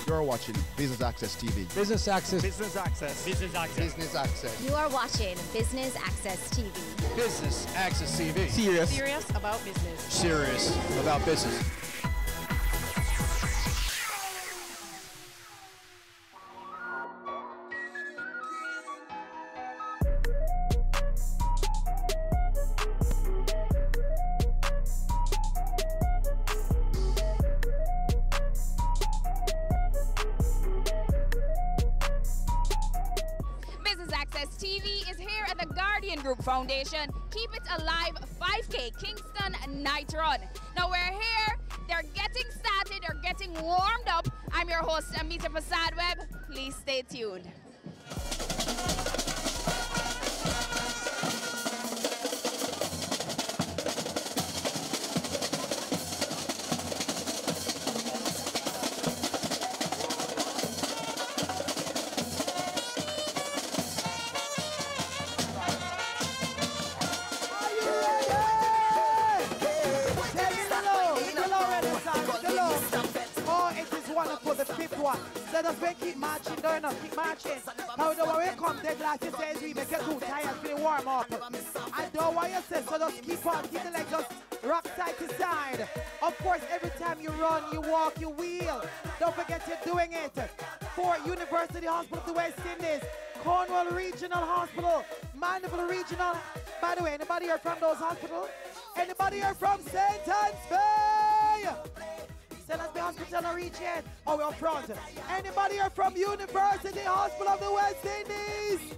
You're watching Business Access TV. Business Access. Business Access. Business Access. Business Access. You are watching Business Access TV. Business Access TV. Serious about business. Serious about business. TV is here at the Guardian Group Foundation. Keep it alive 5K Kingston Night Run. Now we're here, they're getting started, they're getting warmed up. I'm your host, Amita Prasad-Webb. Please stay tuned. Wonderful, the fifth one. Let us keep marching, don't know, keep marching. How do we come dead like you say, we make it too tired, feel warm up. I don't want you say, so just keep on, keep the legs just rock side to side. Of course, every time you run, you walk, you wheel. Don't forget you're doing it. For University Hospital of the West Indies, Cornwall Regional Hospital, Mandeville Regional. By the way, anybody here from those hospitals? Anybody here from St. Anne's Bay? St. Anne's Bay Hospital or region? Oh, we're up front. Anybody here from University Hospital of the West Indies?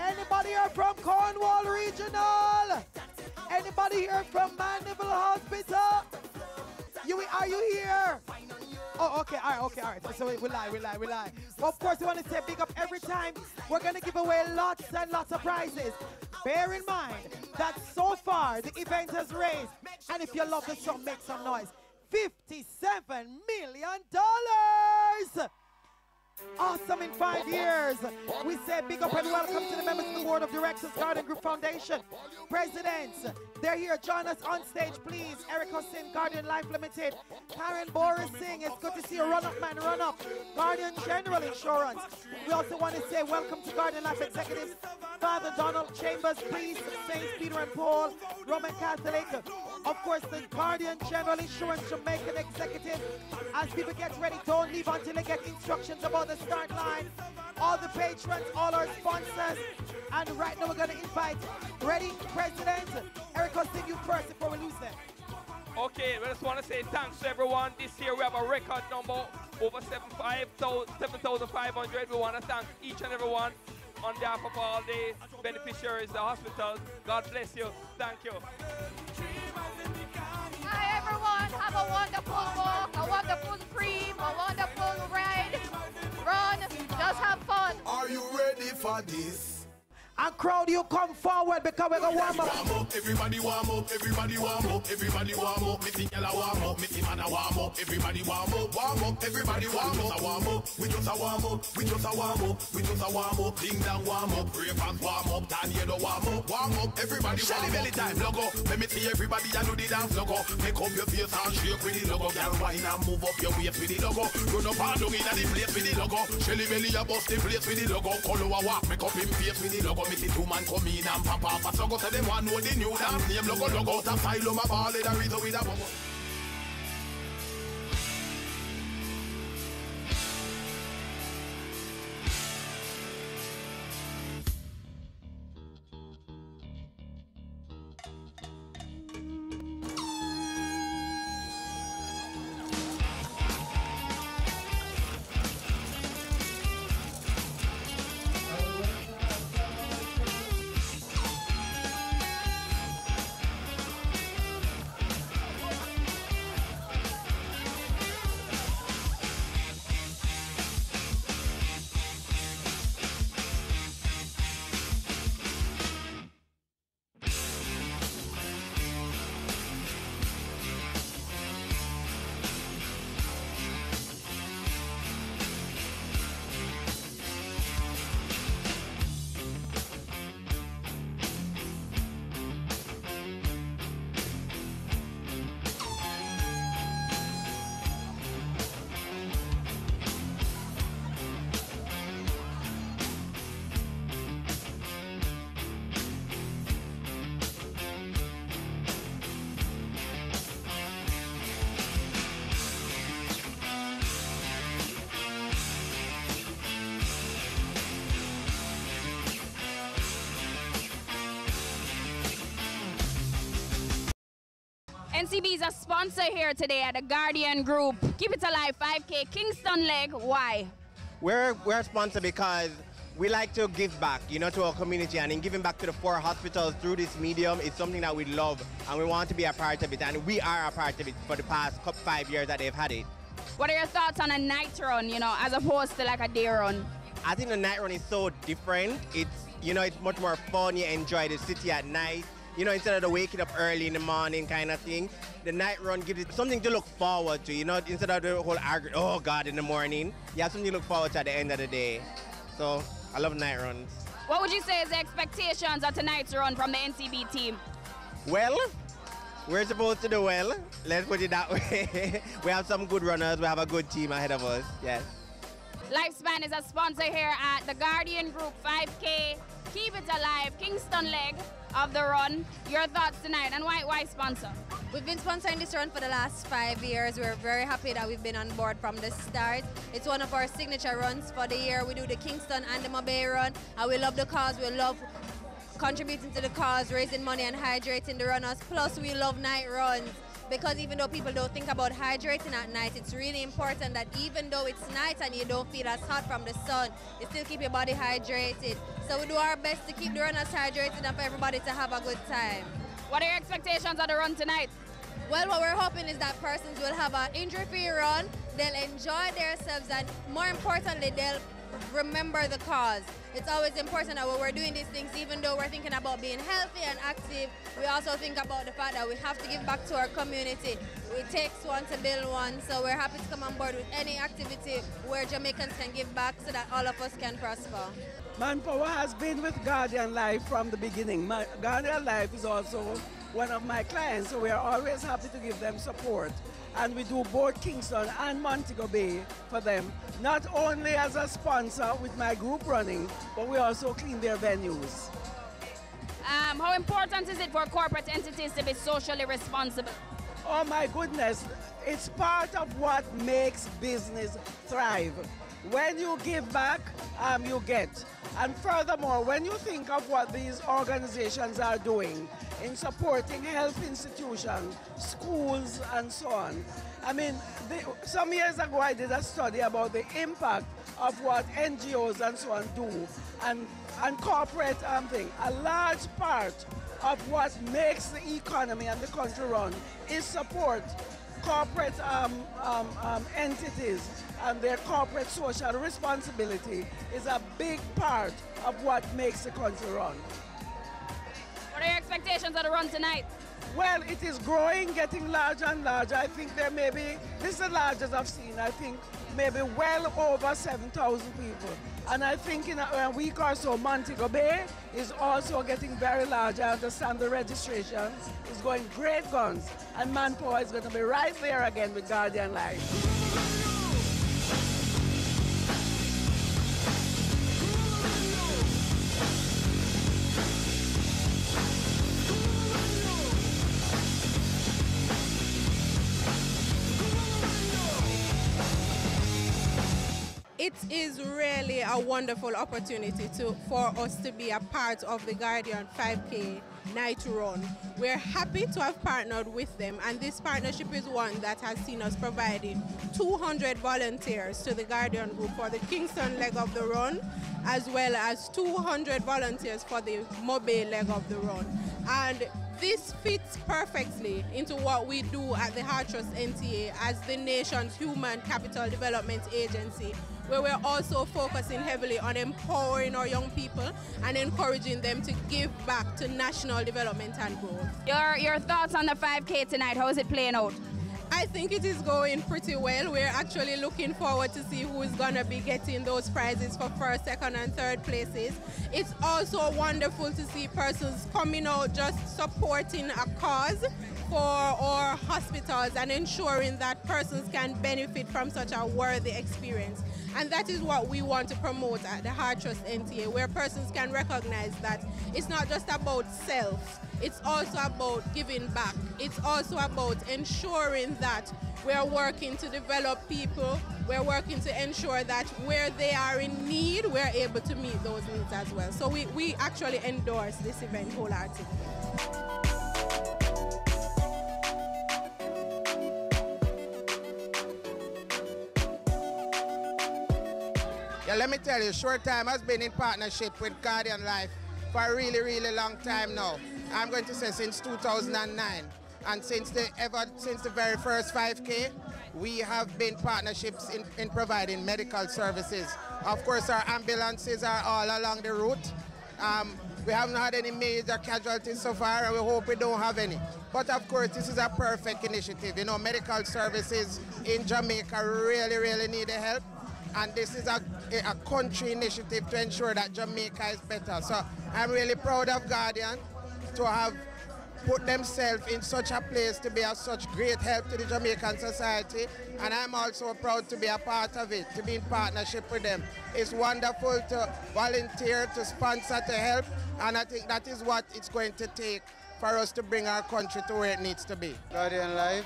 Anybody here from Cornwall Regional? Anybody here from Mandeville Hospital? Are you here? Oh, okay, all right. So we lie. Well, of course, we want to say big up every time. We're going to give away lots and lots of prizes. Bear in mind that so far the event has raised, and if you love the song, make some noise, $57 million. Awesome in 5 years. We say big up and welcome to the members of the Board of Directors, Guardian Group Foundation. Presidents, they're here. Join us on stage, please. Eric Hussein, Guardian Life Limited. Karen Boris Singh, it's good to see you. Run up, man, run up. Guardian General Insurance. We also want to say welcome to Guardian Life Executives. Father Donald Chambers, please. Saints Peter and Paul, Roman Catholic. Of course, the Guardian General Insurance Jamaican Executive. As people get ready, don't leave until they get instructions about the start line. All the patrons, all our sponsors. And right now we're going to invite ready President Eric Hussein, you first before we lose them. Okay, we just want to say thanks to everyone. This year we have a record number, over 7,500. We want to thank each and every one on behalf of all the beneficiaries, the hospitals. God bless you. Thank you. Hi everyone, have a wonderful walk, a wonderful cream, a wonderful ride. Run, just have fun. Are you ready for this? And crowd, you come forward because we're going to warm up. Everybody warm up, everybody warm up, everybody warm up. Me think y'all warm up, me think man a warm up. Everybody warm up, everybody warm up. Warm up, we just a warm up, we just a warm up, we just a warm up. Ding dong warm up, Ravens warm up, Daniel warm up, everybody warm up. Belly time, logo. Let me see everybody and do the dance, logo. Make up your face and shake with the logo. Girl, wine and move up your waist with the logo. Run up and down in the place with the logo. Shelly belly a bust the place with the logo. Color a walk, make up him face with the logo. Make the two man come in and pop off. So go to them one know the new dance name. Logo out of asylum a ball in a reason with a bubble. NCB is a sponsor here today at the Guardian Group. Keep It Alive 5K Kingston leg. Why? We're a sponsor because we like to give back, you know, to our community, and in giving back to the 4 hospitals through this medium, it's something that we love and we want to be a part of it, and we are a part of it for the past 5 years that they've had it. What are your thoughts on a night run, you know, as opposed to like a day run? I think the night run is so different. It's, you know, it's much more fun. You enjoy the city at night. You know, instead of the waking up early in the morning kind of thing, the night run gives it something to look forward to, you know, instead of the whole argument, oh God, in the morning. You have something to look forward to at the end of the day. So I love night runs. What would you say is the expectations of tonight's run from the NCB team? Well, we're supposed to do well. Let's put it that way. We have some good runners. We have a good team ahead of us. Yes. Lifespan is a sponsor here at the Guardian Group 5K. Keep It Alive Kingston leg of the run. Your thoughts tonight, and why sponsor? We've been sponsoring this run for the last 5 years. We're very happy that we've been on board from the start. It's one of our signature runs for the year. We do the Kingston and the Mobay run, and we love the cause. We love contributing to the cause, raising money and hydrating the runners. Plus, we love night runs, because even though people don't think about hydrating at night, it's really important that even though it's night and you don't feel as hot from the sun, you still keep your body hydrated. So we do our best to keep the runners hydrated and for everybody to have a good time. What are your expectations of the run tonight? Well, what we're hoping is that persons will have an injury-free run, they'll enjoy themselves, and more importantly, they'll remember the cause. It's always important that when we're doing these things, even though we're thinking about being healthy and active, we also think about the fact that we have to give back to our community. It takes one to build one, so we're happy to come on board with any activity where Jamaicans can give back so that all of us can prosper. Manpower has been with Guardian Life from the beginning. Guardian Life is also one of my clients, so we are always happy to give them support. And we do both Kingston and Montego Bay for them, not only as a sponsor with my group running, but we also clean their venues. How important is it for corporate entities to be socially responsible? Oh my goodness, it's part of what makes business thrive. When you give back, you get. And furthermore, when you think of what these organizations are doing in supporting health institutions, schools, and so on, I mean, some years ago I did a study about the impact of what NGOs and so on do, and corporate thing. A large part of what makes the economy and the country run is support corporate entities, and their corporate social responsibility is a big part of what makes the country run. What are your expectations of the run tonight? Well, it is growing, getting larger and larger. I think there may be, this is the largest I've seen, I think maybe well over 7,000 people. And I think in a week or so, Montego Bay is also getting very large. I understand the registration is going great guns, and Manpower is going to be right there again with Guardian Life. It is really a wonderful opportunity for us to be a part of the Guardian 5K night run. We're happy to have partnered with them, and this partnership is one that has seen us providing 200 volunteers to the Guardian Group for the Kingston leg of the run, as well as 200 volunteers for the Mobay leg of the run. And this fits perfectly into what we do at the Heart Trust NTA as the nation's human capital development agency, where we're also focusing heavily on empowering our young people and encouraging them to give back to national development and growth. Your thoughts on the 5K tonight, how is it playing out? I think it is going pretty well. We're actually looking forward to see who is going to be getting those prizes for first, second, and third places. It's also wonderful to see persons coming out just supporting a cause for our hospitals and ensuring that persons can benefit from such a worthy experience. And that is what we want to promote at the Heart Trust NTA, where persons can recognize that it's not just about self, it's also about giving back. It's also about ensuring that we're working to develop people, we're working to ensure that where they are in need, we're able to meet those needs as well. So we actually endorse this event wholeheartedly. Well, let me tell you, Short Time has been in partnership with Guardian Life for a really, really long time now. I'm going to say since 2009. And since the very first 5K, we have been partnerships in providing medical services. Of course, our ambulances are all along the route. We haven't had any major casualties so far, and we hope we don't have any. But of course, this is a perfect initiative. You know, medical services in Jamaica really, really need the help. And this is a country initiative to ensure that Jamaica is better. So I'm really proud of Guardian to have put themselves in such a place to be of such great help to the Jamaican society. And I'm also proud to be a part of it, to be in partnership with them. It's wonderful to volunteer, to sponsor, to help. And I think that is what it's going to take for us to bring our country to where it needs to be. Guardian Life,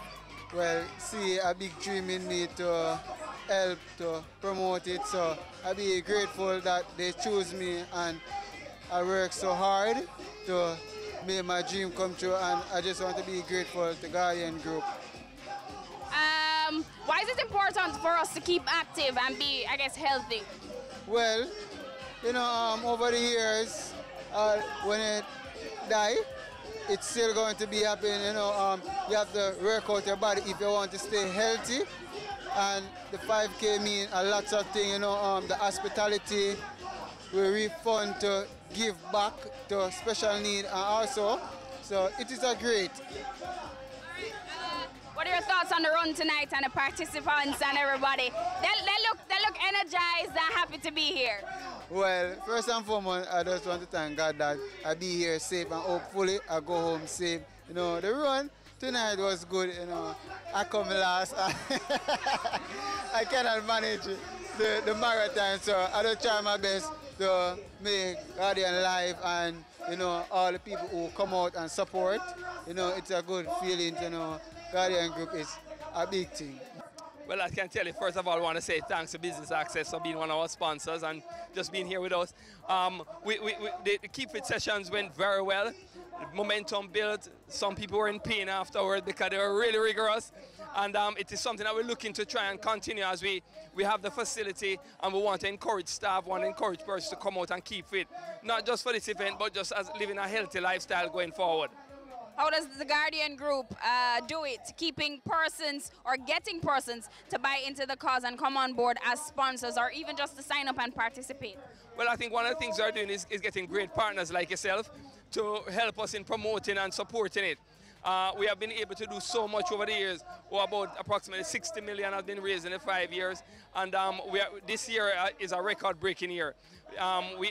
well, see a big dream in me to help to promote it. So I'll be grateful that they choose me, and I work so hard to make my dream come true, and I just want to be grateful to Guardian Group. Why is it important for us to keep active and be, I guess, healthy? Well, you know, over the years, when it die, it's still going to be happening. You know, you have to work out your body if you want to stay healthy. And the 5K mean a lot of things. You know, the hospitality, we really fun to give back to special need, and also, so it is a great. What are your thoughts on the run tonight and the participants and everybody? They look energized and happy to be here. Well, first and foremost, I just want to thank God that I be here safe, and hopefully I go home safe. You know, the run tonight was good. You know, I come last. I cannot manage the marathon, so I just try my best to make Guardian Life and, you know, all the people who come out and support. You know, it's a good feeling. You know, Guardian Group is a big thing. Well, I can tell you, first of all, I want to say thanks to Business Access for being one of our sponsors and just being here with us. The Keep Fit sessions went very well. Momentum built. Some people were in pain afterward because they were really rigorous. And it is something that we're looking to try and continue as we have the facility, and we want to encourage staff, want to encourage persons to come out and keep fit. Not just for this event, but just as living a healthy lifestyle going forward. How does the Guardian Group do it, keeping persons or getting persons to buy into the cause and come on board as sponsors, or even just to sign up and participate? Well, I think one of the things we're doing is getting great partners like yourself to help us in promoting and supporting it. We have been able to do so much over the years. About approximately 60 million has been raised in the 5 years, and this year is a record-breaking year.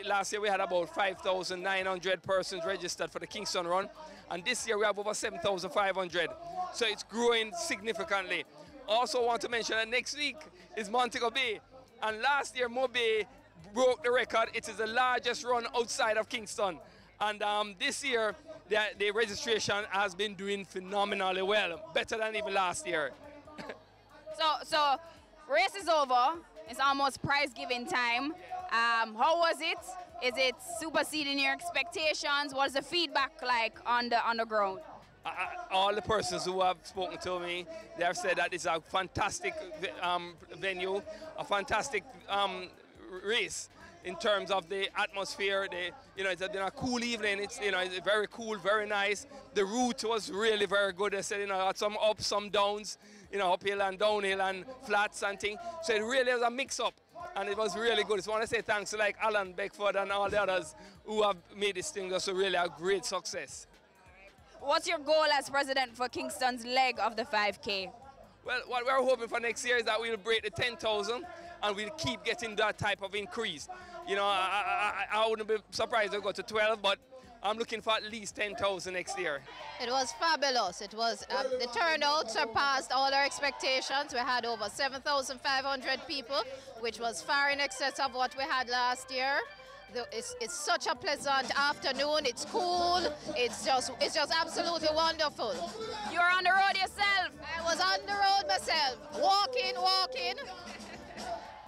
Last year we had about 5,900 persons registered for the Kingston Run, and this year we have over 7,500. So it's growing significantly. Also want to mention that next week is Montego Bay, and last year Mo Bay broke the record. It is the largest run outside of Kingston, and this year the registration has been doing phenomenally well, better than even last year. So race is over. It's almost prize giving time. How was it? Is it superseding your expectations? What's the feedback like on the ground? All the persons who have spoken to me, they have said that it's a fantastic venue, a fantastic race in terms of the atmosphere. It's been a cool evening. It's very cool, very nice. The route was really very good. They said had some ups, some downs, uphill and downhill and flats and things. So it really was a mix-up, and it was really good. So I want to say thanks to like Alan Beckford and all the others who have made this thing just really a great success. What's your goal as president for Kingston's leg of the 5K? Well, what we're hoping for next year is that we'll break the 10,000 and we'll keep getting that type of increase. I wouldn't be surprised to go to 12, but I'm looking for at least 10,000 next year. It was fabulous. It was the turnout surpassed all our expectations. We had over 7,500 people, which was far in excess of what we had last year. It's such a pleasant afternoon. It's cool. It's just absolutely wonderful. You're on the road yourself. I was on the road myself, walking.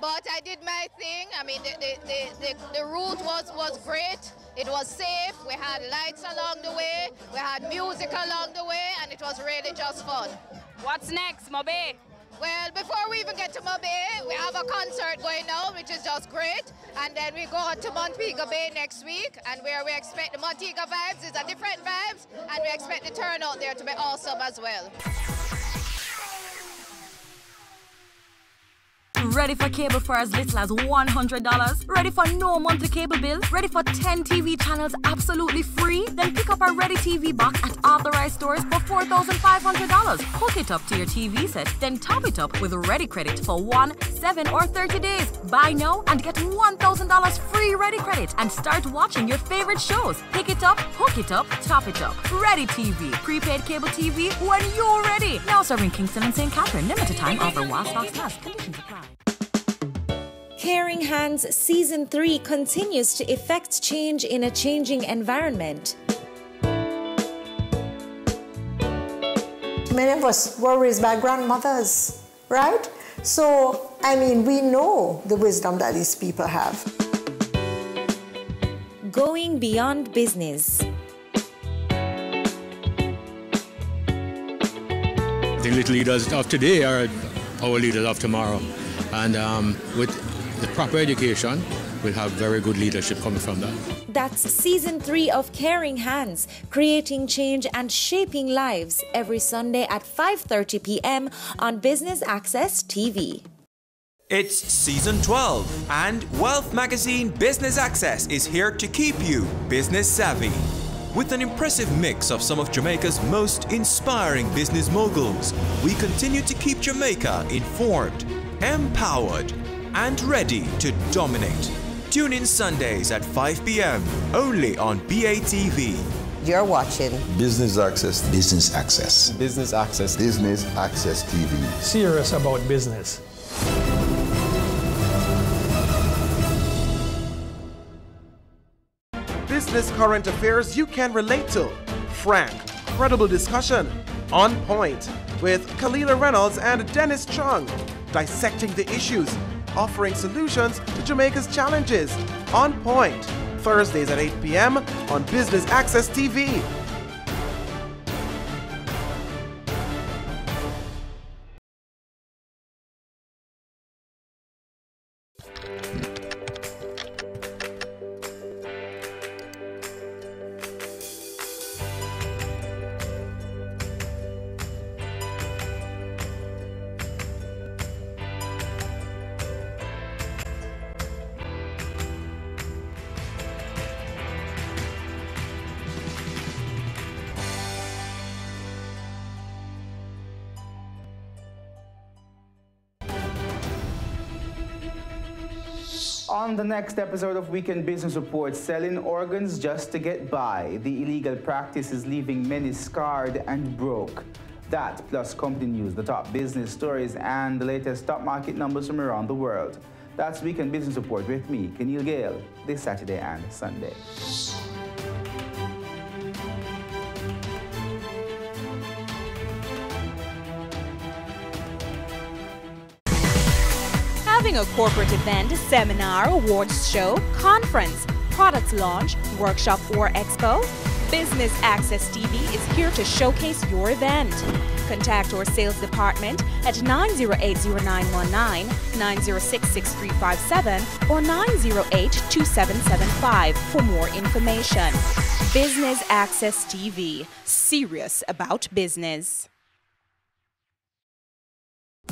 But I did my thing. I mean, the route was great. It was safe. We had lights along the way. We had music along the way, and it was really just fun. What's next, Mo Bay? Well, before we even get to Mo Bay, we have a concert going on, which is just great. And then we go on to Montego Bay next week, and where we expect the Montego vibes is a different vibes, and we expect the turnout there to be awesome as well. Ready for cable for as little as $100? Ready for no monthly cable bill? Ready for 10 TV channels absolutely free? Then pick up our Ready TV box at authorized stores for $4,500. Hook it up to your TV set, then top it up with Ready Credit for 1, 7, or 30 days. Buy now and get $1,000 free Ready Credit and start watching your favorite shows. Pick it up, hook it up, top it up. Ready TV. Prepaid cable TV when you're ready. Now serving Kingston and St. Catherine. Limited time offer while stocks last. Conditions apply. Caring Hands Season 3 continues to effect change in a changing environment. Many of us were raised by grandmothers, right? So, I mean, we know the wisdom that these people have. Going beyond business. The little leaders of today are our leaders of tomorrow. And with the proper education, we'll have very good leadership coming from that. That's Season 3 of Caring Hands, creating change and shaping lives, every Sunday at 5:30 p.m. on Business Access TV. It's Season 12, and Wealth Magazine Business Access is here to keep you business savvy. With an impressive mix of some of Jamaica's most inspiring business moguls, we continue to keep Jamaica informed, empowered, and ready to dominate. Tune in Sundays at 5 p.m. only on BATV. You're watching Business Access. Business Access. Business Access. Business Access TV. Serious about business. Business current affairs you can relate to. Frank, credible discussion. On point with Kalila Reynolds and Dennis Chung. Dissecting the issues, offering solutions to Jamaica's challenges. On Point, Thursdays at 8 p.m. on Business Access TV. On the next episode of Weekend Business Report, selling organs just to get by. The illegal practice is leaving many scarred and broke. That, plus company news, the top business stories, and the latest stock market numbers from around the world. That's Weekend Business Report with me, Keneal Gale, this Saturday and Sunday. Having a corporate event, seminar, awards show, conference, product launch, workshop, or expo? Business Access TV is here to showcase your event. Contact our sales department at 908-0919, 906-6357, or 908-2775 for more information. Business Access TV, serious about business.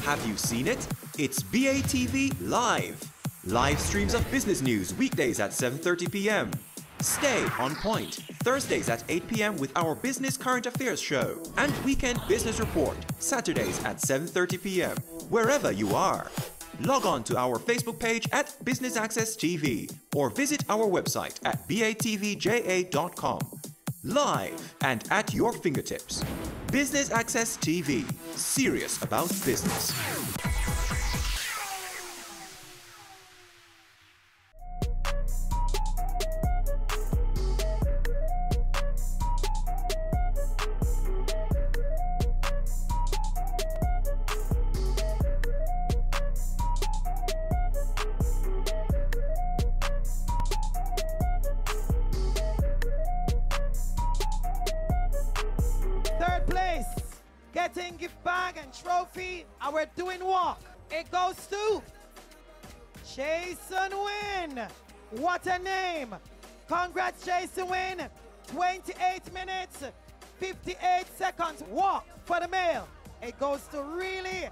Have you seen it? It's BATV Live. Live streams of business news weekdays at 7:30 p.m. Stay on point Thursdays at 8 p.m. with our Business Current Affairs show, and Weekend Business Report Saturdays at 7:30 p.m. wherever you are. Log on to our Facebook page at Business Access TV or visit our website at batvja.com. Live and at your fingertips. Business Access TV, serious about business. Third place, getting gift bag and trophy, and we're doing walk. It goes to Jason Wynn. What a name. Congrats, Jason Wynn. 28 minutes, 58 seconds. Walk for the male. It goes to really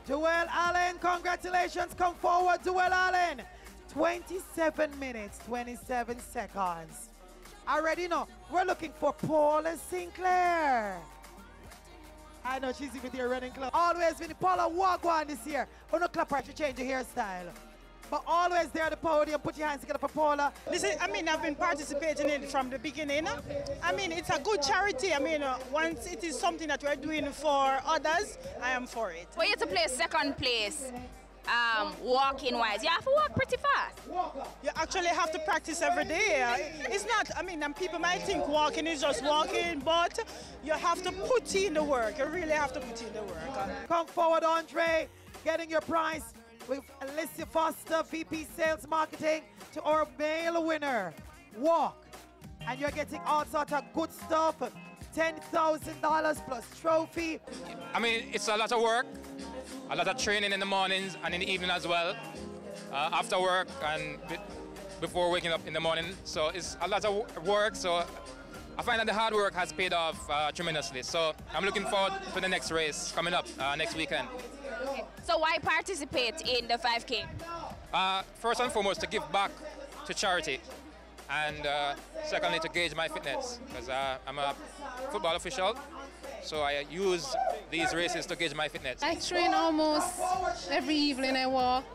Duell Allen. Congratulations. Come forward, Duell Allen. 27 minutes, 27 seconds. Already know. We're looking for Paula Sinclair. I know she's even there running club. Always been Paula Wagwan this year. Oh no, clap her to change your hairstyle. But always there at the podium, put your hands together for Paula. Listen, I mean, I've been participating in it from the beginning. I mean, it's a good charity. I mean, once it is something that we're doing for others, I am for it. For you to play second place, walking wise, you have to walk pretty fast. You actually have to practice every day. It's not, I mean, people might think walking is just walking, but you have to put in the work. You really have to put in the work. Come forward, Andre, getting your prize with Alicia Foster, VP Sales Marketing, to our male winner, Walk. And you're getting all sorts of good stuff, $10,000 plus trophy. I mean, it's a lot of work, a lot of training in the mornings and in the evening as well, after work and before waking up in the morning. So it's a lot of work, so I find that the hard work has paid off tremendously. So I'm looking forward to the next race coming up next weekend. Okay. So why participate in the 5K? First and foremost, to give back to charity. And secondly, to gauge my fitness, because I'm a football official, so I use these races to gauge my fitness. I train almost every evening. I walk.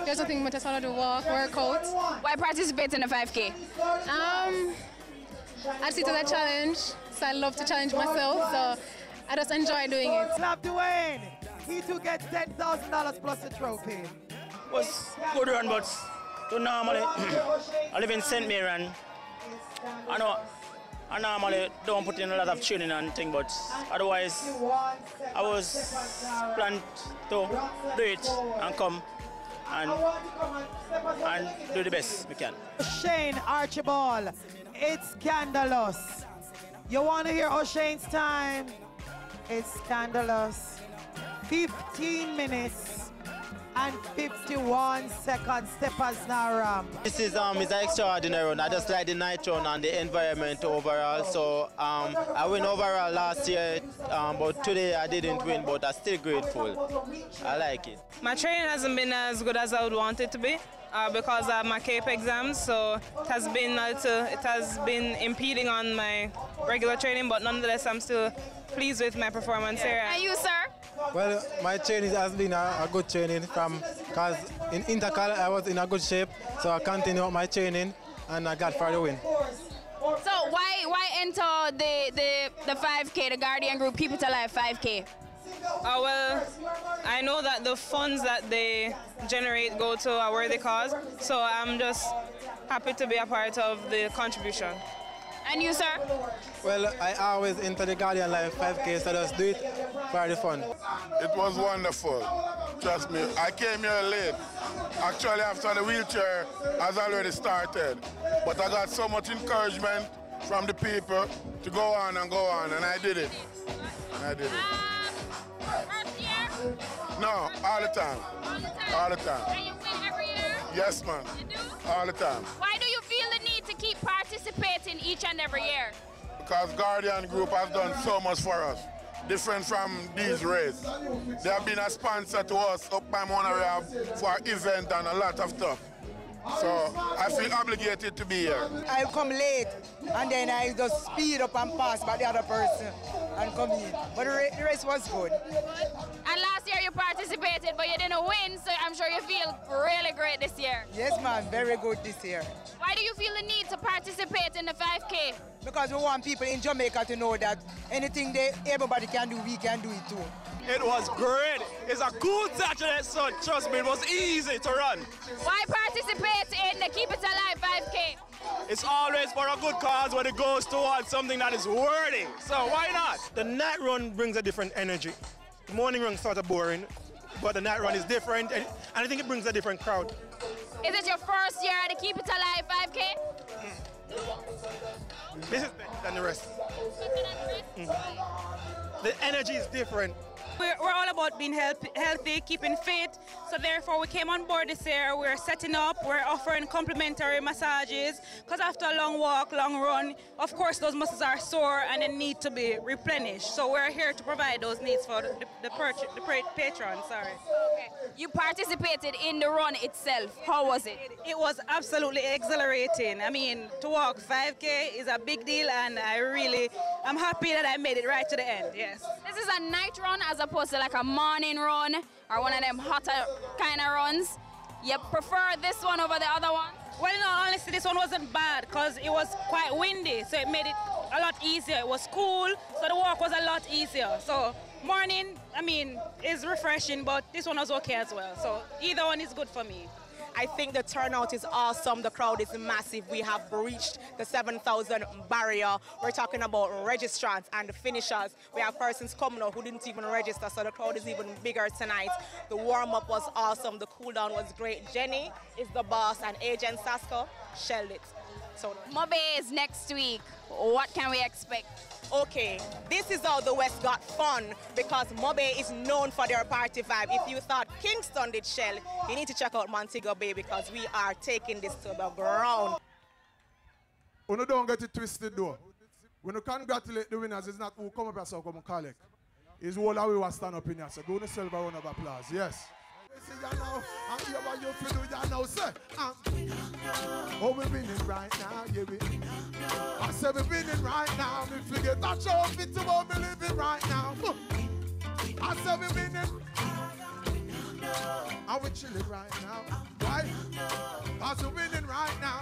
There's nothing but I sort of do walk, workout. Why participate in the 5K? I see it as a challenge, so I love to challenge myself, so I just enjoy doing it. Slap Dwayne. He too gets $10,000 plus a trophy. Was good run, but to normally, I live in St. Mary and I normally don't put in a lot of training and thing, but otherwise I was planned to do it and come and do the best we can. Shane Archibald, it's scandalous. You want to hear O'Shane's time? It's scandalous. 15 minutes and 51 seconds. Steppers Naram. This is an extraordinary run. I just like the night run and the environment overall. So I win overall last year, but today I didn't win, but I'm still grateful. I like it. My training hasn't been as good as I would want it to be because of my CAPE exams. So it has been impeding on my regular training, but nonetheless I'm still pleased with my performance here. And you, sir? Well, my training has been a good training because in Intercal I was in a good shape, so I continued my training and I got for the win. So why enter the 5K, the Guardian Group Keep It Alive 5K? Well, I know that the funds that they generate go to a worthy cause, so I'm just happy to be a part of the contribution. And you, sir? Well, I always enter the Guardian Life 5K, so just do it for the fun. It was wonderful. Trust me, I came here late. Actually, after the wheelchair has already started. But I got so much encouragement from the people to go on, and I did it. First year? No, all the time. All the time. And you win every year? Yes, man. You do? All the time. Why do you feel the need to keep participating each and every year? Because Guardian Group has done so much for us, different from these races. They have been a sponsor to us up by Monterey for event and a lot of stuff. So I feel obligated to be here. I come late and then I just speed up and pass by the other person and come in. But the race was good. And last year you participated, but you didn't win, so I'm sure you feel really great this year. Yes, man, very good this year. Why do you feel the need to participate in the 5K? Because we want people in Jamaica to know that anything everybody can do, we can do it too. It was great. It's a good Saturday, so trust me, it was easy to run. Why participate in the Keep It Alive 5K? It's always for a good cause when it goes towards something that is worthy. So why not? The night run brings a different energy. The morning run sort of boring, but the night run is different, and I think it brings a different crowd. Is it your first year at the Keep It Alive 5K? This is better than the rest. The energy is different. We're all about being healthy, keeping fit. So therefore, we came on board this year. We're setting up. We're offering complimentary massages because after a long walk, long run, of course, those muscles are sore and they need to be replenished. So we're here to provide those needs for the patron. Sorry. Okay. You participated in the run itself. How was it? It was absolutely exhilarating. I mean, to walk 5K is a big deal, and I'm happy that I made it right to the end. Yes. This is a night run as opposed to like a morning run or one of them hotter kind of runs. You prefer this one over the other one? Well, no, honestly, this one wasn't bad because it was quite windy, so it made it a lot easier. It was cool, so the walk was a lot easier. So morning, I mean, is refreshing, but this one was okay as well. So either one is good for me. I think the turnout is awesome. The crowd is massive. We have breached the 7,000 barrier. We're talking about registrants and the finishers. We have persons coming out who didn't even register, so the crowd is even bigger tonight. The warm-up was awesome. The cool-down was great. Jenny is the boss, and Agent Sasko shelled it. So Mobe is next week. What can we expect? Okay, this is how the West got fun because Mobe is known for their party vibe. If you thought Kingston did shell, you need to check out Montego Bay because we are taking this to the ground. When you don't get it twisted though, when you congratulate the winners, it's not who come up here so come collect. It's all how we will stand up in here. So go to silver round of applause. Yes. See you now, I'm here what you feel you now, sir. Oh, we're winning right now, yeah, I said we're winning right now. We forget that show fit to what we living right now. I said we're winning. And we're chilling right now. Why? Because we're winning right now.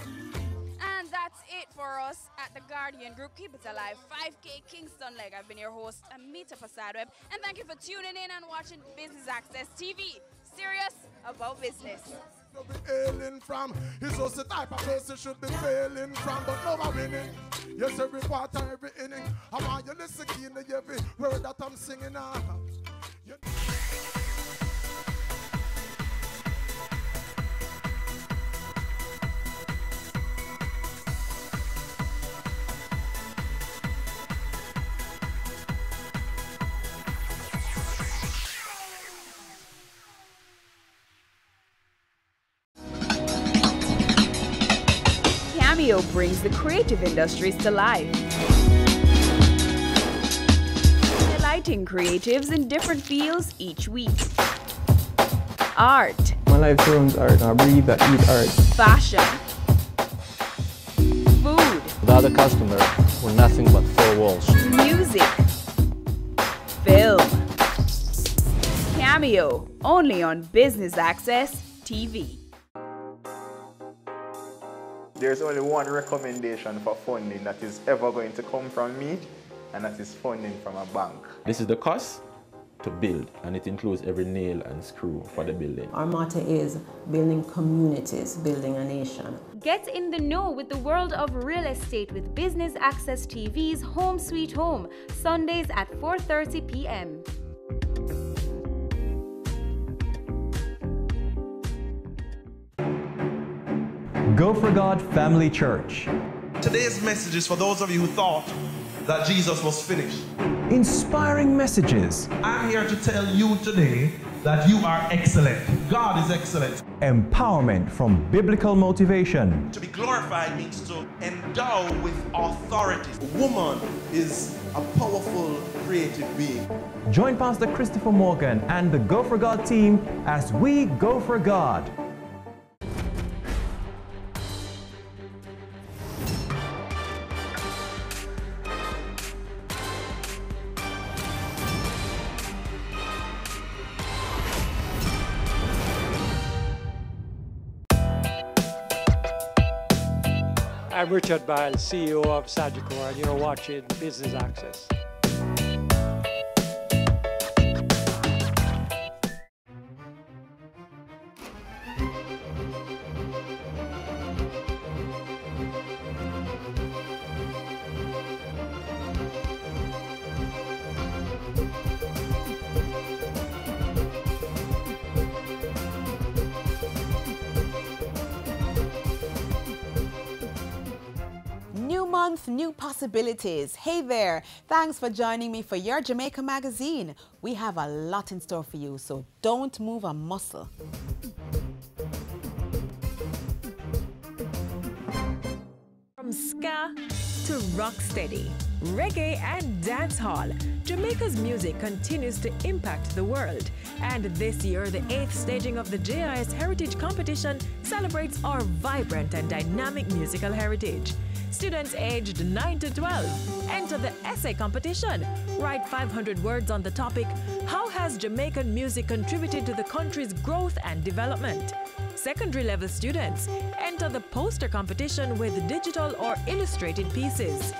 And that's it for us at the Guardian Group. Keep it alive. 5K Kingston Leg. I've been your host, Amita Prasadweb. And thank you for tuning in and watching Business Access TV. Serious about business. Ailing from, he's just the type of person should be failing from, but no one winning. Yes, every quarter, every inning. I want you to listen to every word that I'm singing. Cameo brings the creative industries to life. Highlighting creatives in different fields each week. Art. My life turns art. I breathe, I eat art. Fashion. Food. Without a customer, we're nothing but four walls. Music. Film. Cameo, only on Business Access TV. There's only one recommendation for funding that is ever going to come from me, and that is funding from a bank. This is the cost to build, and it includes every nail and screw for the building. Our motto is building communities, building a nation. Get in the know with the world of real estate with Business Access TV's Home Sweet Home, Sundays at 4:30 p.m. Go for God Family Church. Today's message is for those of you who thought that Jesus was finished. Inspiring messages. I'm here to tell you today that you are excellent. God is excellent. Empowerment from biblical motivation. To be glorified means to endow with authority. A woman is a powerful, creative being. Join Pastor Christopher Morgan and the Go for God team as we go for God. I'm Richard Biles, CEO of Sagicor, and you're watching Business Access. month, new possibilities. Hey there, thanks for joining me for your Jamaica Magazine. We have a lot in store for you, so don't move a muscle. From ska to rocksteady, reggae and dancehall, Jamaica's music continues to impact the world. And this year, the 8th staging of the JIS Heritage Competition celebrates our vibrant and dynamic musical heritage. Students aged 9 to 12 enter the essay competition. Write 500 words on the topic, "How has Jamaican music contributed to the country's growth and development?" Secondary level students enter the poster competition with digital or illustrated pieces.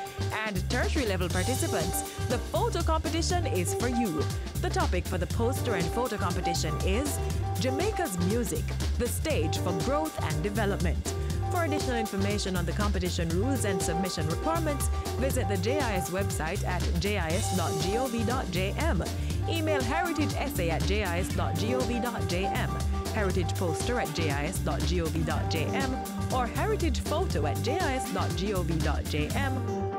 And tertiary level participants, the photo competition is for you. The topic for the poster and photo competition is Jamaica's Music, the stage for growth and development. For additional information on the competition rules and submission requirements, visit the JIS website at jis.gov.jm. Email heritageessay@jis.gov.jm, heritage poster at jis.gov.jm, or heritage photo at jis.gov.jm,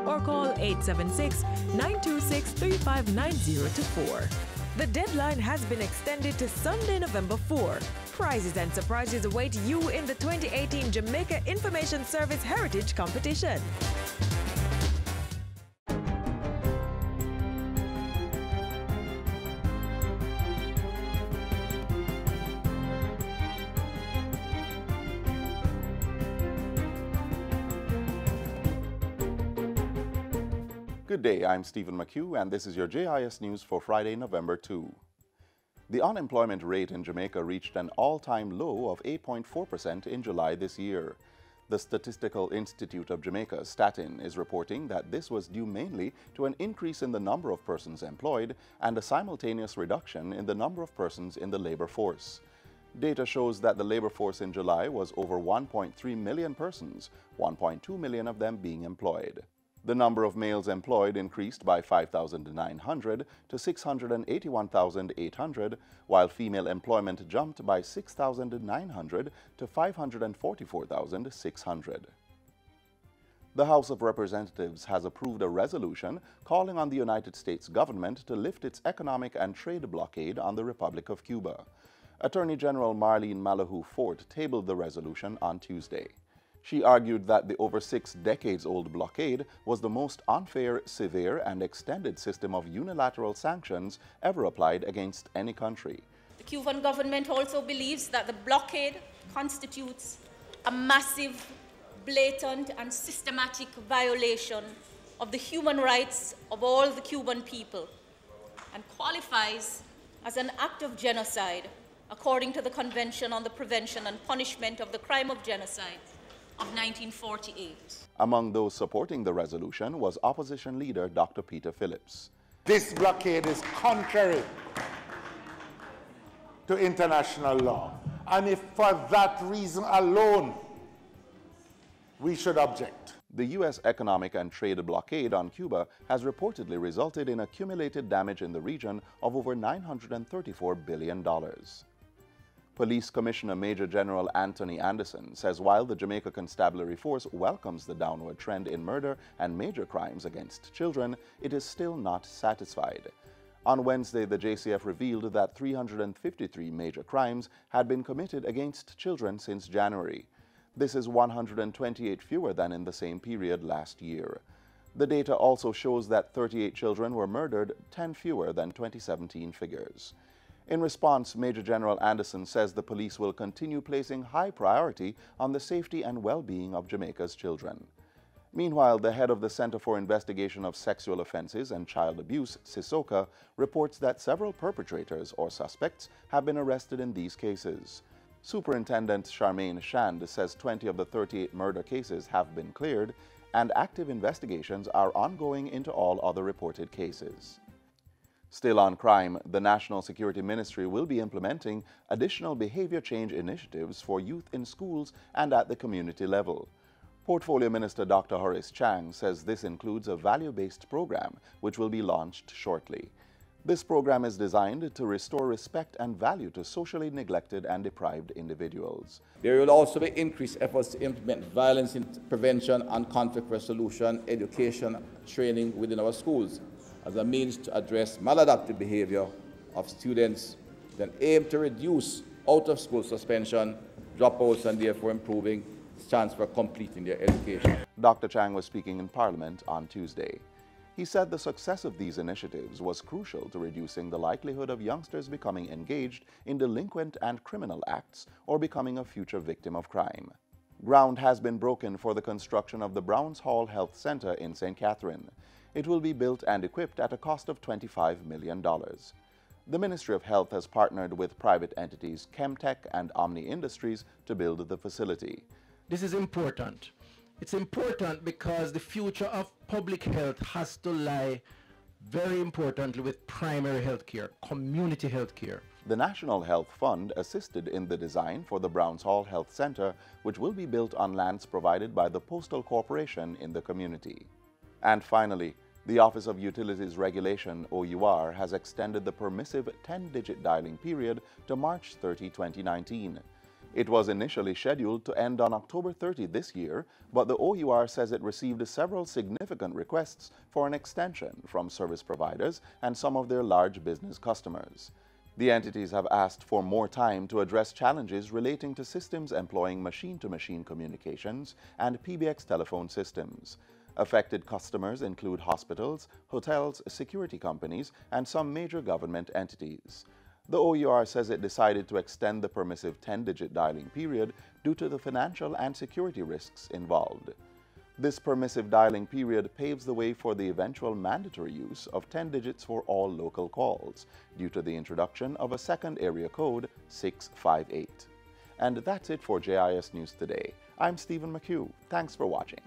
or call 876-926-3590 to 4. The deadline has been extended to Sunday, November 4. Prizes and surprises await you in the 2018 Jamaica Information Service Heritage Competition. Good day, I'm Stephen McHugh, and this is your JIS News for Friday, November 2. The unemployment rate in Jamaica reached an all-time low of 8.4% in July this year. The Statistical Institute of Jamaica, Statin, is reporting that this was due mainly to an increase in the number of persons employed and a simultaneous reduction in the number of persons in the labor force. Data shows that the labor force in July was over 1.3 million persons, 1.2 million of them being employed. The number of males employed increased by 5,900 to 681,800, while female employment jumped by 6,900 to 544,600. The House of Representatives has approved a resolution calling on the United States government to lift its economic and trade blockade on the Republic of Cuba. Attorney General Marlene Malahoo Fort tabled the resolution on Tuesday. She argued that the over 6 decades-old blockade was the most unfair, severe, and extended system of unilateral sanctions ever applied against any country. The Cuban government also believes that the blockade constitutes a massive, blatant, and systematic violation of the human rights of all the Cuban people and qualifies as an act of genocide according to the Convention on the Prevention and Punishment of the Crime of Genocide of 1948. Among those supporting the resolution was opposition leader Dr. Peter Phillips. This blockade is contrary to international law, and if for that reason alone we should object. The U.S. economic and trade blockade on Cuba has reportedly resulted in accumulated damage in the region of over $934 billion. Police Commissioner Major General Anthony Anderson says while the Jamaica Constabulary Force welcomes the downward trend in murder and major crimes against children, it is still not satisfied. On Wednesday, the JCF revealed that 353 major crimes had been committed against children since January. This is 128 fewer than in the same period last year. The data also shows that 38 children were murdered, 10 fewer than 2017 figures. In response, Major General Anderson says the police will continue placing high priority on the safety and well-being of Jamaica's children. Meanwhile, the head of the Center for Investigation of Sexual Offenses and Child Abuse, CISOCA, reports that several perpetrators or suspects have been arrested in these cases. Superintendent Charmaine Shand says 20 of the 38 murder cases have been cleared, and active investigations are ongoing into all other reported cases. Still on crime, the National Security Ministry will be implementing additional behavior change initiatives for youth in schools and at the community level. Portfolio Minister Dr. Horace Chang says this includes a value-based program which will be launched shortly. This program is designed to restore respect and value to socially neglected and deprived individuals. There will also be increased efforts to implement violence prevention and conflict resolution, education, training within our schools as a means to address maladaptive behavior of students, then aim to reduce out-of-school suspension, dropouts, and therefore improving chance for completing their education. Dr. Chang was speaking in Parliament on Tuesday. He said the success of these initiatives was crucial to reducing the likelihood of youngsters becoming engaged in delinquent and criminal acts or becoming a future victim of crime. Ground has been broken for the construction of the Browns Hall Health Center in St. Catherine. It will be built and equipped at a cost of $25 million. The Ministry of Health has partnered with private entities Chemtech and Omni Industries to build the facility. This is important. It's important because the future of public health has to lie very importantly with primary health care, community health care. The National Health Fund assisted in the design for the Browns Hall Health Center, which will be built on lands provided by the Postal Corporation in the community. And finally, the Office of Utilities Regulation, OUR, has extended the permissive 10-digit dialing period to March 30, 2019. It was initially scheduled to end on October 30 this year, but the OUR says it received several significant requests for an extension from service providers and some of their large business customers. The entities have asked for more time to address challenges relating to systems employing machine-to-machine communications and PBX telephone systems. Affected customers include hospitals, hotels, security companies, and some major government entities. The OUR says it decided to extend the permissive 10-digit dialing period due to the financial and security risks involved. This permissive dialing period paves the way for the eventual mandatory use of 10 digits for all local calls due to the introduction of a second area code, 658. And that's it for JIS News Today. I'm Stephen McHugh. Thanks for watching.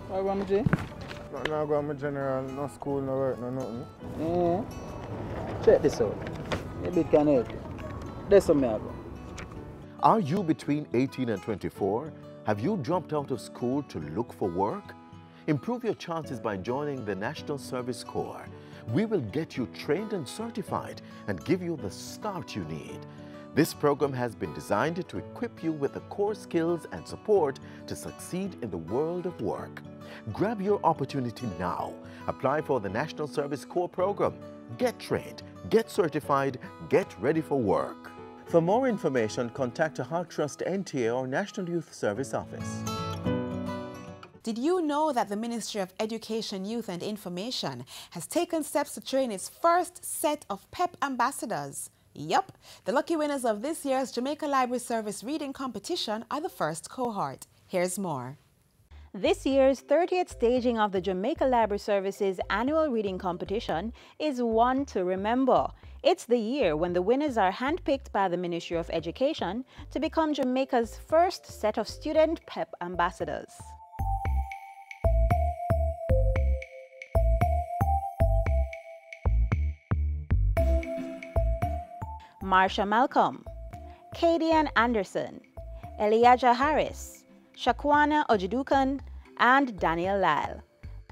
What about me, Jay? No go to general, no school, no work, no nothing. Check this out. Maybe it can help you. There's some me. Are you between 18 and 24? Have you dropped out of school to look for work? Improve your chances by joining the National Service Corps. We will get you trained and certified and give you the start you need. This program has been designed to equip you with the core skills and support to succeed in the world of work. Grab your opportunity now. Apply for the National Service Corps program. Get trained, get certified, get ready for work. For more information, contact a Heart Trust NTA or National Youth Service Office. Did you know that the Ministry of Education, Youth and Information has taken steps to train its first set of PEP ambassadors? Yup, the lucky winners of this year's Jamaica Library Service Reading Competition are the first cohort. Here's more. This year's 30th staging of the Jamaica Library Service's annual reading competition is one to remember. It's the year when the winners are handpicked by the Ministry of Education to become Jamaica's first set of student PEP ambassadors. Marsha Malcolm, Kadian Anderson, Eliaja Harris, Shakwana Ojedukan, and Daniel Lyle.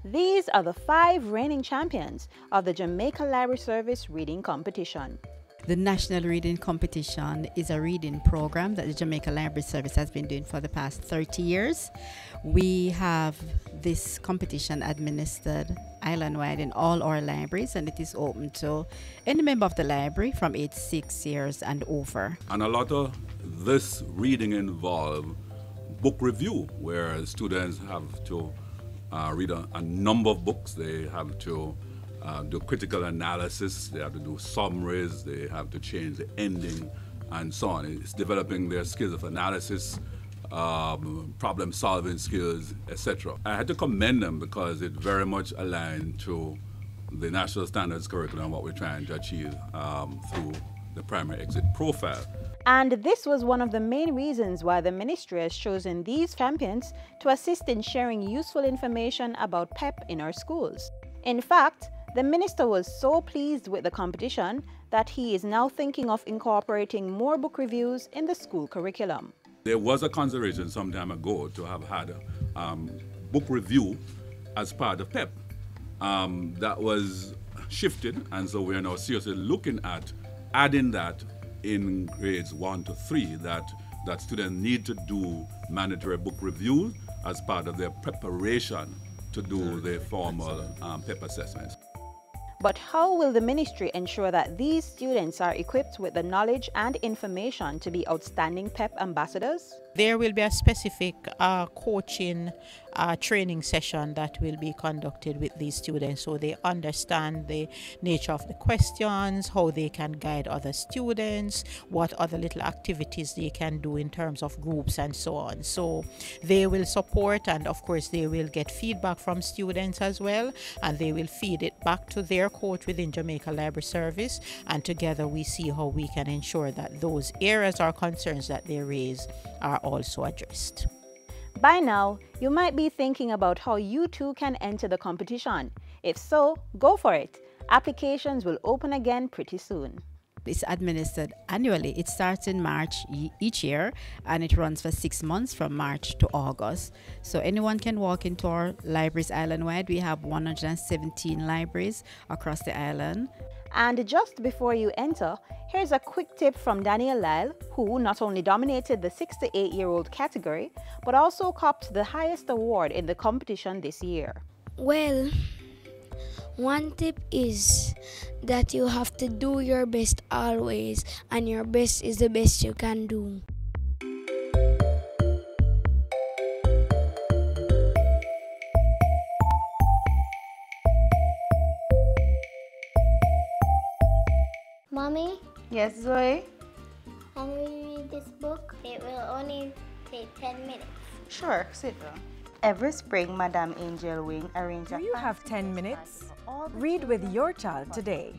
These are the 5 reigning champions of the Jamaica Library Service Reading Competition. The National Reading Competition is a reading program that the Jamaica Library Service has been doing for the past 30 years. We have this competition administered island-wide in all our libraries, and it is open to any member of the library from age 6 years and over. And a lot of this reading involves book review, where students have to read a number of books. They have to do critical analysis, they have to do summaries, they have to change the ending, and so on. It's developing their skills of analysis, problem-solving skills, etc. I had to commend them because it very much aligned to the National Standards Curriculum, what we're trying to achieve through the primary exit profile. And this was one of the main reasons why the ministry has chosen these champions to assist in sharing useful information about PEP in our schools. In fact, The minister was so pleased with the competition that he is now thinking of incorporating more book reviews in the school curriculum. There was a consideration some time ago to have had a book review as part of PEP. That was shifted, and so we are now seriously looking at adding that in grades 1 to 3, that students need to do mandatory book reviews as part of their preparation to do their formal PEP assessments. But how will the ministry ensure that these students are equipped with the knowledge and information to be outstanding PEP ambassadors? There will be a specific coaching training session that will be conducted with these students so they understand the nature of the questions, how they can guide other students, what other little activities they can do in terms of groups and so on. So they will support, and of course they will get feedback from students as well, and they will feed it back to their coach within Jamaica Library Service, and together we see how we can ensure that those areas or concerns that they raise are also addressed. By now, you might be thinking about how you too can enter the competition. If so, go for it. Applications will open again pretty soon. It's administered annually. It starts in March each year, and it runs for 6 months from March to August. So anyone can walk into our libraries island-wide. We have 117 libraries across the island. And just before you enter, here's a quick tip from Daniel Lyle, who not only dominated the 6 to 8-year-old category, but also copped the highest award in the competition this year. Well, one tip is that you have to do your best always, and your best is the best you can do. Mommy? Yes, Zoe? Can we read this book? It will only take 10 minutes. Sure, sit down. Every spring, Madame Angel Wing arranges a... Do you have 10 minutes? Read with your child today.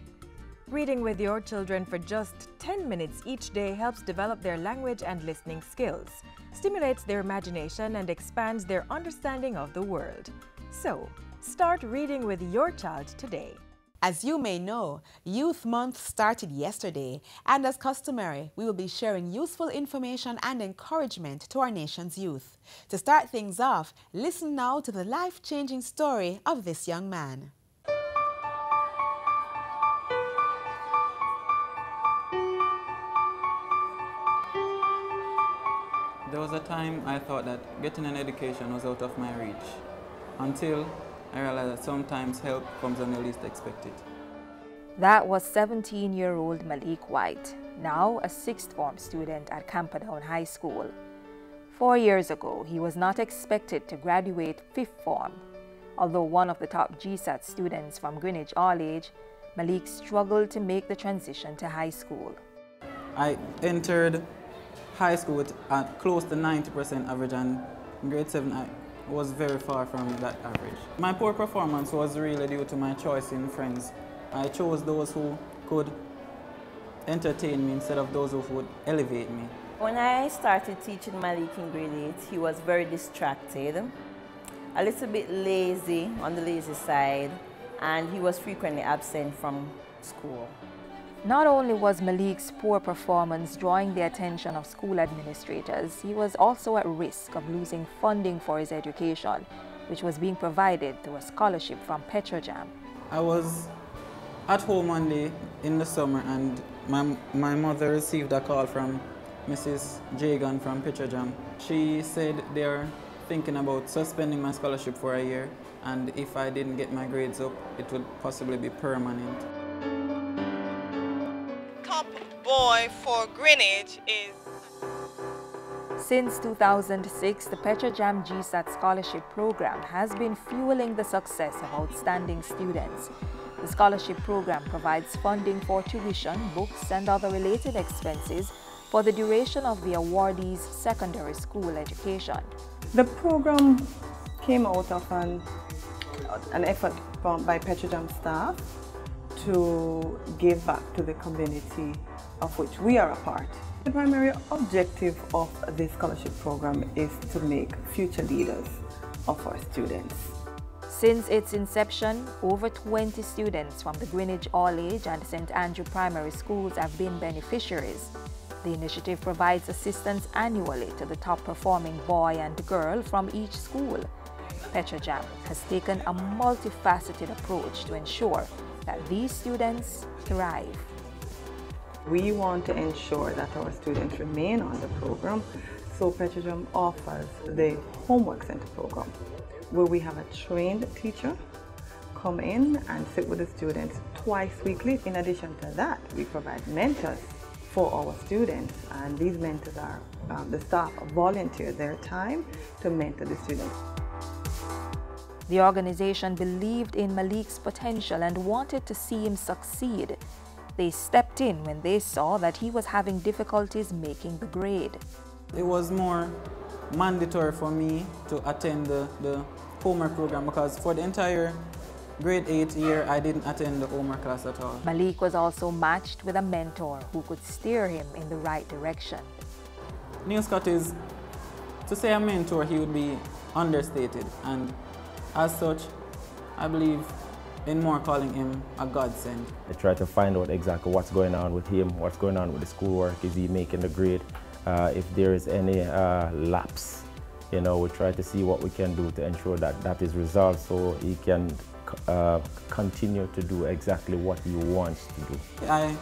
Reading with your children for just 10 minutes each day helps develop their language and listening skills, stimulates their imagination, and expands their understanding of the world. So, start reading with your child today. As you may know, Youth Month started yesterday, and as customary, we will be sharing useful information and encouragement to our nation's youth. To start things off, listen now to the life-changing story of this young man. There was a time I thought that getting an education was out of my reach, until I realized that sometimes help comes when you least expect it. That was 17-year-old Malik White, now a 6th form student at Camperdown High School. 4 years ago, he was not expected to graduate 5th form. Although one of the top GSAT students from Greenwich All Age, Malik struggled to make the transition to high school. I entered high school with close to 90% average, and in grade 7 I was very far from that average. My poor performance was really due to my choice in friends. I chose those who could entertain me instead of those who would elevate me. When I started teaching Malik in grade 8, he was very distracted, a little bit lazy, on the lazy side, and he was frequently absent from school. Not only was Malik's poor performance drawing the attention of school administrators, he was also at risk of losing funding for his education, which was being provided through a scholarship from Petrojam. I was at home one day in the summer, and my mother received a call from Mrs. Jagan from Petrojam. She said they're thinking about suspending my scholarship for a year, and if I didn't get my grades up, it would possibly be permanent. Top boy for Greenwich is... Since 2006, the Petrojam GSAT scholarship program has been fueling the success of outstanding students. The scholarship program provides funding for tuition, books, and other related expenses for the duration of the awardee's secondary school education. The program came out of an effort by Petrojam staff to give back to the community of which we are a part. The primary objective of this scholarship program is to make future leaders of our students. Since its inception, over 20 students from the Greenwich All-Age and St. Andrew Primary Schools have been beneficiaries. The initiative provides assistance annually to the top-performing boy and girl from each school. Petrojam has taken a multifaceted approach to ensure that these students thrive. We want to ensure that our students remain on the program, so Petrojam offers the Homework Center program, where we have a trained teacher come in and sit with the students twice weekly. In addition to that, we provide mentors for our students, and these mentors are the staff volunteer their time to mentor the students. The organization believed in Malik's potential and wanted to see him succeed. They stepped in when they saw that he was having difficulties making the grade. It was more mandatory for me to attend the homework program because for the entire grade 8 year, I didn't attend the homework class at all. Malik was also matched with a mentor who could steer him in the right direction. Neil Scott is, to say a mentor, he would be understated, and as such, I believe in more calling him a godsend. I try to find out exactly what's going on with him, what's going on with the schoolwork, is he making the grade, if there is any lapse, you know, we try to see what we can do to ensure that that is resolved so he can continue to do exactly what he wants to do. I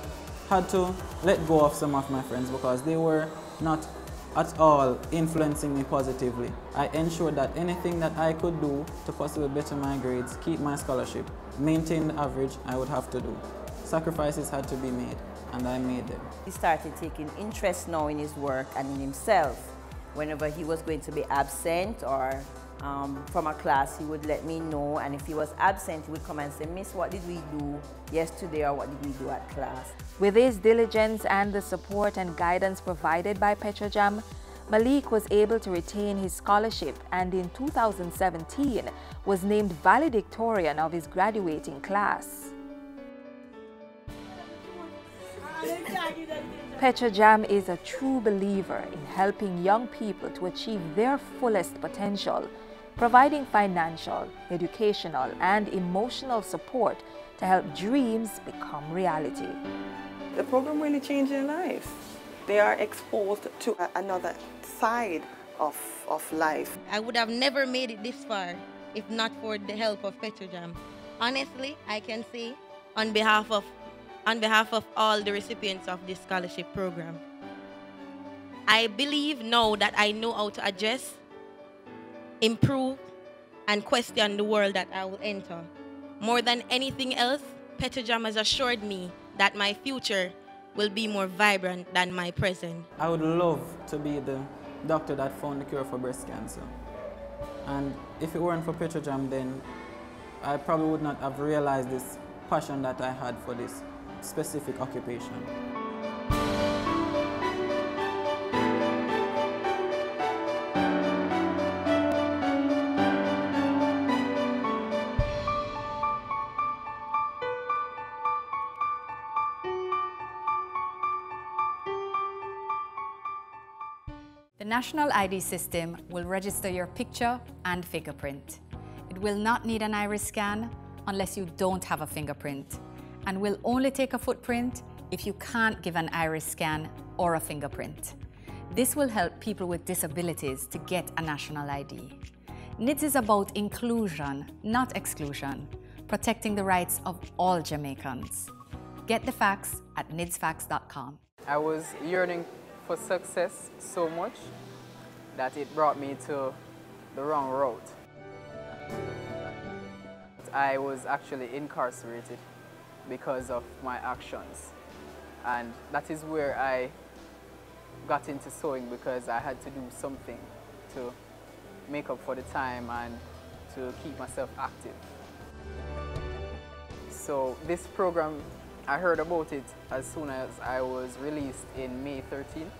had to let go of some of my friends because they were not at all influencing me positively. I ensured that anything that I could do to possibly better my grades, keep my scholarship, maintain the average, I would have to do. Sacrifices had to be made, and I made them. He started taking interest now in his work and in himself. Whenever he was going to be absent or from a class, he would let me know, and if he was absent, he would come and say, "Miss, what did we do yesterday, or what did we do at class?" With his diligence and the support and guidance provided by Petrojam, Malik was able to retain his scholarship and in 2017 was named valedictorian of his graduating class. Petrojam is a true believer in helping young people to achieve their fullest potential, providing financial, educational, and emotional support to help dreams become reality. The program really changed their lives. They are exposed to another side of life. I would have never made it this far if not for the help of Petrojam. Honestly, I can say on behalf of all the recipients of this scholarship program, I believe now that I know how to adjust, improve, and question the world that I will enter. More than anything else, Petrojam has assured me that my future will be more vibrant than my present. I would love to be the doctor that found the cure for breast cancer. And if it weren't for Petrojam, then I probably would not have realized this passion that I had for this specific occupation. The National ID system will register your picture and fingerprint. It will not need an iris scan unless you don't have a fingerprint, and will only take a footprint if you can't give an iris scan or a fingerprint. This will help people with disabilities to get a national ID. NIDS is about inclusion, not exclusion, protecting the rights of all Jamaicans. Get the facts at nidsfacts.com. I was yearning for success so much that it brought me to the wrong route. I was actually incarcerated because of my actions, and that is where I got into sewing, because I had to do something to make up for the time and to keep myself active. So this program, I heard about it as soon as I was released in May 13.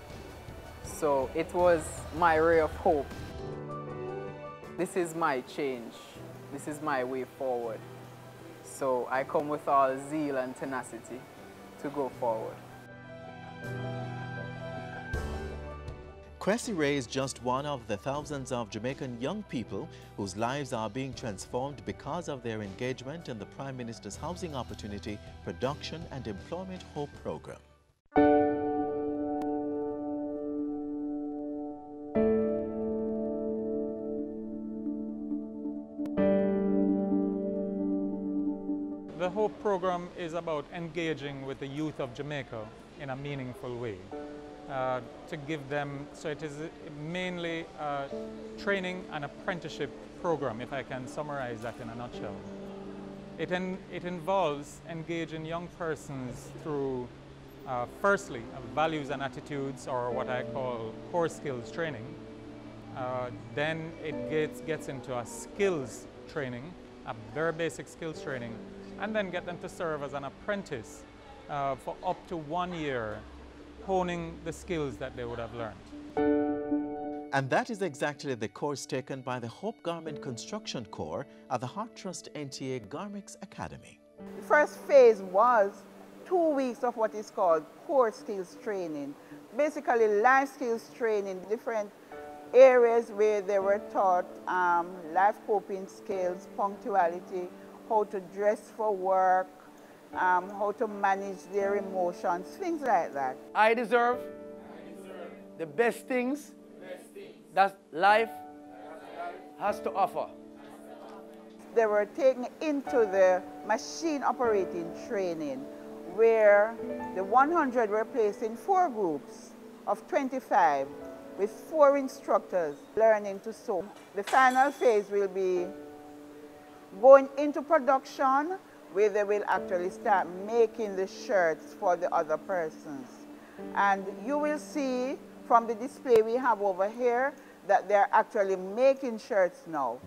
So it was my ray of hope. This is my change. This is my way forward. So I come with all zeal and tenacity to go forward. Cressy Ray is just one of the thousands of Jamaican young people whose lives are being transformed because of their engagement in the Prime Minister's Housing Opportunity, Production and Employment Hope program. The HOPE program is about engaging with the youth of Jamaica in a meaningful way. To give them, so it is mainly a training and apprenticeship program, if I can summarize that in a nutshell. It involves engaging young persons through, firstly, values and attitudes, or what I call core skills training. Then it gets into a skills training, a very basic skills training, and then get them to serve as an apprentice for up to 1 year, honing the skills that they would have learned. And that is exactly the course taken by the Hope Garment Construction Corps at the Heart Trust NTA Garmix Academy. The first phase was 2 weeks of what is called core skills training. Basically life skills training, different areas where they were taught life coping skills, punctuality, how to dress for work, how to manage their emotions, things like that. I deserve the best things that life has to offer. They were taken into the machine operating training, where the 100 were placed in 4 groups of 25 with 4 instructors learning to sew. The final phase will be going into production, where they will actually start making the shirts for the other persons. And you will see from the display we have over here that they're actually making shirts now.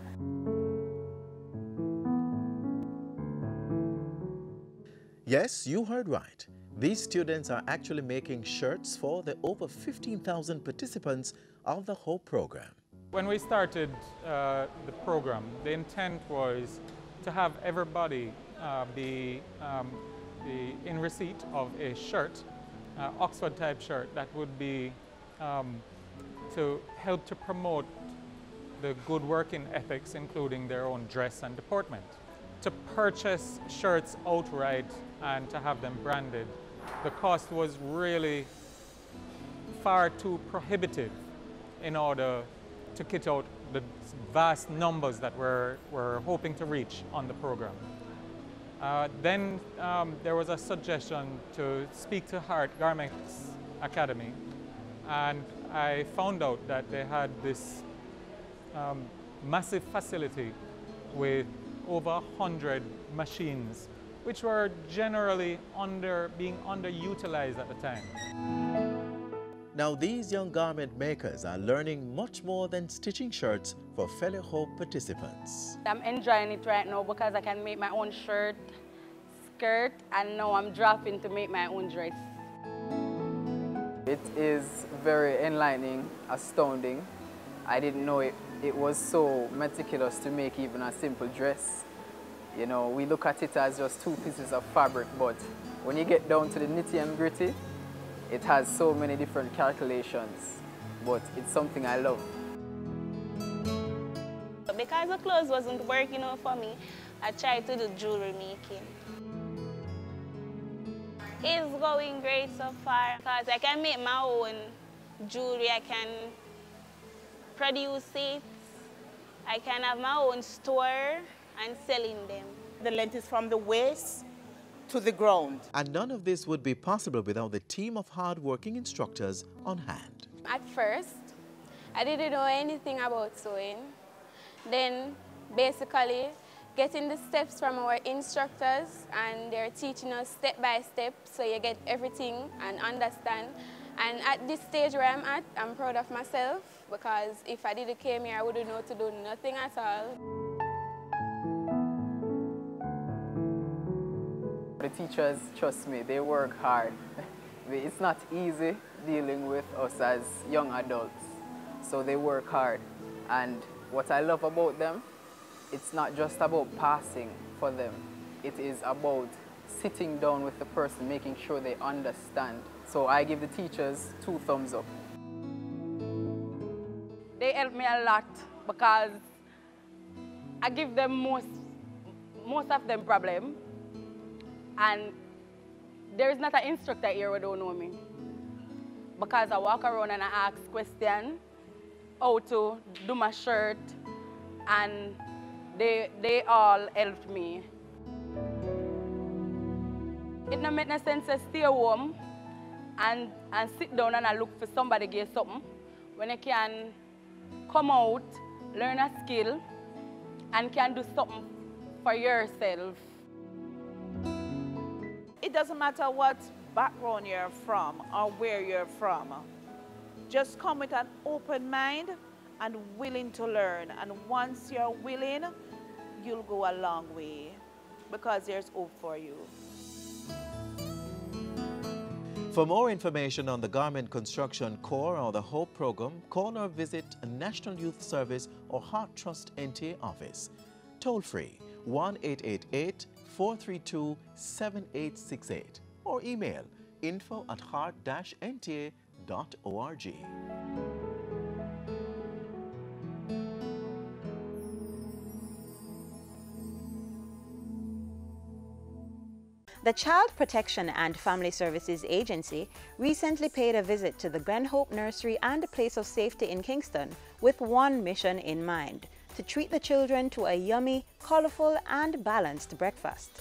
Yes, you heard right. These students are actually making shirts for the over 15,000 participants of the HOPE program. When we started the program, the intent was to have everybody be in receipt of a shirt, Oxford type shirt, that would be to help to promote the good working ethics, including their own dress and deportment. To purchase shirts outright and to have them branded, the cost was really far too prohibitive in order to kit out the vast numbers that we're hoping to reach on the program. Then there was a suggestion to speak to Heart Garmix Academy, and I found out that they had this massive facility with over 100 machines, which were generally being underutilized at the time. Now these young garment makers are learning much more than stitching shirts for fellow HOPE participants. I'm enjoying it right now because I can make my own shirt, skirt, and now I'm dropping to make my own dress. It is very enlightening, astounding. I didn't know it was so meticulous to make even a simple dress. You know, we look at it as just 2 pieces of fabric, but when you get down to the nitty and gritty, it has so many different calculations, but it's something I love. Because the clothes wasn't working out for me, I tried to do jewelry making. It's going great so far because I can make my own jewelry, I can produce it, I can have my own store and selling them. The length is from the waist to the ground. And none of this would be possible without the team of hard-working instructors on hand. At first, I didn't know anything about sewing. Then, basically, getting the steps from our instructors, and they're teaching us step by step, so you get everything and understand. And at this stage where I'm at, I'm proud of myself, because if I didn't came here, I wouldn't know to do nothing at all. The teachers, trust me, they work hard. It's not easy dealing with us as young adults, so they work hard. And what I love about them, it's not just about passing for them. It is about sitting down with the person, making sure they understand. So I give the teachers 2 thumbs up. help me a lot because I give them most of them problem, and there is not an instructor here who don't know me, because I walk around and I ask questions how to do my shirt, and they all helped me. It don't make no sense to stay home and sit down and I look for somebody to give something when you can come out, learn a skill, and can do something for yourself. It doesn't matter what background you're from or where you're from. Just come with an open mind and willing to learn. And once you're willing, you'll go a long way because there's hope for you. For more information on the Garment Construction Corps or the HOPE program, call or visit a National Youth Service or Heart Trust NTA office. Toll free 1-888-432-7868 or email info@heart-nta.org. The Child Protection and Family Services Agency recently paid a visit to the Glen Hope Nursery and a Place of Safety in Kingston with one mission in mind: to treat the children to a yummy, colorful and balanced breakfast.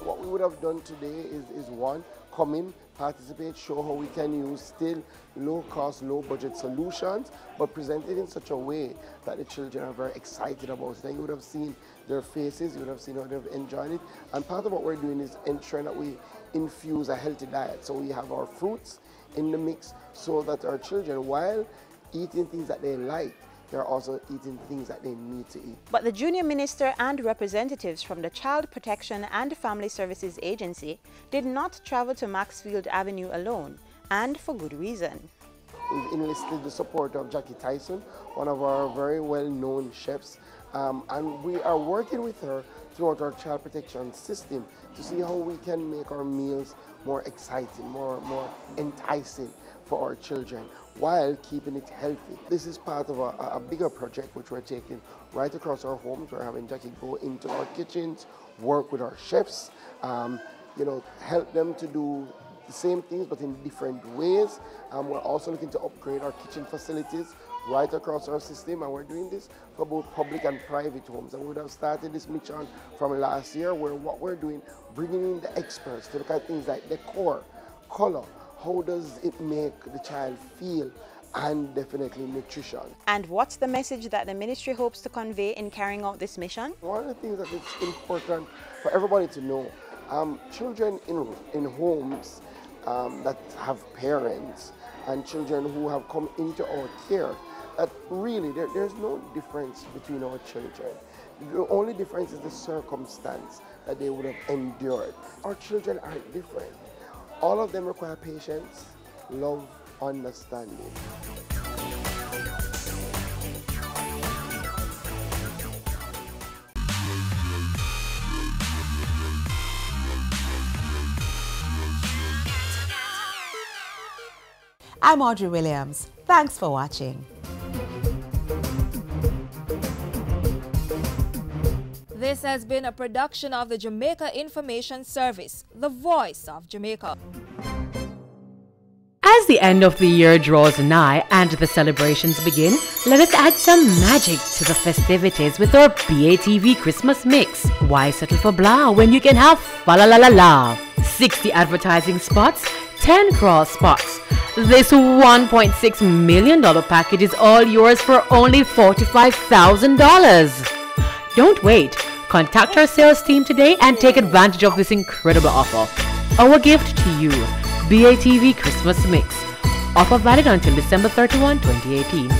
What we would have done today is one, come in, participate, show how we can use still low-cost, low-budget solutions, but present it in such a way that the children are very excited about it. And you would have seen their faces, you would have seen how they've enjoyed it. And part of what we're doing is ensuring that we infuse a healthy diet. So we have our fruits in the mix so that our children, while eating things that they like, they're also eating things that they need to eat. But the junior minister and representatives from the Child Protection and Family Services Agency did not travel to Maxfield Avenue alone, and for good reason. We've enlisted the support of Jackie Tyson, one of our very well-known chefs, and we are working with her throughout our child protection system to see how we can make our meals more exciting, more enticing for our children, while keeping it healthy. This is part of a bigger project which we're taking right across our homes. We're having Jackie go into our kitchens, work with our chefs, help them to do the same things but in different ways. We're also looking to upgrade our kitchen facilities right across our system, and we're doing this for both public and private homes. And we would have started this mission from last year, where what we're doing, bringing in the experts to look at things like decor, color, how does it make the child feel, and definitely nutrition. And what's the message that the ministry hopes to convey in carrying out this mission? One of the things that is important for everybody to know, children in homes that have parents and children who have come into our care, that really there's no difference between our children. The only difference is the circumstance that they would have endured. Our children aren't different. All of them require patience, love, understanding. I'm Audrey Williams. Thanks for watching. This has been a production of the Jamaica Information Service, the voice of Jamaica. As the end of the year draws nigh and the celebrations begin, let us add some magic to the festivities with our BATV Christmas mix. Why settle for blah when you can have fa la la la la? 60 advertising spots, 10 cross spots. This $1.6 million package is all yours for only $45,000. Don't wait. Contact our sales team today and take advantage of this incredible offer. Our gift to you, BATV Christmas Mix. Offer valid until December 31, 2018.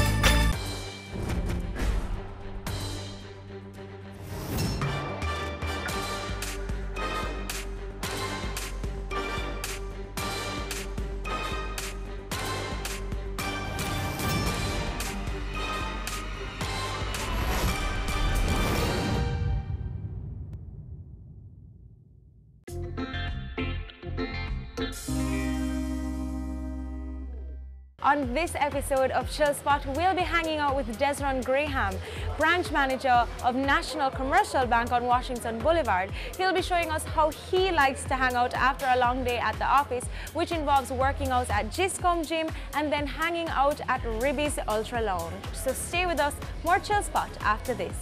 On this episode of Chill Spot, we'll be hanging out with Desron Graham, branch manager of National Commercial Bank on Washington Boulevard. He'll be showing us how he likes to hang out after a long day at the office, which involves working out at Giscom Gym and then hanging out at Ribby's Ultra Lounge. So stay with us, more Chill Spot after this.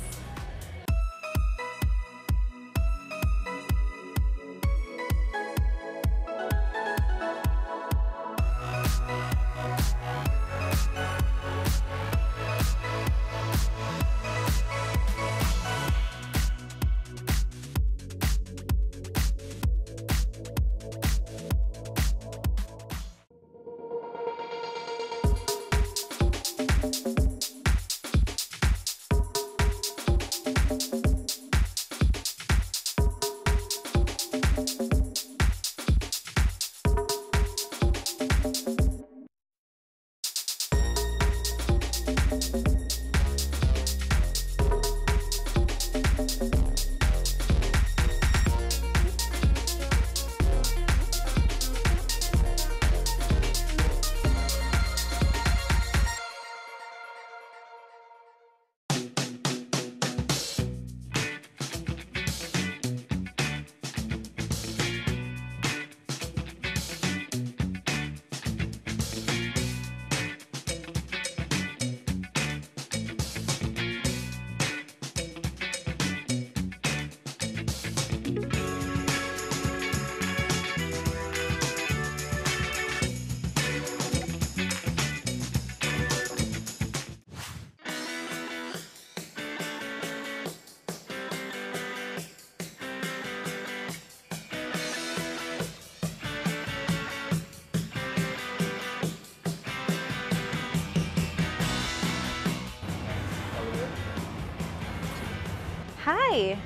Hi.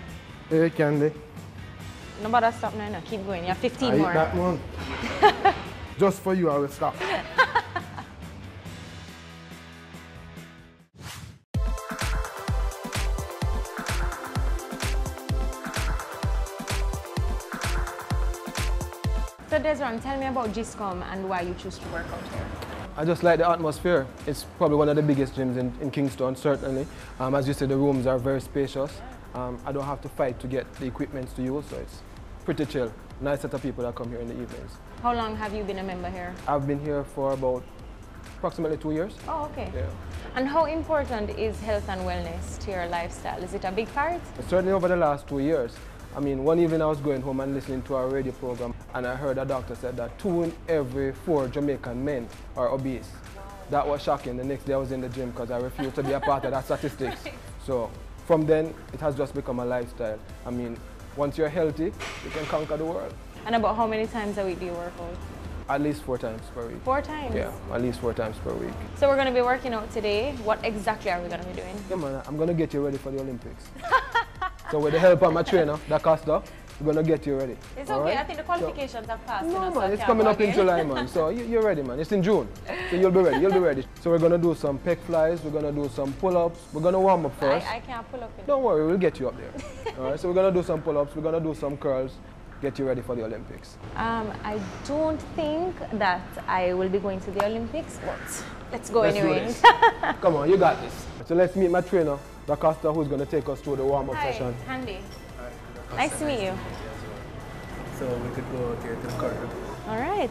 Hey, Candy. No bother stop now, no. Keep going. You have 15 more. That one. Just for you, I will stop. So Desron, tell me about Giscom and why you choose to work out here. I just like the atmosphere. It's probably one of the biggest gyms in Kingston, certainly. As you said, the rooms are very spacious. I don't have to fight to get the equipment to use, so it's pretty chill. Nice set of people that come here in the evenings. How long have you been a member here? I've been here for about approximately 2 years. Oh, okay. Yeah. And how important is health and wellness to your lifestyle? Is it a big part? Certainly over the last 2 years. I mean, one evening I was going home and listening to our radio program, and I heard a doctor said that 2 in every 4 Jamaican men are obese. That was shocking. The next day I was in the gym because I refused to be a part of that statistics. So from then, it has just become a lifestyle. I mean, once you're healthy, you can conquer the world. And about how many times a week do you work out? At least 4 times per week. 4 times? Yeah, at least 4 times per week. So we're going to be working out today. What exactly are we going to be doing? Yeah, man, I'm going to get you ready for the Olympics. So with the help of my trainer, DaCosta, we're going to get you ready. It's okay. Right? I think the qualifications have passed. No, man, it's coming up in July, man. So you're ready, man. It's in June. So you'll be ready. You'll be ready. So we're going to do some pec flies. We're going to do some pull-ups. We're going to warm up first. I can't pull up. Don't worry. We'll get you up there. All right. So we're going to do some pull-ups. We're going to do some curls. Get you ready for the Olympics. I don't think that I will be going to the Olympics, but let's go anyway. Come on, you got this. So let's meet my trainer, DaCosta, who's going to take us through the warm-up session. Hi, Handy. Nice to meet you. So we could go out here to the corridor. All right.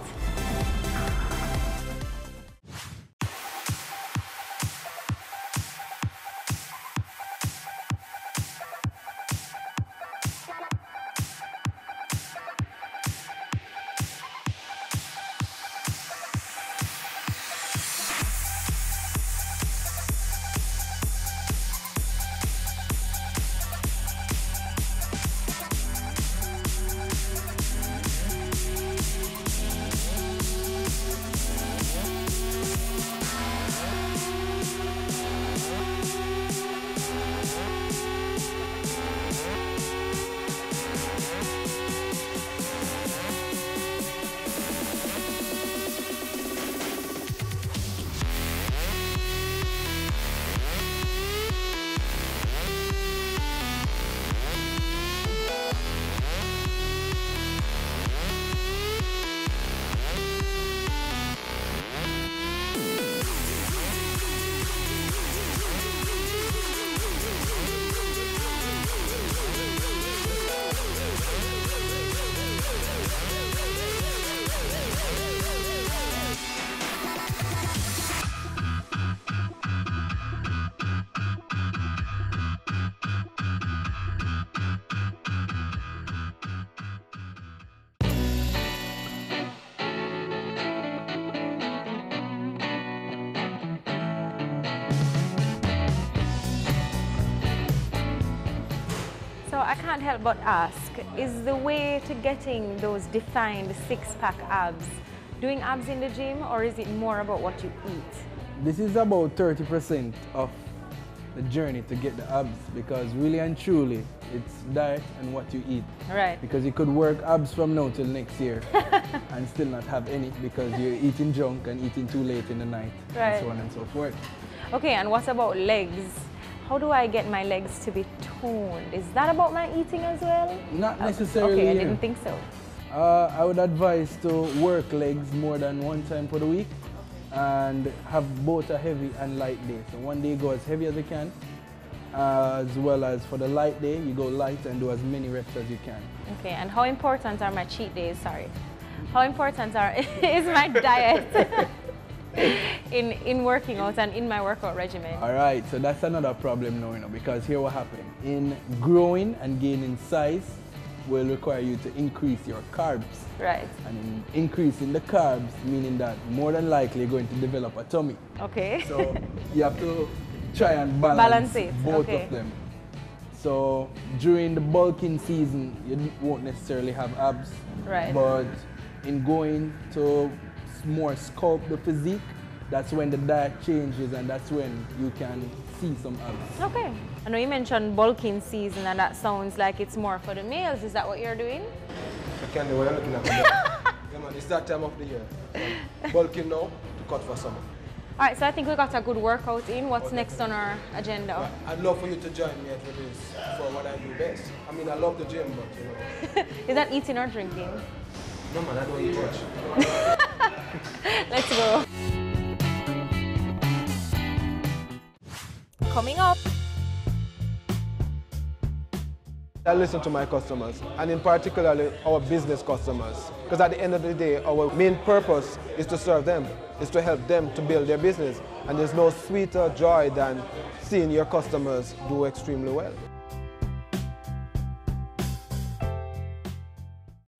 I can't help but ask, is the way to getting those defined six-pack abs doing abs in the gym, or is it more about what you eat? This is about 30% of the journey to get the abs, because really and truly it's diet and what you eat. Right. Because you could work abs from now till next year and still not have any because you're eating junk and eating too late in the night, right, and so on and so forth. Okay, and what about legs? How do I get my legs to be toned? Is that about my eating as well? Not necessarily. Okay, I didn't think so. I would advise to work legs more than one time for the week and have both a heavy and light day. So one day you go as heavy as you can, as well as for the light day you go light and do as many reps as you can. Okay, and how important are my cheat days? Sorry. How important is my diet in working out and in my workout regimen? All right, so that's another problem now, because here what happening. In growing and gaining size will require you to increase your carbs. Right. And in increasing the carbs, meaning that more than likely you're going to develop a tummy. Okay. So you have to try and balance it. both Okay. of them. So during the bulking season, you won't necessarily have abs. Right. But in going to more sculpt the physique, that's when the diet changes and that's when you can see some abs. Okay. I know you mentioned bulking season and that sounds like it's more for the males. Is that what you're doing? I can't do what you're looking at. Yeah, man, it's that time of the year. Bulking now to cut for summer. All right, so I think we got a good workout in. What's next on our agenda? I'd love for you to join me at Release for what I do best. I mean, I love the gym, but Is that eating or drinking? No, man, I don't eat much. Let's go. Coming up. I listen to my customers, and in particular our business customers, because at the end of the day, our main purpose is to serve them, is to help them to build their business. And there's no sweeter joy than seeing your customers do extremely well.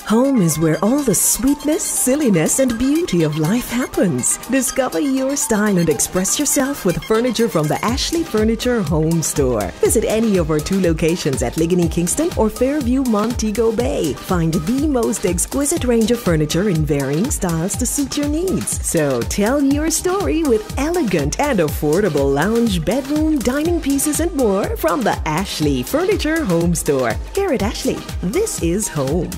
Home is where all the sweetness, silliness, and beauty of life happens. Discover your style and express yourself with furniture from the Ashley Furniture Home Store. Visit any of our 2 locations at Ligony Kingston or Fairview Montego Bay. Find the most exquisite range of furniture in varying styles to suit your needs. So tell your story with elegant and affordable lounge, bedroom, dining pieces, and more from the Ashley Furniture Home Store. Here at Ashley, this is home.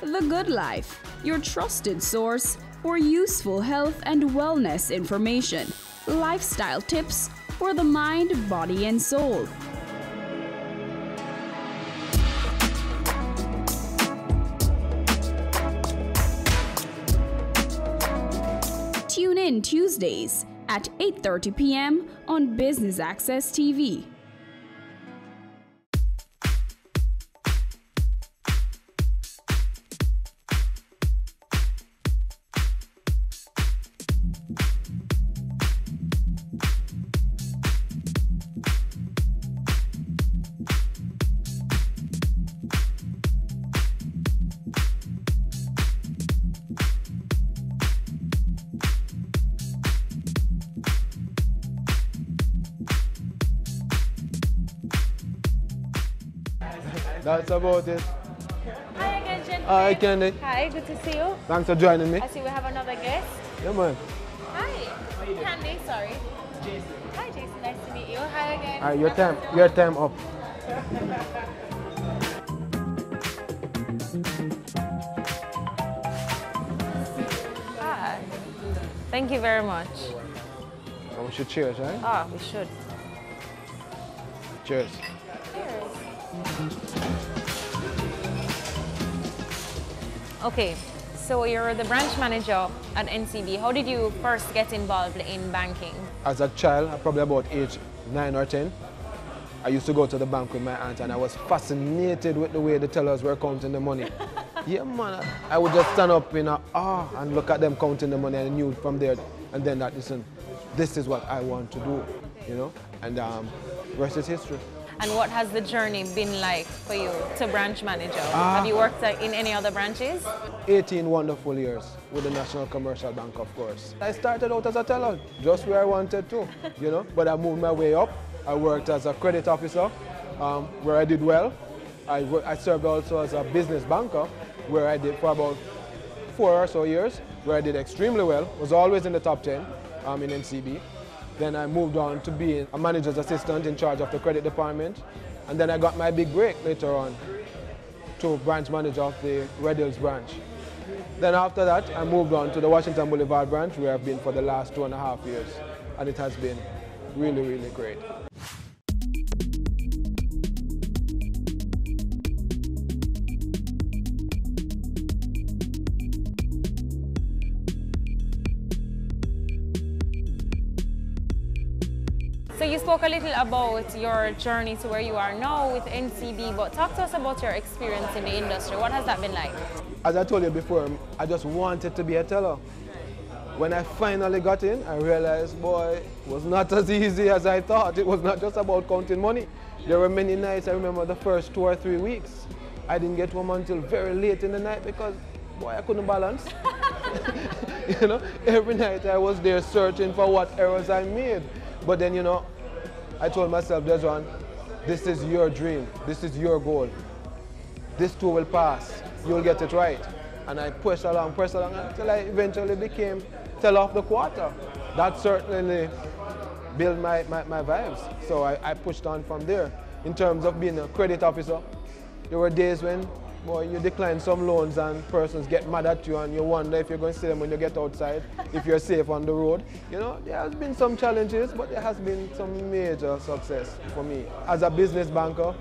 The Good Life, your trusted source for useful health and wellness information, lifestyle tips for the mind, body, and soul. Tune in Tuesdays at 8:30 p.m. on Business Access TV. That's about it. Hi again, gentlemen. Hi, Candy. Hi, good to see you. Thanks for joining me. I see we have another guest. Yeah, man. Hi. Candy, sorry. Jason. Hi, Jason. Nice to meet you. Hi again. All right, your time up. Hi. Thank you very much. Oh, we should cheers, right? Ah, we should. Cheers. Okay, so you're the branch manager at NCB. How did you first get involved in banking? As a child, probably about age 9 or 10, I used to go to the bank with my aunt and I was fascinated with the way the tellers were counting the money. Yeah, man, I would just stand up in awe and look at them counting the money and I knew from there and then that, listen, this is what I want to do, you know, and rest is history. And what has the journey been like for you to branch manager? Have you worked in any other branches? 18 wonderful years with the National Commercial Bank, of course. I started out as a teller, just where I wanted to, you know, but I moved my way up. I worked as a credit officer, where I did well. I served also as a business banker, where I did for about 4 or so years, where I did extremely well, was always in the top 10 in NCB. Then I moved on to be a manager's assistant in charge of the credit department. And then I got my big break later on to branch manager of the Red Hills branch. Then after that, I moved on to the Washington Boulevard branch, where I've been for the last 2.5 years. And it has been really, really great. So you spoke a little about your journey to where you are now with NCB, but talk to us about your experience in the industry. What has that been like? As I told you before, I just wanted to be a teller. When I finally got in, I realized, boy, it was not as easy as I thought. It was not just about counting money. There were many nights, I remember the first 2 or 3 weeks, I didn't get home until very late in the night because, boy, I couldn't balance. You know, every night I was there searching for what errors I made. But then, you know, I told myself, Desron, this is your dream. This is your goal. This too will pass. You'll get it right. And I pushed along until I eventually became teller of the quarter. That certainly built my vibes. So I pushed on from there. In terms of being a credit officer, there were days when, boy, you decline some loans and persons get mad at you and you wonder if you're going to see them when you get outside, if you're safe on the road. You know, there has been some challenges, but there has been some major success for me. As a business banker,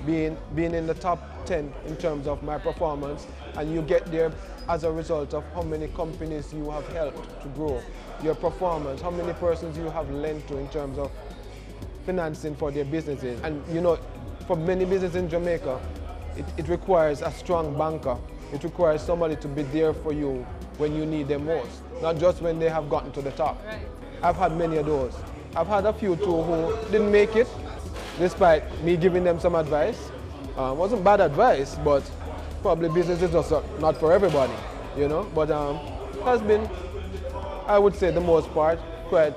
being in the top 10 in terms of my performance, and you get there as a result of how many companies you have helped to grow, your performance, how many persons you have lent to in terms of financing for their businesses. And you know, for many businesses in Jamaica, it requires a strong banker. It requires somebody to be there for you when you need them most, not just when they have gotten to the top. Right. I've had many of those. I've had a few too who didn't make it, despite me giving them some advice. Wasn't bad advice, but probably business is just not for everybody, you know. But has been, I would say, the most part, quite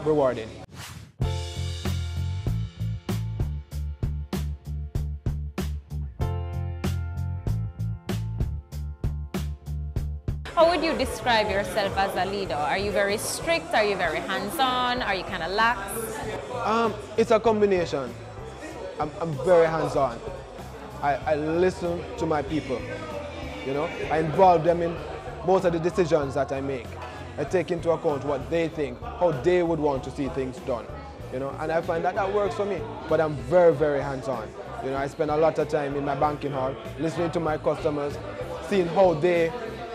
rewarding. How would you describe yourself as a leader? Are you very strict? Are you very hands-on? Are you kind of lax? It's a combination. I'm very hands-on. I listen to my people, you know. I involve them in most of the decisions that I make. I take into account what they think, how they would want to see things done, you know. And I find that that works for me. But I'm very, very hands-on. You know, I spend a lot of time in my banking hall, listening to my customers, seeing how they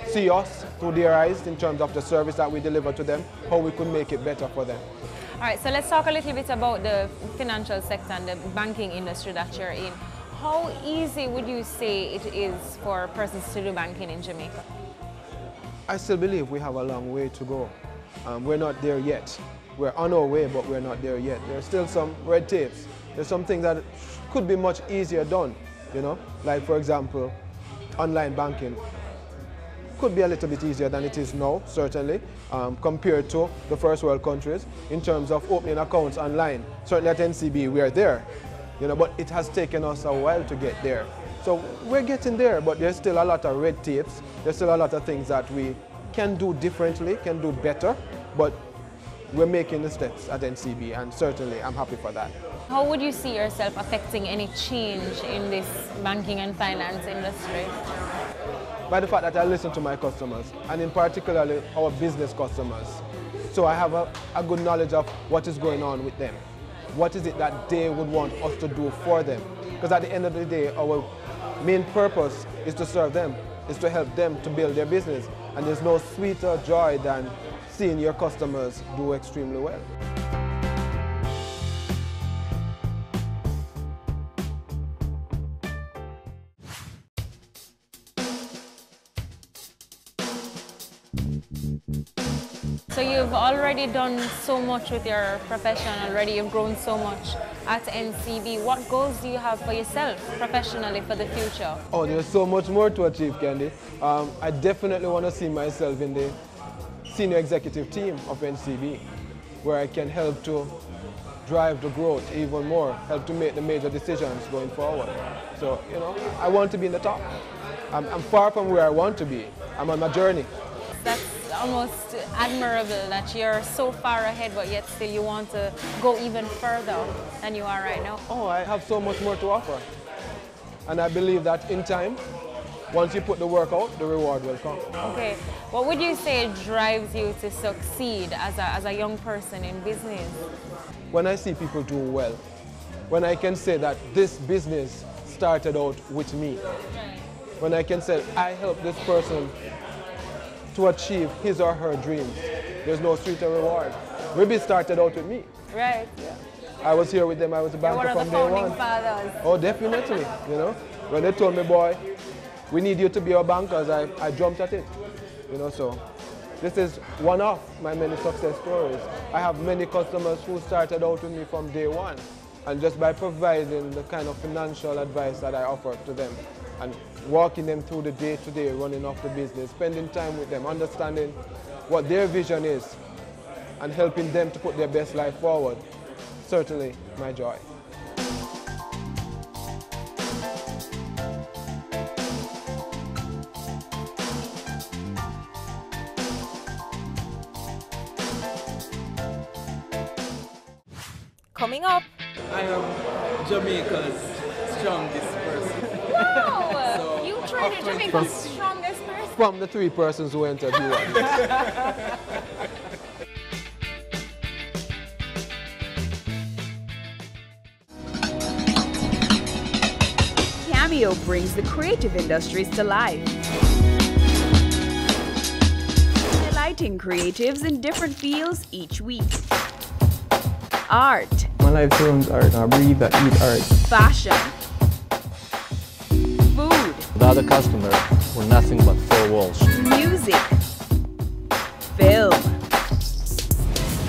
see us through their eyes in terms of the service that we deliver to them, how we could make it better for them. All right, so let's talk a little bit about the financial sector and the banking industry that you're in. How easy would you say it is for persons to do banking in Jamaica? I still believe we have a long way to go. We're not there yet. We're on our way, but we're not there yet. There's still some red tapes. There's some things that could be much easier done, you know? Like, for example, online banking. Could be a little bit easier than it is now, certainly, compared to the first world countries in terms of opening accounts online. Certainly at NCB, we are there, you know, but it has taken us a while to get there. So we're getting there, but there's still a lot of red tapes. There's still a lot of things that we can do differently, can do better, but we're making the steps at NCB, and certainly I'm happy for that. How would you see yourself affecting any change in this banking and finance industry? By the fact that I listen to my customers, and in particular our business customers. So I have a good knowledge of what is going on with them. What is it that they would want us to do for them? Because at the end of the day, our main purpose is to serve them, is to help them to build their business. And there's no sweeter joy than seeing your customers do extremely well. So you've already done so much with your profession already, you've grown so much. at NCB. What goals do you have for yourself professionally for the future? Oh, there's so much more to achieve, Candy. I definitely want to see myself in the senior executive team of NCB, where I can help to drive the growth even more, help to make the major decisions going forward. So, you know, I want to be in the top. I'm far from where I want to be. I'm on my journey. That's almost admirable that you're so far ahead, but yet still you want to go even further than you are right now. Oh, I have so much more to offer. And I believe that in time, once you put the work out, the reward will come. Okay. What would you say drives you to succeed as a young person in business? When I see people do well, when I can say that this business started out with me, when I can say I helped this person to achieve his or her dreams, there's no sweeter reward. Maybe it started out with me. Right. Yeah. I was here with them, I was a banker from day one. You're one of the founding fathers. Oh, definitely, you know. When they told me, boy, we need you to be our bankers, I jumped at it, you know, so. This is one of my many success stories. I have many customers who started out with me from day one. And just by providing the kind of financial advice that I offer to them and walking them through the day-to-day running of the business, spending time with them, understanding what their vision is and helping them to put their best life forward, certainly my joy. Coming up. I am Jamaica's strongest person. Wow! So, you traded Jamaica's strongest person? From the 3 persons who entered, you won. Cameo brings the creative industries to life. Highlighting creatives in different fields each week. Art. My life runs art. I breathe, I eat art. Fashion. Food. Without a customer, we're nothing but 4 walls. Music. Film.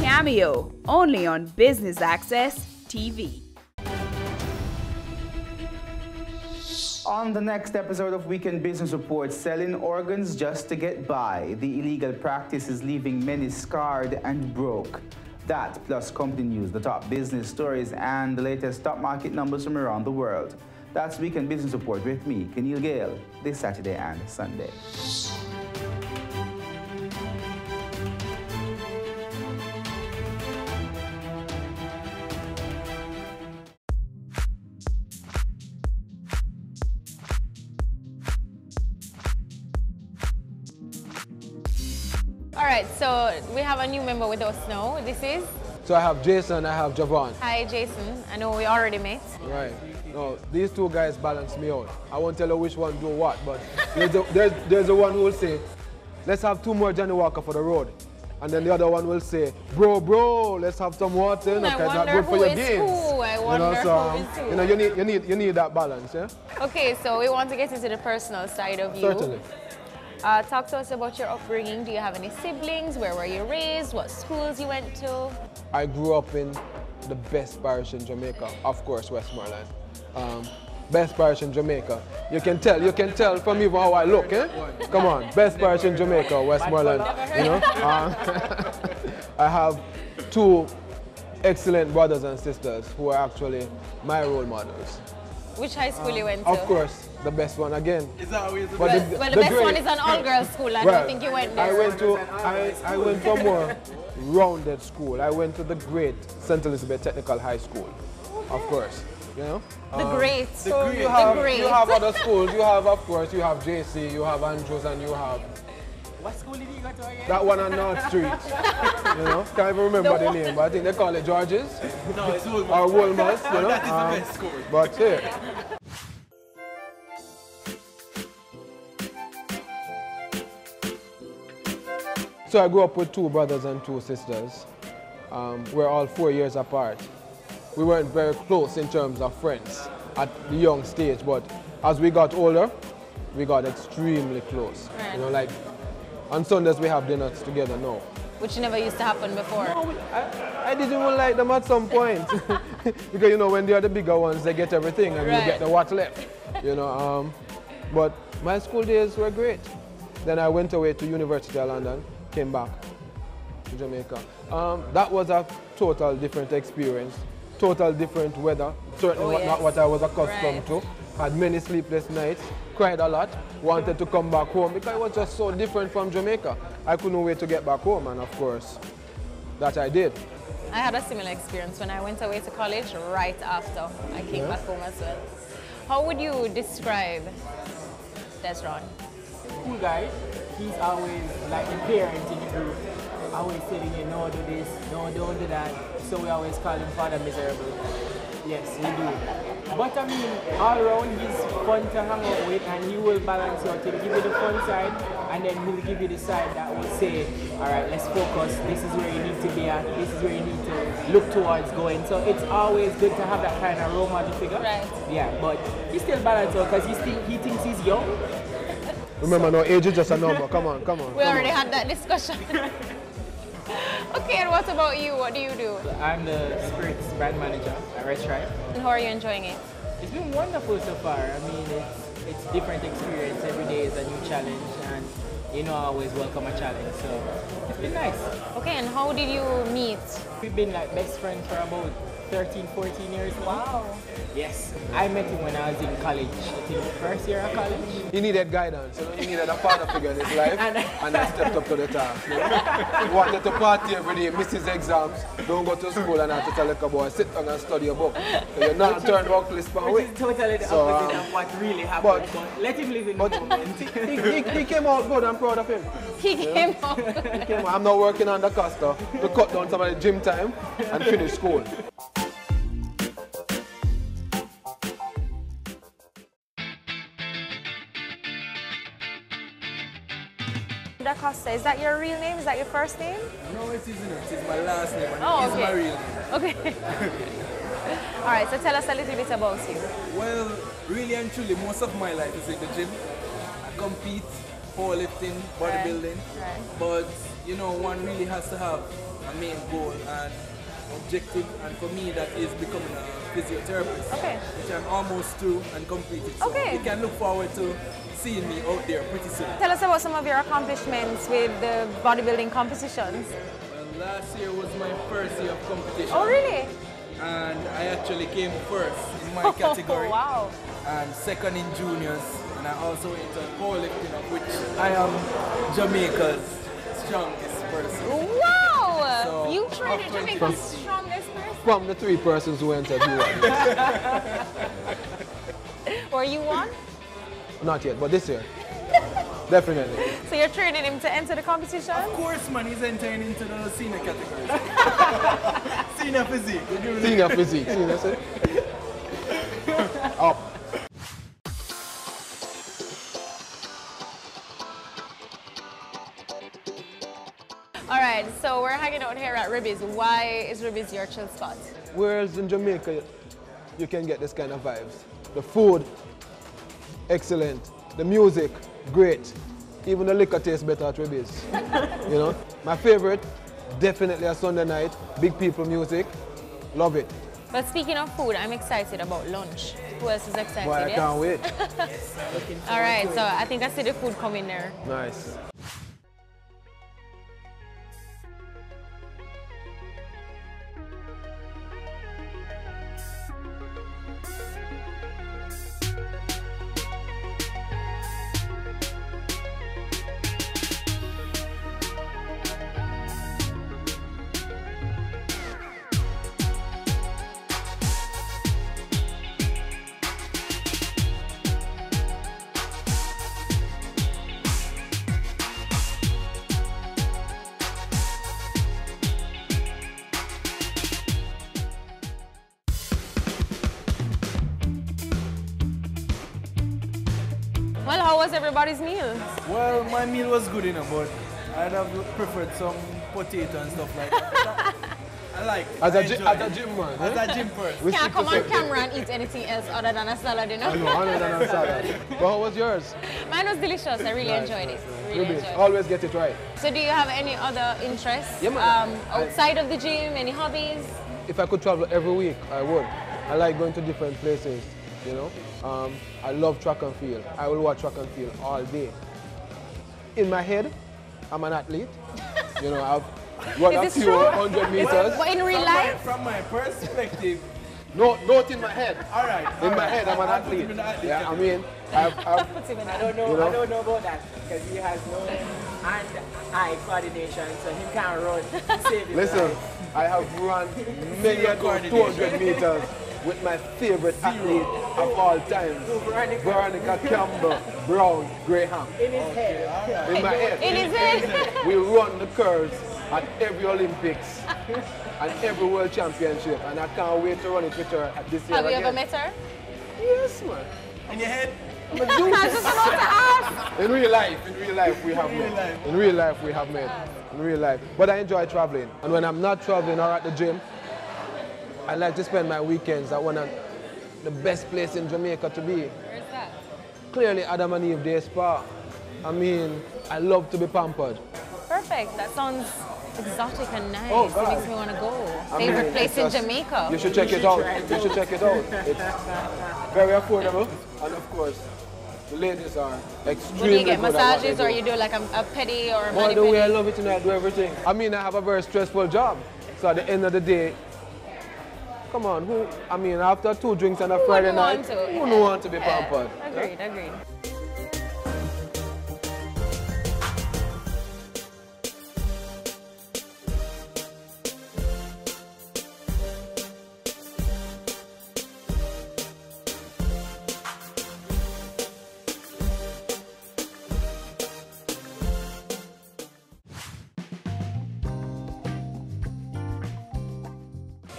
Cameo, only on Business Access TV. On the next episode of Weekend Business Report, selling organs just to get by. The illegal practice is leaving many scarred and broke. That, plus company news, the top business stories, and the latest stock market numbers from around the world. That's Weekend Business Report with me, Keneal Gale, this Saturday and Sunday. All right, so we have a new member with us now. This is? So I have Jason, I have Javon. Hi, Jason. I know we already met. Right. No, these 2 guys balance me out. I won't tell you which one do what, but there's the one who will say, let's have 2 more Johnny Walker for the road. And then the other one will say, bro, let's have some water, because that's good for your gains. I wonder who is who. You know, you need that balance, yeah? Okay, so we want to get into the personal side of you. Certainly. Talk to us about your upbringing. Do you have any siblings? Where were you raised? What schools you went to? I grew up in the best parish in Jamaica, of course, Westmoreland. Best parish in Jamaica. You can tell from even how I look, eh? Come on, best parish in Jamaica, Westmoreland. You know? I have 2 excellent brothers and sisters who are actually my role models. Which high school you went to? Of course, the best one again. Is that always the best? Well, the best one is an all-girls school. I don't think you went there. I went to a more rounded school. I went to the great St. Elizabeth Technical High School, of course. You know? The great. So you have other schools. You have, of course, you have JC, you have Andrews, and you have... What school did you go to again? That one on North Street. You know? Can't even remember the name, but I think they call it George's. No, it's Woolmans. Or Woolmans, you know? That is the best school. But here. So I grew up with 2 brothers and 2 sisters. We're all 4 years apart. We weren't very close in terms of friends at the young stage, but as we got older, we got extremely close. Right. You know, like on Sundays we have dinners together now. which never used to happen before. No, I didn't even like them at some point. Because, you know, when they are the bigger ones, they get everything and you get the what's left. You know, but my school days were great. Then I went away to University of London, came back to Jamaica. That was a total different experience, total different weather, certainly not what I was accustomed to. Had many sleepless nights, cried a lot, wanted to come back home because it was just so different from Jamaica. I couldn't wait to get back home, and of course, that I did. I had a similar experience when I went away to college right after I came back home as well. How would you describe Desron? Cool guy. He's always like the parent in the group. Always telling you, no, do this, no, don't do that. So we always call him Father Miserable. Yes, we do. But I mean, all around he's fun to hang out with, and he will balance out. He'll give you the fun side, and then he'll give you the side that will say, all right, let's focus. This is where you need to be at. This is where you need to look towards going. So it's always good to have that kind of role model figure. Right. Yeah, but he still balance out because he thinks he's young. Remember, no, age is just a number. Come on, come on. We already had that discussion. Okay, and what about you? What do you do? I'm the Spirits brand manager at Red Stripe. And how are you enjoying it? It's been wonderful so far. I mean, it's different experience. Every day is a new challenge, and you know I always welcome a challenge, so it's been nice. Okay, and how did you meet? We've been like best friends for about 13, 14 years now. Wow. Yes. I met him when I was in college, I think first year of college. He needed guidance, you know? He needed a father figure in his life, and I stepped up to the task. You know? He wanted to party every day, miss his exams, don't go to school, and I have to tell a boy, sit down and study a book. So you're not turned out to list Which is totally the opposite of what really happened, but let him live in the moment. He came out good, I'm proud of him. He came out good. I'm now working on the Costa to cut down some of the gym time and finish school. Da Costa, is that your real name? Is that your first name? No, it isn't. It's my last name. Oh, It's my real name. Okay. All right, so tell us a little bit about you. Well, really and truly, most of my life is in the gym. I compete, powerlifting, bodybuilding. Right. But, you know, one really has to have a main goal and objective, and for me that is becoming a physiotherapist, which I'm almost through and completed. So you can look forward to seeing me out there pretty soon. Tell us about some of your accomplishments with the bodybuilding competitions. Well, last year was my first year of competition. Oh, really? And I actually came first in my category. Wow. And second in juniors. And I also entered powerlifting, of which I am Jamaica's strongest person. Wow! So, you traded Jamaica's strongest person? From the 3 persons who entered, you won. Were you one? Not yet, but this year. Definitely. So you're training him to enter the competition? Of course, man, he's entering into the senior category. Senior physique. Senior physique. See, that's it. Up. All right, so we're hanging out here at Ribby's. Why is Ribby's your chill spot? Where else in Jamaica you can get this kind of vibes? The food, excellent. The music, great. Even the liquor tastes better at Ribby's. You know? My favorite, definitely a Sunday night, big people music. Love it. But speaking of food, I'm excited about lunch. Who else is excited? Boy, I can't wait. All right, so I think I see the food coming there. Nice. Well, how was everybody's meal? Well, my meal was good enough, but I'd have preferred some potato and stuff like that. I like it. As a gym man. As a gym person. Can't come on camera and eat anything else other than a salad, you know? I know, other than a salad. But how was yours? Mine was delicious. I really enjoyed it. Really enjoyed it. Always get it right. So do you have any other interests outside of the gym? Any hobbies? If I could travel every week, I would. I like going to different places, you know. I love track and field. I will watch track and field all day. In my head, I'm an athlete. You know, I've run a few 100 meters. But in real life? From my perspective. No, not in my head. All right. In my head, I'm an athlete. Yeah, I mean, I don't know. You know? I don't know about that because he has no hand-eye coordination, so he can't run. Save his Listen, life. I have run many 200 meters with my favorite athlete of all time, Veronica Campbell Brown Graham. In his head. In my head. In his head. We run the curves at every Olympics and every World Championship, and I can't wait to run it with her at this year. Have you again. ever met her? Yes, man. In your head? I'm a dude. In real life we have met. In real life we have met. In real life. But I enjoy traveling. And when I'm not traveling or at the gym, I like to spend my weekends at one of the best place in Jamaica to be. Where's that? Clearly Adam and Eve Day Spa. I mean, I love to be pampered. Perfect. That sounds exotic and nice. Oh, It God. makes me want to go. I Favorite mean, place in it's Jamaica? You should check it out. You should check it out. It's very affordable. And of course, the ladies are extremely What do you get? good at what Massages they or do. you do like a pedi or a By mani the way, I pedi? love it and I do everything. I mean, I have a very stressful job. So at the end of the day, come on, after 2 drinks on a Friday night, who don't want to be pampered? Agreed, agreed.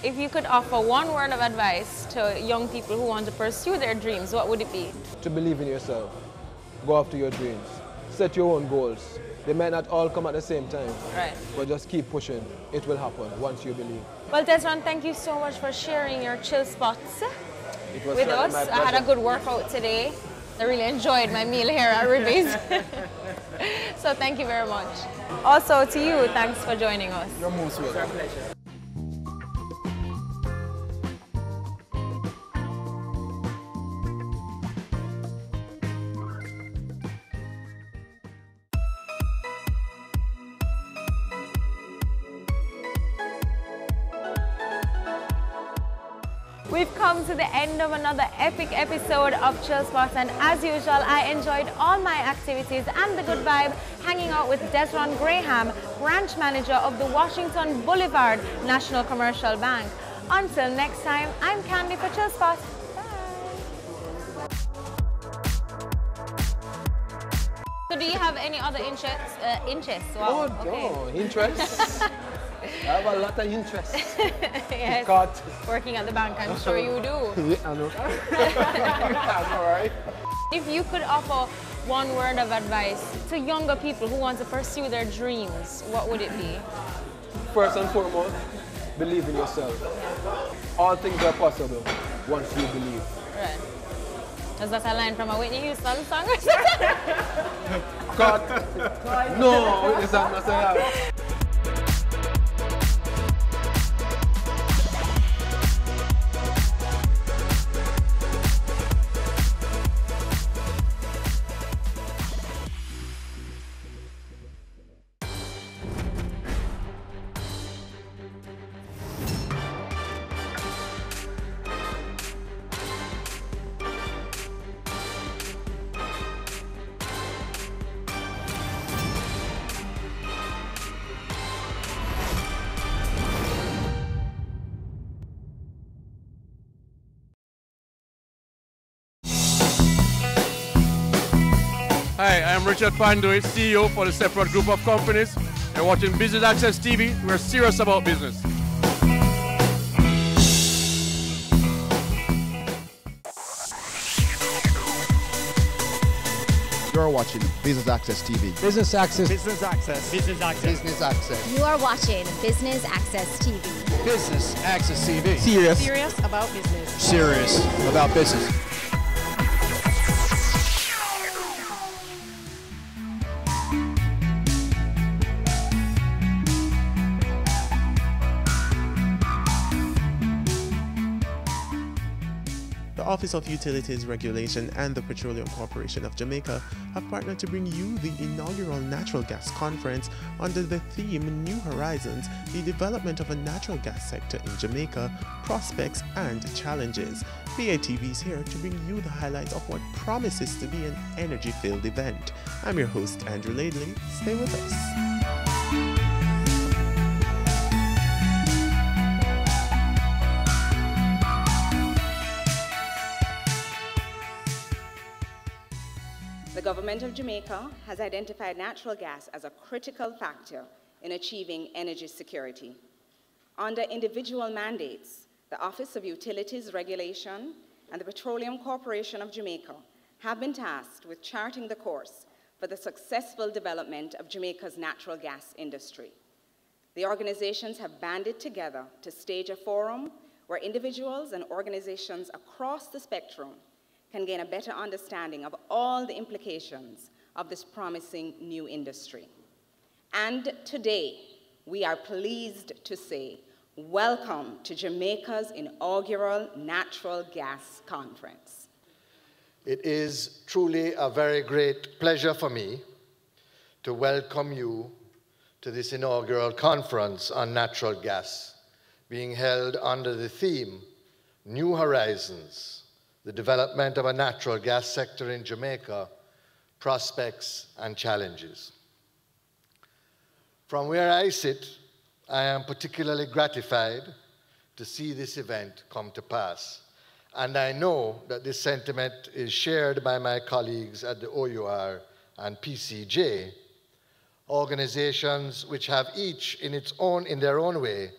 If you could offer one word of advice to young people who want to pursue their dreams, what would it be? To believe in yourself. Go after your dreams. Set your own goals. They might not all come at the same time. Right. But just keep pushing. It will happen once you believe. Well, Desron, thank you so much for sharing your chill spots It was with certainly us. my I had a pleasure. good workout today. I really enjoyed my meal here at Ribby's. So thank you very much. Also to you, thanks for joining us. You're most welcome. It's our pleasure. We've come to the end of another epic episode of Chill Spots, and as usual, I enjoyed all my activities and the good vibe hanging out with Desron Graham, branch manager of the Washington Boulevard National Commercial Bank. Until next time, I'm Candy for Chill Spots. So do you have any other interests? Wow. Oh, no, interests? I have a lot of interests. Yes. Got. Working at the bank, I'm sure you do. Yeah, I know. I'm all right. If you could offer one word of advice to younger people who want to pursue their dreams, what would it be? First and foremost, believe in yourself. All things are possible once you believe. Right. Is that a line from a Whitney Houston song? Cut. No, Whitney Houston must have. Hi, I'm Richard Panduit, CEO for the Separate Group of Companies. You're watching Business Access TV. We're serious about business. You're watching Business Access TV. Business Access. Business Access. Business Access. Business Access. You are watching Business Access TV. Business Access TV. Serious. Serious about business. Serious about business. The Office of Utilities Regulation and the Petroleum Corporation of Jamaica have partnered to bring you the inaugural Natural Gas Conference under the theme New Horizons, the development of a natural gas sector in Jamaica, prospects and challenges. BATV is here to bring you the highlights of what promises to be an energy-filled event. I'm your host, Andrew Laidley. Stay with us. The government of Jamaica has identified natural gas as a critical factor in achieving energy security. Under individual mandates, the Office of Utilities Regulation and the Petroleum Corporation of Jamaica have been tasked with charting the course for the successful development of Jamaica's natural gas industry. The organizations have banded together to stage a forum where individuals and organizations across the spectrum can gain a better understanding of all the implications of this promising new industry. And today, we are pleased to say, welcome to Jamaica's inaugural Natural Gas Conference. It is truly a very great pleasure for me to welcome you to this inaugural conference on natural gas, being held under the theme, New Horizons, the development of a natural gas sector in Jamaica, prospects and challenges. From where I sit, I am particularly gratified to see this event come to pass. And I know that this sentiment is shared by my colleagues at the OUR and PCJ, organizations which have each in their own way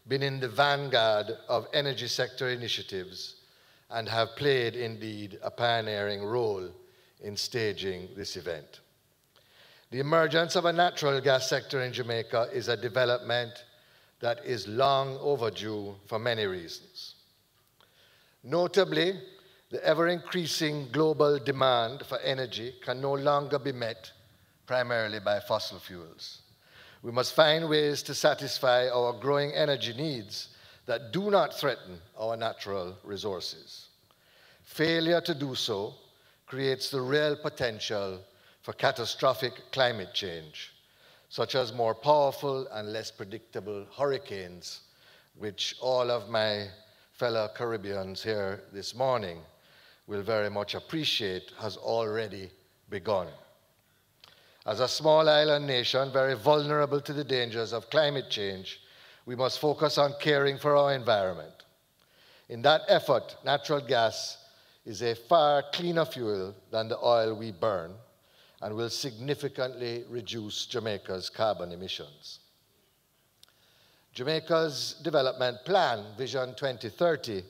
been in the vanguard of energy sector initiatives and have played, indeed, a pioneering role in staging this event. The emergence of a natural gas sector in Jamaica is a development that is long overdue for many reasons. Notably, the ever-increasing global demand for energy can no longer be met primarily by fossil fuels. We must find ways to satisfy our growing energy needs that do not threaten our natural resources. Failure to do so creates the real potential for catastrophic climate change, such as more powerful and less predictable hurricanes, which all of my fellow Caribbeans here this morning will very much appreciate has already begun. As a small island nation, very vulnerable to the dangers of climate change, we must focus on caring for our environment. In that effort, natural gas is a far cleaner fuel than the oil we burn and will significantly reduce Jamaica's carbon emissions. Jamaica's development plan, Vision 2030,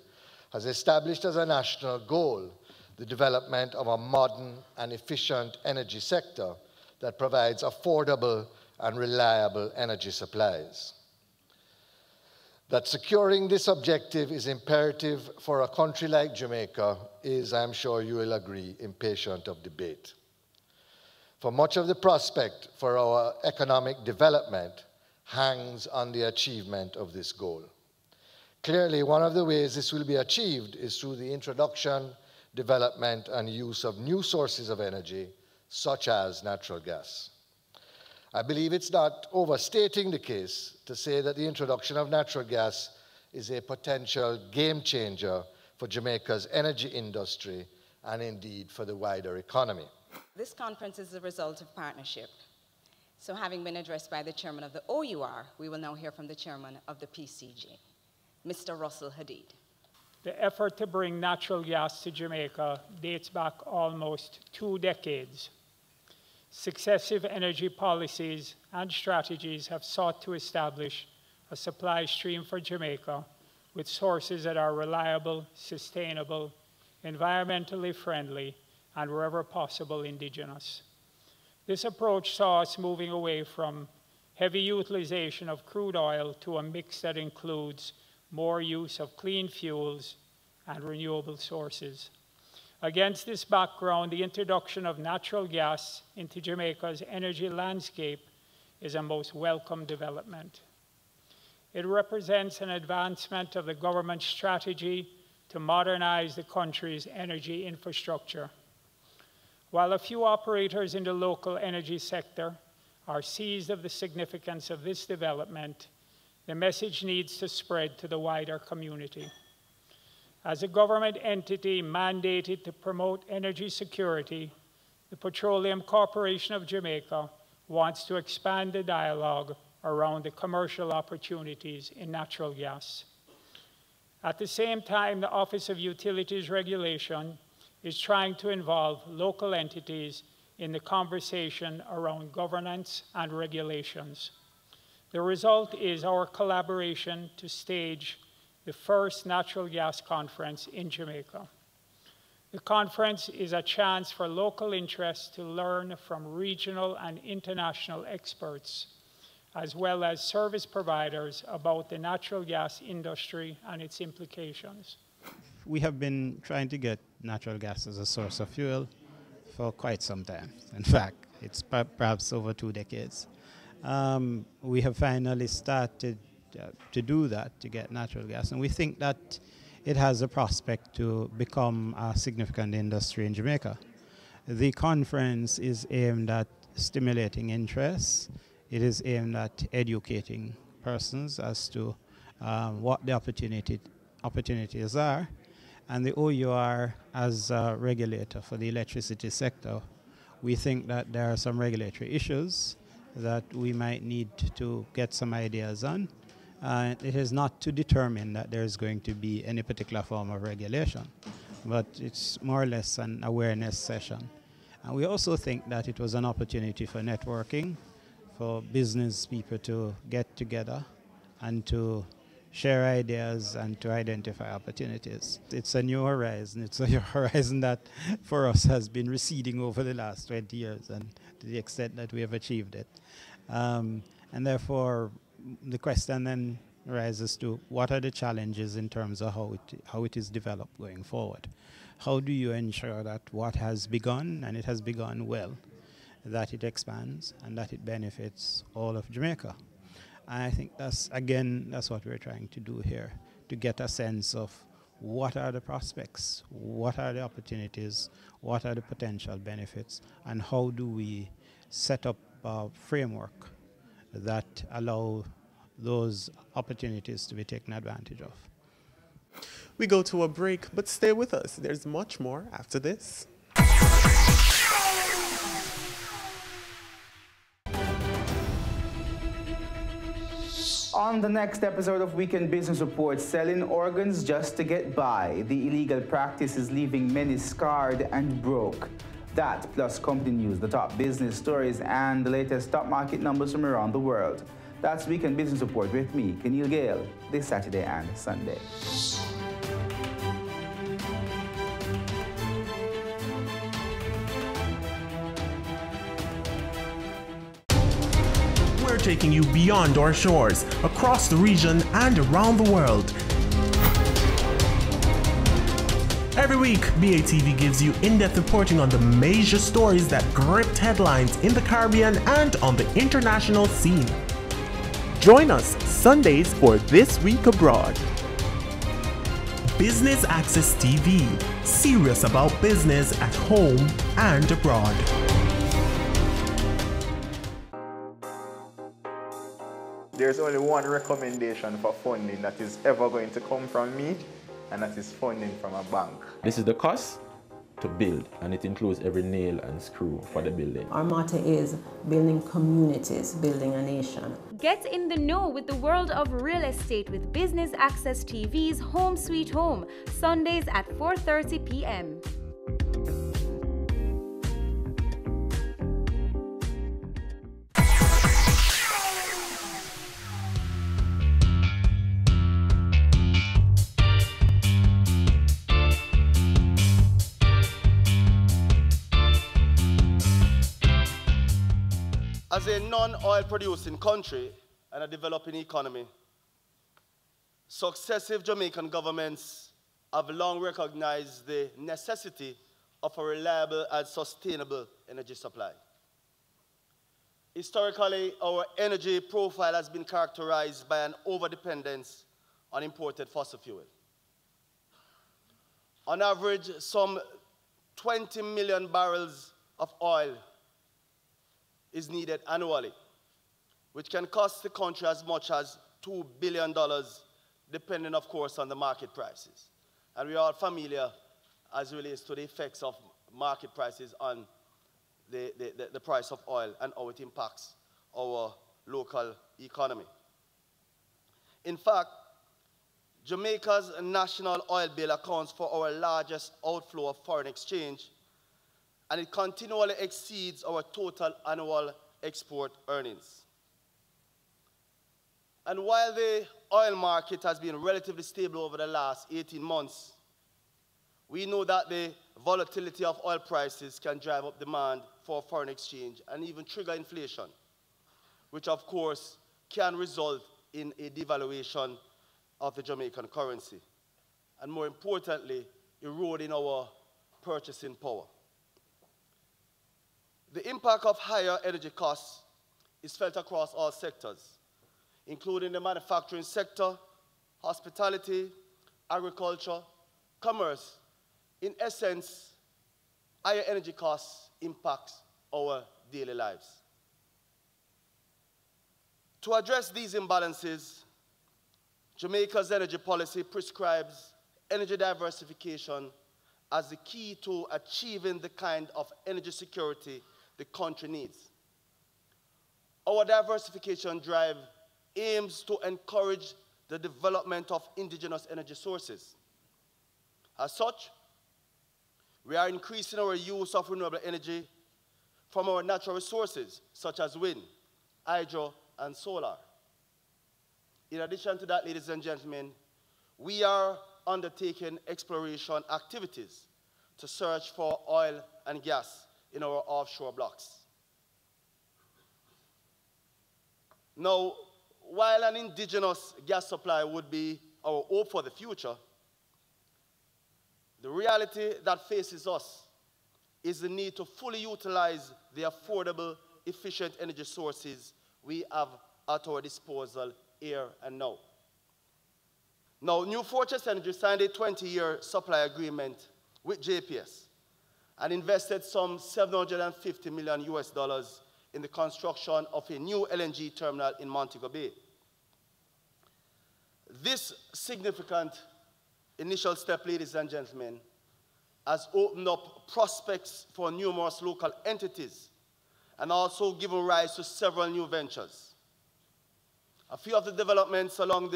has established as a national goal the development of a modern and efficient energy sector that provides affordable and reliable energy supplies. That securing this objective is imperative for a country like Jamaica is, I'm sure you will agree, impatient of debate. For much of the prospect for our economic development hangs on the achievement of this goal. Clearly, one of the ways this will be achieved is through the introduction, development, and use of new sources of energy, such as natural gas. I believe it's not overstating the case to say that the introduction of natural gas is a potential game changer for Jamaica's energy industry and indeed for the wider economy. This conference is the result of partnership. So having been addressed by the chairman of the OUR, we will now hear from the chairman of the PCJ, Mr. Russell Hadid. The effort to bring natural gas to Jamaica dates back almost 2 decades. Successive energy policies and strategies have sought to establish a supply stream for Jamaica with sources that are reliable, sustainable, environmentally friendly, and wherever possible, indigenous. This approach saw us moving away from heavy utilization of crude oil to a mix that includes more use of clean fuels and renewable sources. Against this background, the introduction of natural gas into Jamaica's energy landscape is a most welcome development. It represents an advancement of the government's strategy to modernize the country's energy infrastructure. While a few operators in the local energy sector are seized of the significance of this development, the message needs to spread to the wider community. As a government entity mandated to promote energy security, the Petroleum Corporation of Jamaica wants to expand the dialogue around the commercial opportunities in natural gas. At the same time, the Office of Utilities Regulation is trying to involve local entities in the conversation around governance and regulations. The result is our collaboration to stage the first natural gas conference in Jamaica. The conference is a chance for local interests to learn from regional and international experts, as well as service providers, about the natural gas industry and its implications. We have been trying to get natural gas as a source of fuel for quite some time. In fact, it's perhaps over 2 decades. We have finally started to do that, to get natural gas, and we think that it has a prospect to become a significant industry in Jamaica. The conference is aimed at stimulating interest. It is aimed at educating persons as to what the opportunities are. And the OUR, as a regulator for the electricity sector, we think that there are some regulatory issues that we might need to get some ideas on. It is not to determine that there is going to be any particular form of regulation, but it's more or less an awareness session. And we also think that it was an opportunity for networking, for business people to get together and to share ideas and to identify opportunities. It's a new horizon. It's a horizon that for us has been receding over the last 20 years, and to the extent that we have achieved it. And therefore, the question then rises to what are the challenges in terms of how it is developed going forward? How do you ensure that what has begun, and it has begun well, that it expands and that it benefits all of Jamaica? And I think that's what we're trying to do here, to get a sense of what are the prospects, what are the opportunities, what are the potential benefits, and how do we set up a framework that allow those opportunities to be taken advantage of. We go to a break, but stay with us. There's much more after this. On the next episode of Weekend Business Report, selling organs just to get by. The illegal practice is leaving many scarred and broke. That, plus company news, the top business stories, and the latest stock market numbers from around the world. That's Weekend Business Report with me, Keneal Gale, this Saturday and Sunday. We're taking you beyond our shores, across the region and around the world. Every week, BATV gives you in-depth reporting on the major stories that gripped headlines in the Caribbean and on the international scene. Join us Sundays for This Week Abroad. Business Access TV, serious about business at home and abroad. There's only one recommendation for funding that is ever going to come from me, and that is funding from a bank. This is the cost to build, and it includes every nail and screw for the building. Our motto is building communities, building a nation. Get in the know with the world of real estate with Business Access TV's Home Sweet Home, Sundays at 4:30 p.m. As a non-oil producing country and a developing economy, successive Jamaican governments have long recognized the necessity of a reliable and sustainable energy supply. Historically, our energy profile has been characterized by an overdependence on imported fossil fuel. On average, some 20 million barrels of oil is needed annually, which can cost the country as much as $2 billion, depending, of course, on the market prices. And we are all familiar as it relates to the effects of market prices on the price of oil and how it impacts our local economy. In fact, Jamaica's national oil bill accounts for our largest outflow of foreign exchange, and it continually exceeds our total annual export earnings. And while the oil market has been relatively stable over the last 18 months, we know that the volatility of oil prices can drive up demand for foreign exchange and even trigger inflation, which of course can result in a devaluation of the Jamaican currency, and more importantly, eroding our purchasing power. The impact of higher energy costs is felt across all sectors, including the manufacturing sector, hospitality, agriculture, commerce. In essence, higher energy costs impact our daily lives. To address these imbalances, Jamaica's energy policy prescribes energy diversification as the key to achieving the kind of energy security the country needs. Our diversification drive aims to encourage the development of indigenous energy sources. As such, we are increasing our use of renewable energy from our natural resources, such as wind, hydro, and solar. In addition to that, ladies and gentlemen, we are undertaking exploration activities to search for oil and gas in our offshore blocks. Now, while an indigenous gas supply would be our hope for the future, the reality that faces us is the need to fully utilize the affordable, efficient energy sources we have at our disposal here and now. Now, New Fortress Energy signed a 20-year supply agreement with JPS and invested some $750 million in the construction of a new LNG terminal in Montego Bay. This significant initial step, ladies and gentlemen, has opened up prospects for numerous local entities and also given rise to several new ventures. A few of the developments along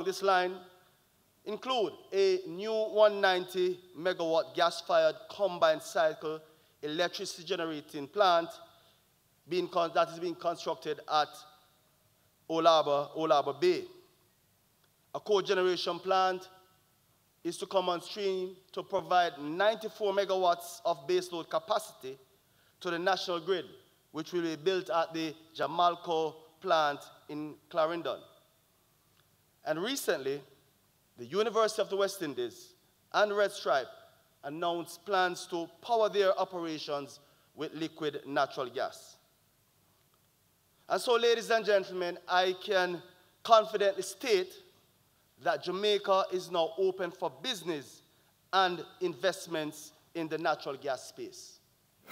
this line include a new 190 megawatt gas-fired combined cycle electricity generating plant that is being constructed at Olaba Bay. A cogeneration plant is to come on stream to provide 94 megawatts of baseload capacity to the national grid, which will be built at the Jamalco plant in Clarendon. And recently, the University of the West Indies and Red Stripe announced plans to power their operations with liquid natural gas. And so, ladies and gentlemen, I can confidently state that Jamaica is now open for business and investments in the natural gas space.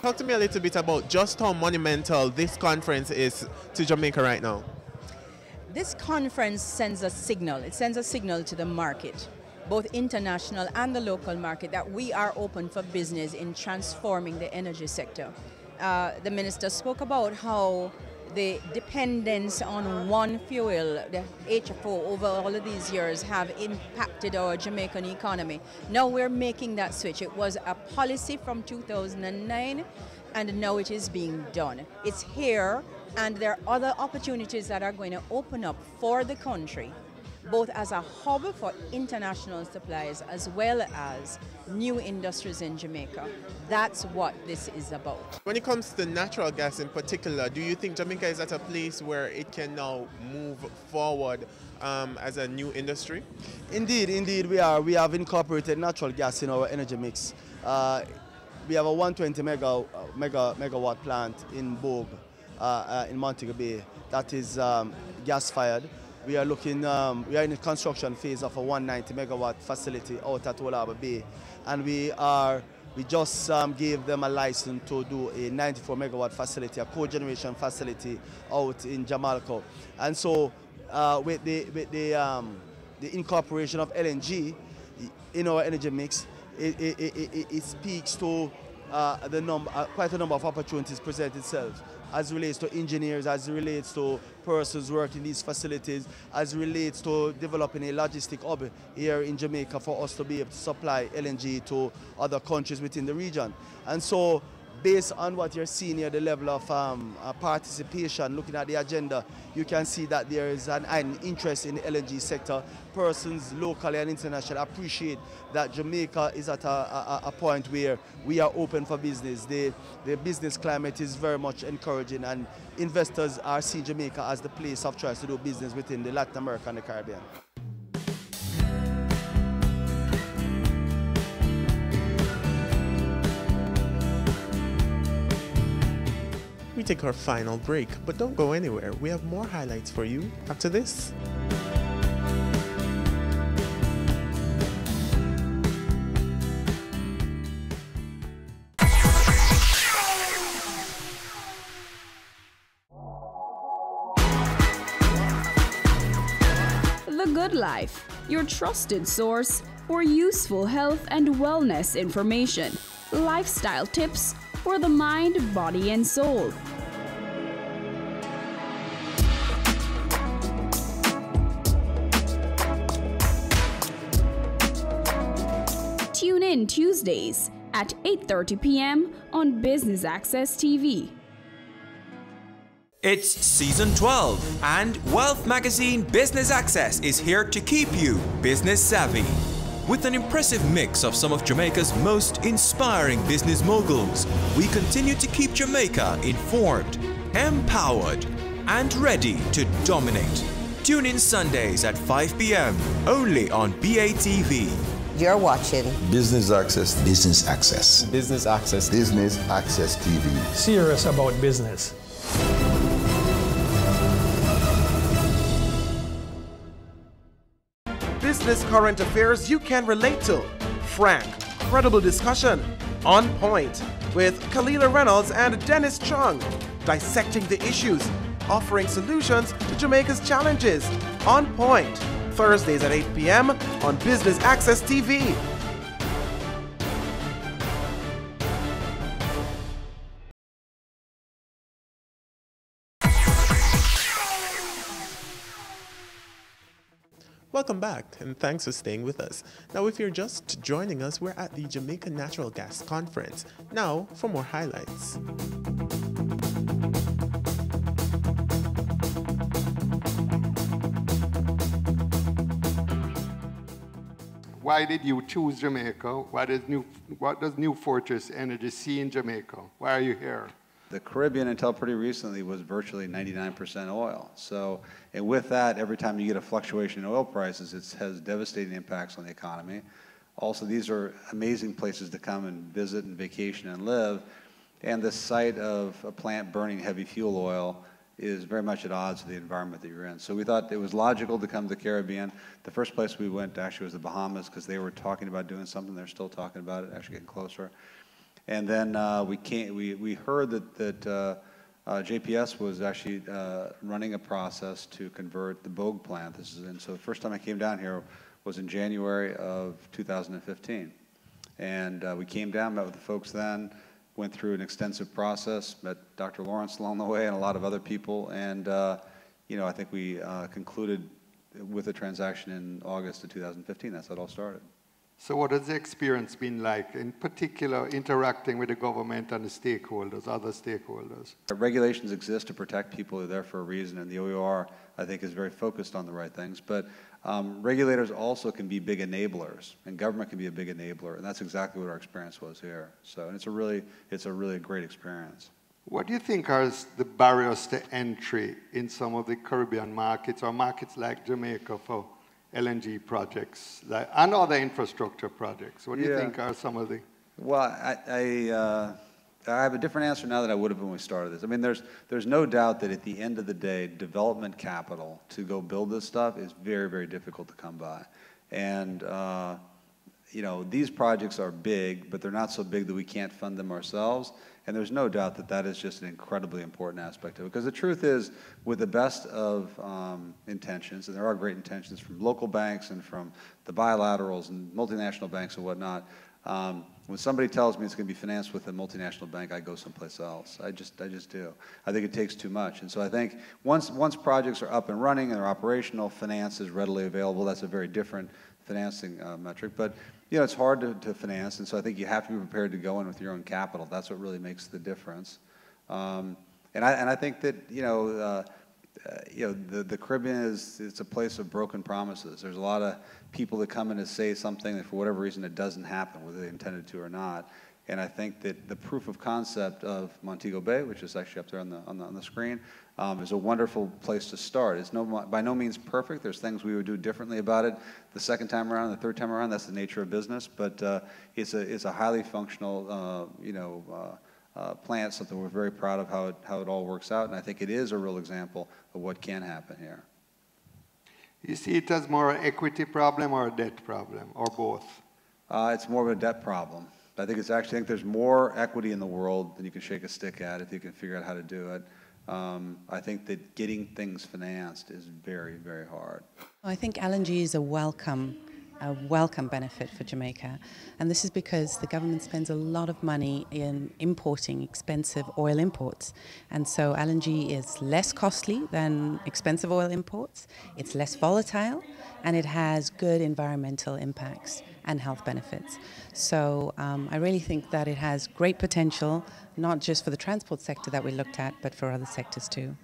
Talk to me a little bit about just how monumental this conference is to Jamaica right now. This conference sends a signal. It sends a signal to the market, both international and the local market, that we are open for business in transforming the energy sector. The minister spoke about how the dependence on one fuel, the HFO, over all of these years have impacted our Jamaican economy. Now we're making that switch. It was a policy from 2009, and now it is being done. It's here, and there are other opportunities that are going to open up for the country both as a hub for international supplies as well as new industries in Jamaica. That's what this is about. When it comes to natural gas in particular, do you think Jamaica is at a place where it can now move forward as a new industry? Indeed, we are. We have incorporated natural gas in our energy mix. We have a 120 megawatt plant in Bogue, in Montego Bay, that is gas-fired. We are looking. We are in the construction phase of a 190 megawatt facility out at Old Harbour Bay, and we just gave them a license to do a 94 megawatt facility, a cogeneration facility out in Jamalco. And so, with the incorporation of LNG in our energy mix, it speaks to quite a number of opportunities present itself as it relates to engineers, as it relates to persons working in these facilities, as it relates to developing a logistic hub here in Jamaica for us to be able to supply LNG to other countries within the region. And so, based on what you're seeing here, the level of participation, looking at the agenda, you can see that there is an interest in the LNG sector. Persons locally and internationally appreciate that Jamaica is at a point where we are open for business. The business climate is very much encouraging, and investors are seeing Jamaica as the place of choice to do business within the Latin America and the Caribbean. We take our final break, but don't go anywhere. We have more highlights for you after this. The Good Life, your trusted source for useful health and wellness information, lifestyle tips for the mind, body, and soul. Tune in Tuesdays at 8:30 p.m. on Business Access TV. It's season 12, and Wealth Magazine Business Access is here to keep you business savvy. With an impressive mix of some of Jamaica's most inspiring business moguls, we continue to keep Jamaica informed, empowered, and ready to dominate. Tune in Sundays at 5 p.m. only on BATV. You're watching Business Access. Business Access. Business Access. Business Access TV. Serious about business. Business current affairs you can relate to. Frank, credible discussion. On point with Kalila Reynolds and Dennis Chung. Dissecting the issues, offering solutions to Jamaica's challenges. On point. Thursdays at 8 p.m. on Business Access TV. Welcome back, and thanks for staying with us. Now, if you're just joining us, we're at the Jamaica Natural Gas Conference. Now, for more highlights. Why did you choose Jamaica? What does New Fortress Energy see in Jamaica? Why are you here? The Caribbean, until pretty recently, was virtually 99% oil. So, and with that, every time you get a fluctuation in oil prices, it has devastating impacts on the economy. Also, these are amazing places to come and visit and vacation and live. And the sight of a plant burning heavy fuel oil is very much at odds with the environment that you're in. So we thought it was logical to come to the Caribbean. The first place we went actually was the Bahamas, because they were talking about doing something. They're still talking about it, actually getting closer. And then we heard that JPS was actually running a process to convert the Bogue plant. And so the first time I came down here was in January of 2015. And we came down, met with the folks then, went through an extensive process, met Dr. Lawrence along the way and a lot of other people. And I think we concluded with the transaction in August of 2015. That's how it all started. So what has the experience been like, in particular interacting with the government and the stakeholders, other stakeholders? Regulations exist to protect people who are there for a reason, and the OER, I think, is very focused on the right things. But regulators also can be big enablers, and government can be a big enabler, and that's exactly what our experience was here. So, and it's a really great experience. What do you think are the barriers to entry in some of the Caribbean markets, or markets like Jamaica, for LNG projects and other infrastructure projects? What do you think are some of the... Well, I have a different answer now than I would have when we started this. I mean, there's no doubt that at the end of the day, development capital to go build this stuff is very, very difficult to come by. And, you know, these projects are big, but they're not so big that we can't fund them ourselves. And there's no doubt that that is just an incredibly important aspect of it. Because the truth is, with the best of intentions, and there are great intentions from local banks and from the bilaterals and multinational banks and whatnot, when somebody tells me it's going to be financed with a multinational bank, I go someplace else. I just do. I think it takes too much. And so I think once projects are up and running and they're operational, finance is readily available. That's a very different financing metric. But you know, it's hard to finance, and so I think you have to be prepared to go in with your own capital. That's what really makes the difference. And I think that the Caribbean it's a place of broken promises. There's a lot of people that come in and say something that for whatever reason it doesn't happen, whether they intended to or not. And I think that the proof of concept of Montego Bay, which is actually up there on the screen, is a wonderful place to start. It's by no means perfect. There's things we would do differently about it the second time around, the third time around. That's the nature of business. But it's a highly functional, plant. Something we're very proud of how it all works out. And I think it is a real example of what can happen here. You see it as more an equity problem or a debt problem, or both? It's more of a debt problem. I think there's more equity in the world than you can shake a stick at if you can figure out how to do it. I think that getting things financed is very, very hard. I think LNG is a welcome benefit for Jamaica, and this is because the government spends a lot of money in importing expensive oil imports, and so LNG is less costly than expensive oil imports, it's less volatile, and it has good environmental impacts and health benefits. So I really think that it has great potential, not just for the transport sector that we looked at, but for other sectors too.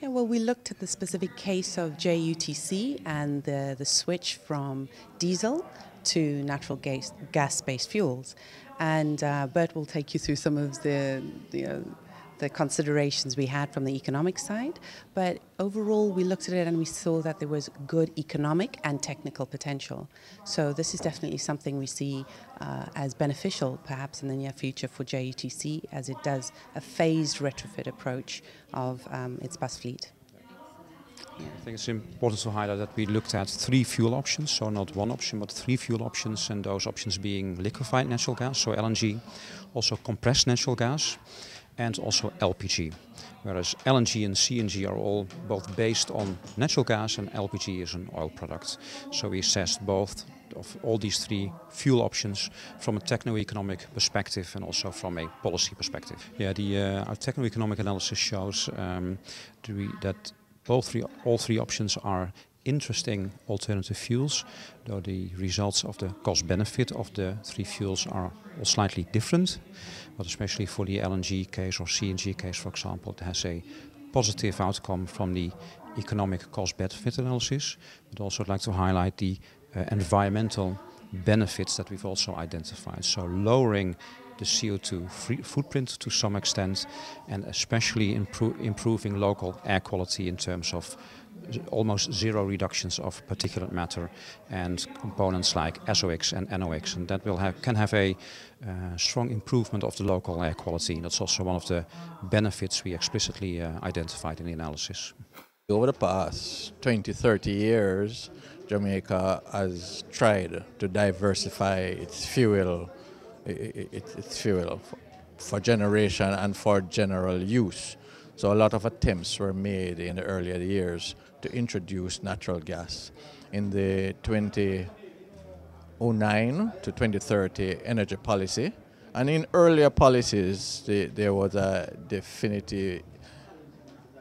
Yeah, well, we looked at the specific case of JUTC and the switch from diesel to natural gas-based fuels. And Bert will take you through some of the considerations we had from the economic side. But overall, we looked at it and we saw that there was good economic and technical potential. So this is definitely something we see as beneficial, perhaps in the near future for JUTC, as it does a phased retrofit approach of its bus fleet. Yeah. I think it's important to highlight that we looked at 3 fuel options, so not one option, but 3 fuel options, and those options being liquefied natural gas, so LNG, also compressed natural gas, and also LPG. Whereas LNG and CNG are all both based on natural gas, and LPG is an oil product. So we assessed both of all these 3 fuel options from a techno-economic perspective and also from a policy perspective. Yeah, our techno-economic analysis shows that all three options are interesting alternative fuels, though the results of the cost-benefit of the 3 fuels are all slightly different. But especially for the LNG case or CNG case, for example, it has a positive outcome from the economic cost-benefit analysis. But also I'd like to highlight the environmental benefits that we've also identified. So lowering the CO2 footprint to some extent, and especially improving local air quality in terms of almost 0 reductions of particulate matter and components like SOx and NOx, and that can have a strong improvement of the local air quality. That's also one of the benefits we explicitly identified in the analysis. Over the past 20-30 years, Jamaica has tried to diversify its fuel for generation and for general use. So a lot of attempts were made in the earlier years to introduce natural gas. In the 2009 to 2030 energy policy, and in earlier policies, there was a definitive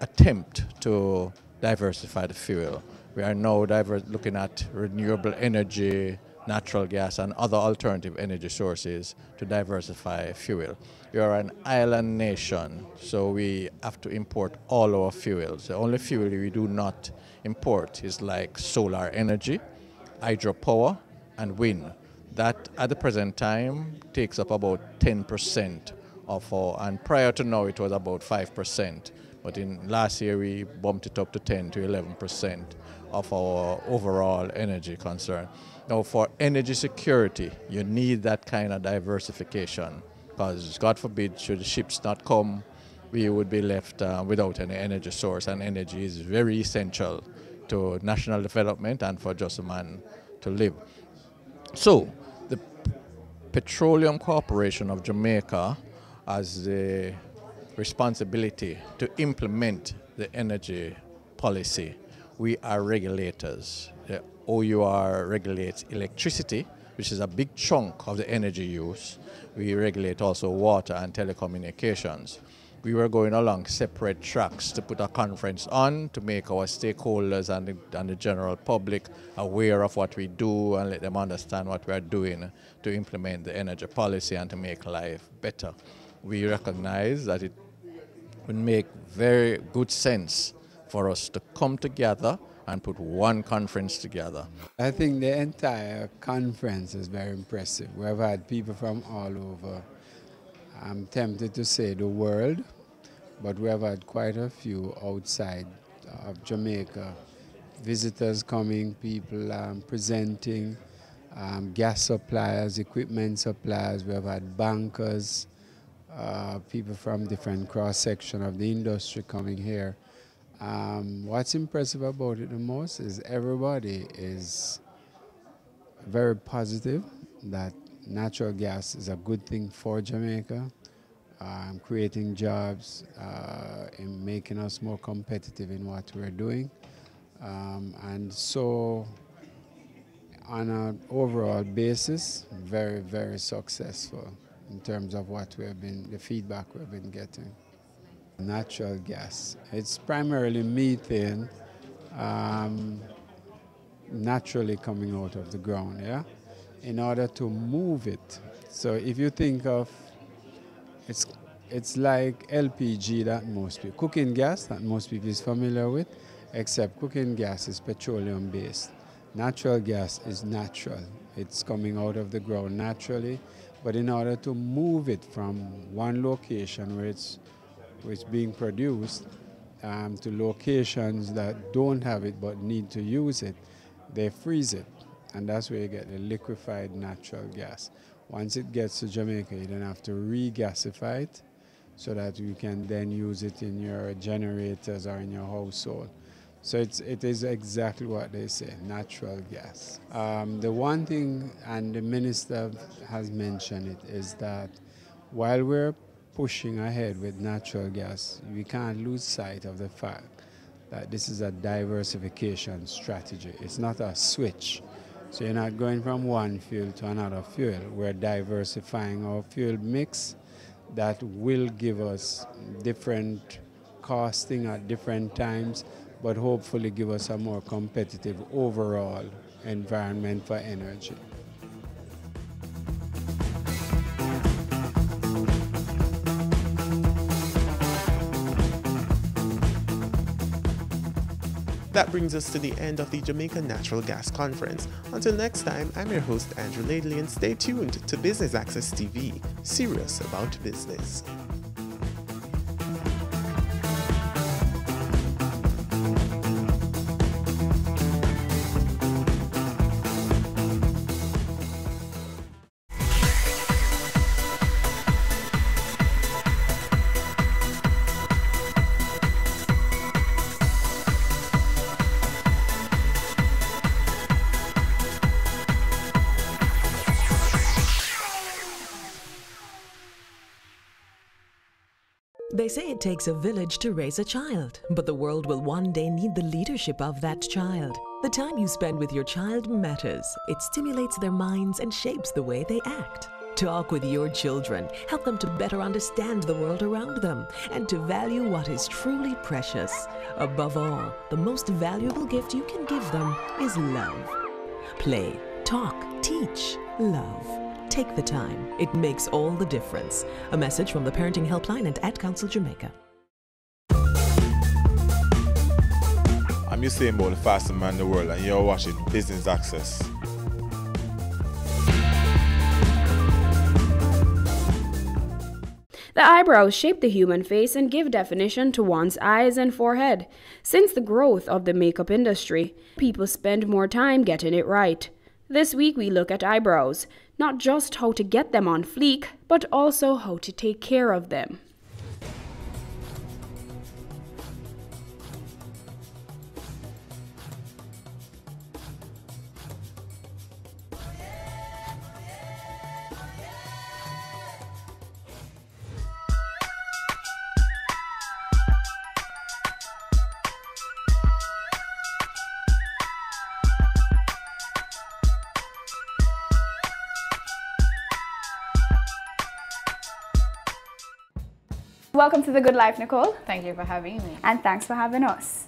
attempt to diversify the fuel. We are now looking at renewable energy, natural gas and other alternative energy sources to diversify fuel. We are an island nation, so we have to import all our fuels. The only fuel we do not import is like solar energy, hydropower, and wind. That at the present time takes up about 10% of our, and prior to now it was about 5%. But in last year we bumped it up to 10 to 11% of our overall energy concern. Now for energy security, you need that kind of diversification because God forbid should the ships not come, we would be left without any energy source, and energy is very essential to national development and for just a man to live. So the Petroleum Corporation of Jamaica has the responsibility to implement the energy policy. We are regulators. The OUR regulates electricity, which is a big chunk of the energy use. We regulate also water and telecommunications. We were going along separate tracks to put a conference on to make our stakeholders and the general public aware of what we do and let them understand what we are doing to implement the energy policy and to make life better. We recognize that it would make very good sense for us to come together and put one conference together. I think the entire conference is very impressive. We've had people from all over, I'm tempted to say the world, but we have had quite a few outside of Jamaica. Visitors coming, people presenting, gas suppliers, equipment suppliers. We have had bankers, people from different cross-section of the industry coming here. What's impressive about it the most is everybody is very positive that natural gas is a good thing for Jamaica, creating jobs, in making us more competitive in what we're doing. And so on an overall basis, very, very successful in terms of what we have been, the feedback we've been getting. Natural gas, it's primarily methane naturally coming out of the ground, yeah? In order to move it. So if you think of, it's like LPG that most people, cooking gas that most people is familiar with, except cooking gas is petroleum based. Natural gas is natural. It's coming out of the ground naturally, but in order to move it from one location where it's being produced to locations that don't have it but need to use it, they freeze it. And that's where you get the liquefied natural gas. Once it gets to Jamaica, you then have to re-gasify it so that you can then use it in your generators or in your household. So it is exactly what they say, natural gas. The one thing, and the minister has mentioned it, is that while we're pushing ahead with natural gas, we can't lose sight of the fact that this is a diversification strategy. It's not a switch. So you're not going from one fuel to another fuel. We're diversifying our fuel mix that will give us different costing at different times, but hopefully give us a more competitive overall environment for energy. That brings us to the end of the Jamaica Natural Gas Conference. Until next time, I'm your host, Andrew Laidley, and stay tuned to Business Access TV, serious about business. They say it takes a village to raise a child, but the world will one day need the leadership of that child. The time you spend with your child matters. It stimulates their minds and shapes the way they act. Talk with your children. Help them to better understand the world around them and to value what is truly precious. Above all, the most valuable gift you can give them is love. Play, Talk, teach, love. Take the time. It makes all the difference. A message from the Parenting Helpline and Ad Council Jamaica. I'm Usain Bolt, the fastest man in the world, and you're watching Business Access. The eyebrows shape the human face and give definition to one's eyes and forehead. Since the growth of the makeup industry, people spend more time getting it right. This week we look at eyebrows, not just how to get them on fleek, but also how to take care of them. Welcome to The Good Life, Nicole. Thank you for having me. And thanks for having us.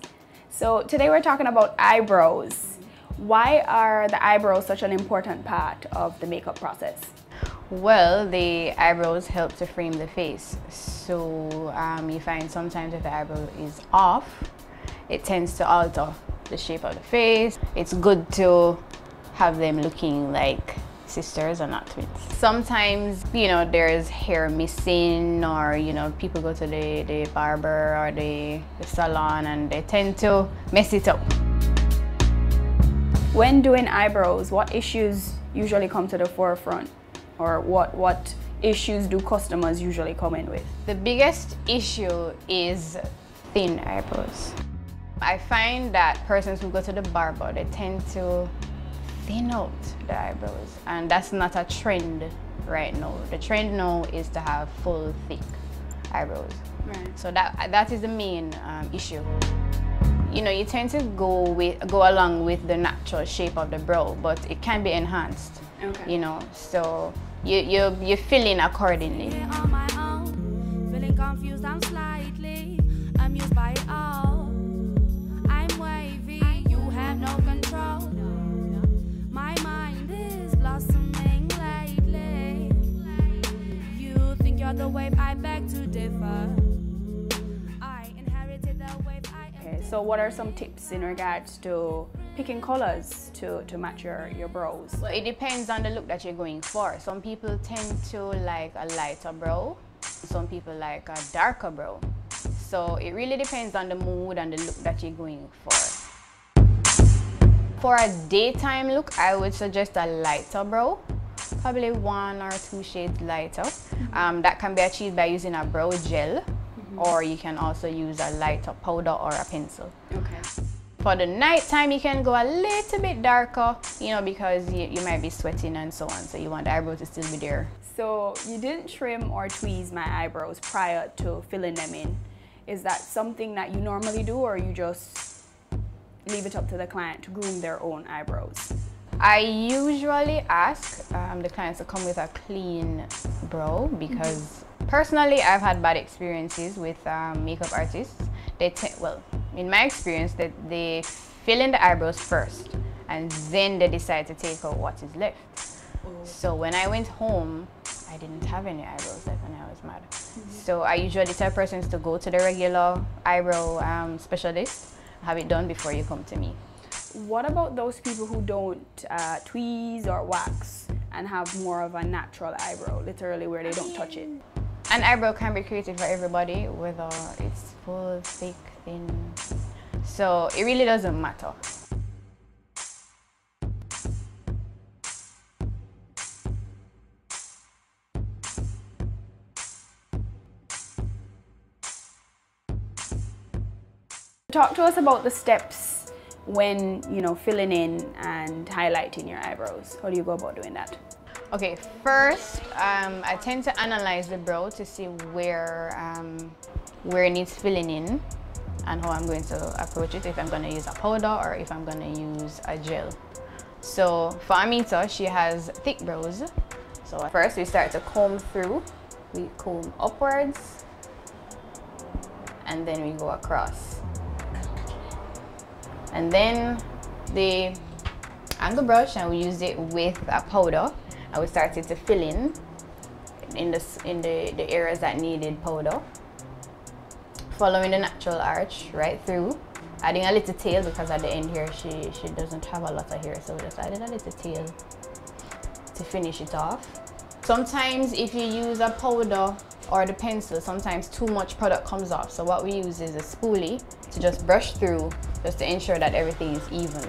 So today we're talking about eyebrows. Why are the eyebrows such an important part of the makeup process? Well, the eyebrows help to frame the face. So you find sometimes if the eyebrow is off, it tends to alter the shape of the face. It's good to have them looking like sisters or not twins. Sometimes, you know, there's hair missing, or, you know, people go to the barber or the salon and they tend to mess it up. When doing eyebrows, what issues usually come to the forefront? Or what issues do customers usually come in with? The biggest issue is thin eyebrows. I find that persons who go to the barber, they tend to thin out the eyebrows, and that's not a trend right now. The trend now is to have full, thick eyebrows. Right. So that is the main issue. You know, you tend to go along with the natural shape of the brow, but it can be enhanced. Okay. You know, so you fill in accordingly. On my own, feeling confused, I'm slightly amused by it all. I'm wavy, you have no control. My mind is blossoming lately. You think you're the wave, I beg to differ. I inherited the wave, Okay, so what are some tips in regards to picking colors to match your brows? Well, it depends on the look that you're going for. Some people tend to like a lighter brow. Some people like a darker brow. So it really depends on the mood and the look that you're going for. For a daytime look, I would suggest a lighter brow, probably 1 or 2 shades lighter. That can be achieved by using a brow gel, or you can also use a lighter powder or a pencil. Okay. For the nighttime, you can go a little bit darker, you know, because you might be sweating and so on, so you want the eyebrows to still be there. So you didn't trim or tweeze my eyebrows prior to filling them in. Is that something that you normally do, or you just leave it up to the client to groom their own eyebrows? I usually ask the clients to come with a clean brow, because personally I've had bad experiences with makeup artists. Well, in my experience, that they fill in the eyebrows first and then they decide to take out what is left. So when I went home, I didn't have any eyebrows left and I was mad. So I usually tell persons to go to the regular eyebrow specialist, have it done before you come to me. What about those people who don't tweeze or wax and have more of a natural eyebrow, literally where they don't touch it? An eyebrow can be created for everybody, whether it's full, thick, thin. So it really doesn't matter. Talk to us about the steps when, you know, filling in and highlighting your eyebrows. How do you go about doing that? Okay, first, I tend to analyze the brow to see where it needs filling in and how I'm going to approach it, if I'm going to use a powder or if I'm going to use a gel. So for Amita, she has thick brows. So first we start to comb through. We comb upwards and then we go across. And then the angle brush and we used it with a powder, and we started to fill in the areas that needed powder, following the natural arch right through, adding a little tail because at the end here she doesn't have a lot of hair, so we just added a little tail to finish it off. Sometimes if you use a powder or the pencil, sometimes too much product comes off, so what we use is a spoolie to just brush through, just to ensure that everything is even.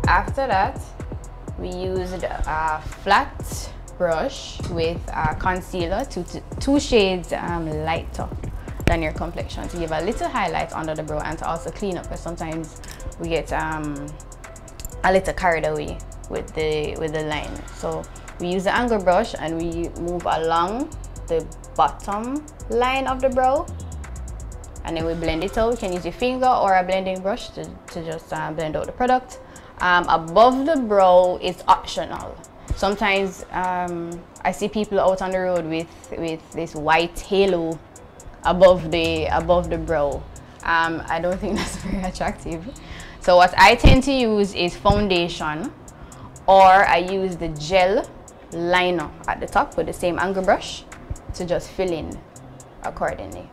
After that, we used a flat brush with a concealer, two shades lighter than your complexion, to give a little highlight under the brow and to also clean up, because sometimes we get a little carried away with the line. So we use the angle brush and we move along the bottom line of the brow, and then we blend it out. You can use your finger or a blending brush to just blend out the product. Above the brow is optional. Sometimes I see people out on the road with this white halo above the brow. I don't think that's very attractive. So what I tend to use is foundation, or I use the gel liner at the top with the same angle brush to just fill in accordingly.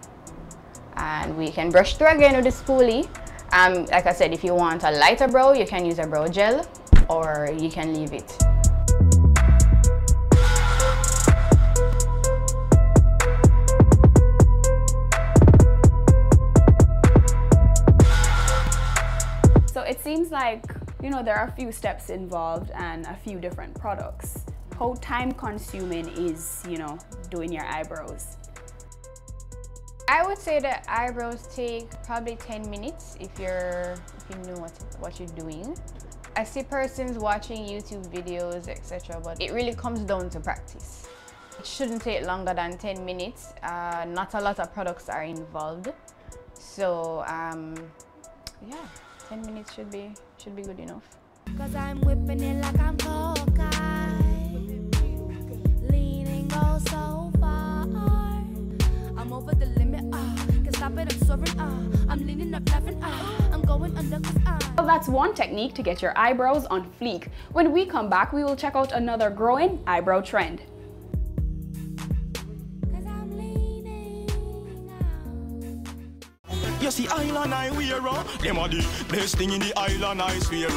And we can brush through again with the spoolie. Like I said, if you want a lighter brow, you can use a brow gel, or you can leave it. So it seems like, you know, there are a few steps involved and a few different products. How time consuming is, you know, doing your eyebrows? I would say that eyebrows take probably 10 minutes if you know what you're doing. I see persons watching YouTube videos, etc., but it really comes down to practice. It shouldn't take longer than 10 minutes. Not a lot of products are involved. So yeah, 10 minutes should be good enough. 'Cause I'm whipping it like I'm cocaine, leaning oh so far. I'm over the limit, can stop it, I'm soaring, I'm leaning up, laughing, I'm going under, 'cause Well, that's one technique to get your eyebrows on fleek. When we come back, we will check out another growing eyebrow trend. You see island I wear, them are the best thing in the island I swear.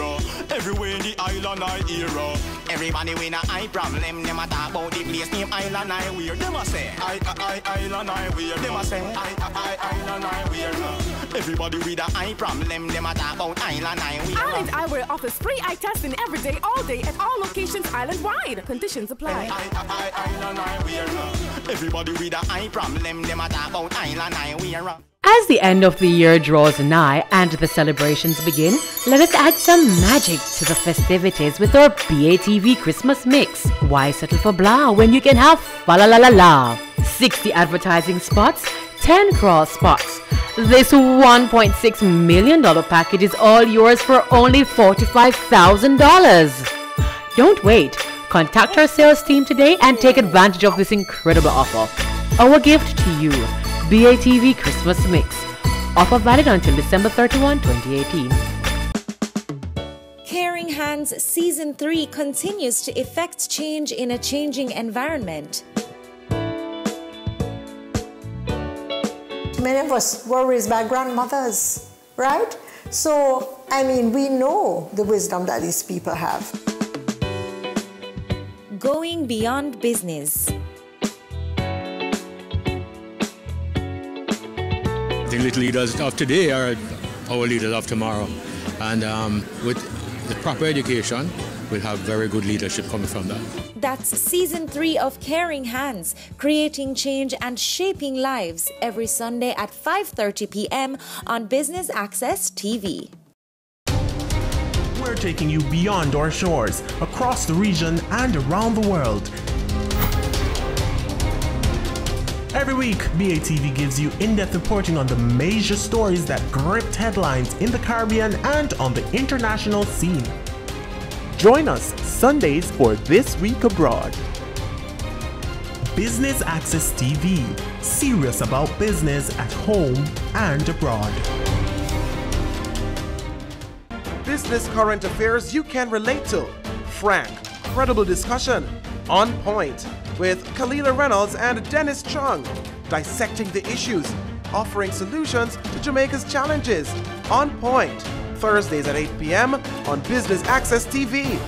Everywhere in the island I hear. Everybody with a eye problem, them a talk about the place name island I wear. Them a say, island I wear. Them a say, island I wear. Everybody with a eye problem, them a talk about island I wear. Island Eyewear offers free eye testing every day, all day, at all locations island-wide. Conditions apply. Island I wear. Everybody with a eye problem, them a talk about island I wear. As the end of the year draws nigh and the celebrations begin, let us add some magic to the festivities with our BATV Christmas mix. Why settle for blah when you can have fa la la la la? 60 advertising spots, 10 cross spots. This $1.6 million package is all yours for only $45,000. Don't wait. Contact our sales team today and take advantage of this incredible offer. Our gift to you. BATV Christmas Mix. Offer valid until December 31, 2018. Caring Hands Season 3 continues to effect change in a changing environment. Many of us were raised by grandmothers, right? So, I mean, we know the wisdom that these people have. Going beyond business. The little leaders of today are our leaders of tomorrow. And with the proper education, we'll have very good leadership coming from that. That's Season 3 of Caring Hands, creating change and shaping lives, every Sunday at 5:30 p.m. on Business Access TV. We're taking you beyond our shores, across the region and around the world. Every week, BATV gives you in-depth reporting on the major stories that gripped headlines in the Caribbean and on the international scene. Join us Sundays for This Week Abroad. Business Access TV, serious about business at home and abroad. Business current affairs you can relate to. Frank, credible discussion. On point with Kalila Reynolds and Dennis Chung. Dissecting the issues, offering solutions to Jamaica's challenges. On Point, Thursdays at 8 p.m. on Business Access TV.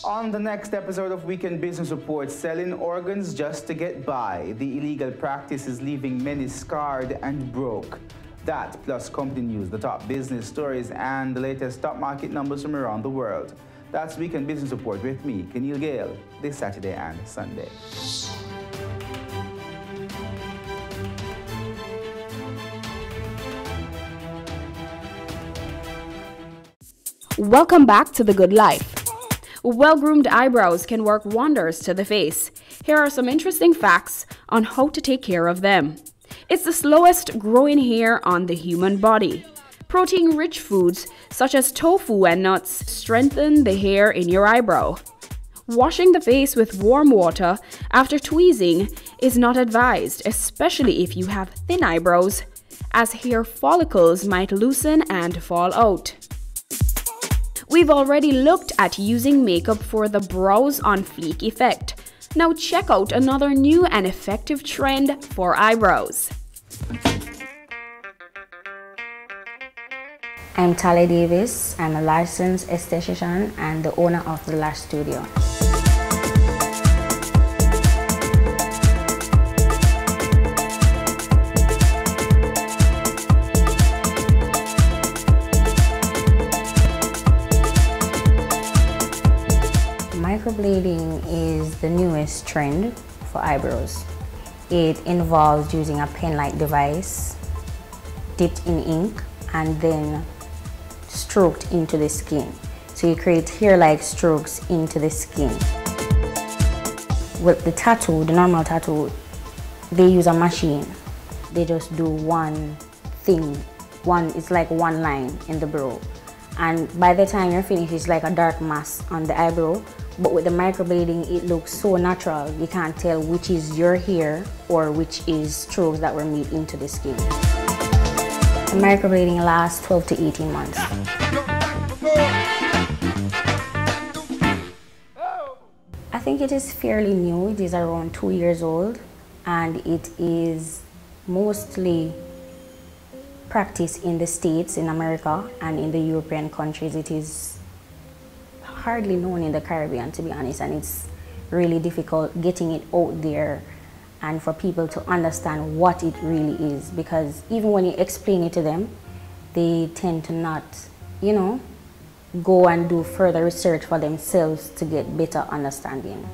On the next episode of Weekend Business Report, selling organs just to get by. The illegal practice is leaving many scarred and broke. That plus company news, the top business stories, and the latest stock market numbers from around the world. That's Weekend Business Report with me, Keneal Gale, this Saturday and Sunday. Welcome back to The Good Life. Well-groomed eyebrows can work wonders to the face. Here are some interesting facts on how to take care of them. It's the slowest growing hair on the human body. Protein-rich foods such as tofu and nuts strengthen the hair in your eyebrow. Washing the face with warm water after tweezing is not advised, especially if you have thin eyebrows, as hair follicles might loosen and fall out. We've already looked at using makeup for the brows on fleek effect. Now check out another new and effective trend for eyebrows. I'm Tali Davis. I'm a licensed esthetician and the owner of The Lash Studio. Microblading is the newest trend for eyebrows. It involves using a pen-like device dipped in ink and then stroked into the skin. So you create hair-like strokes into the skin. With the tattoo, the normal tattoo, they use a machine. They just do one thing. It's like one line in the brow. And by the time you're finished, it's like a dark mass on the eyebrow. But with the microblading, it looks so natural. You can't tell which is your hair or which is strokes that were made into the skin. The microblading lasts 12 to 18 months. I think it is fairly new. It is around 2 years old, and it is mostly practiced in the States, in America, and in the European countries. It is hardly known in the Caribbean, to be honest, and it's really difficult getting it out there and for people to understand what it really is, because even when you explain it to them, they tend to not, go and do further research for themselves to get better understanding.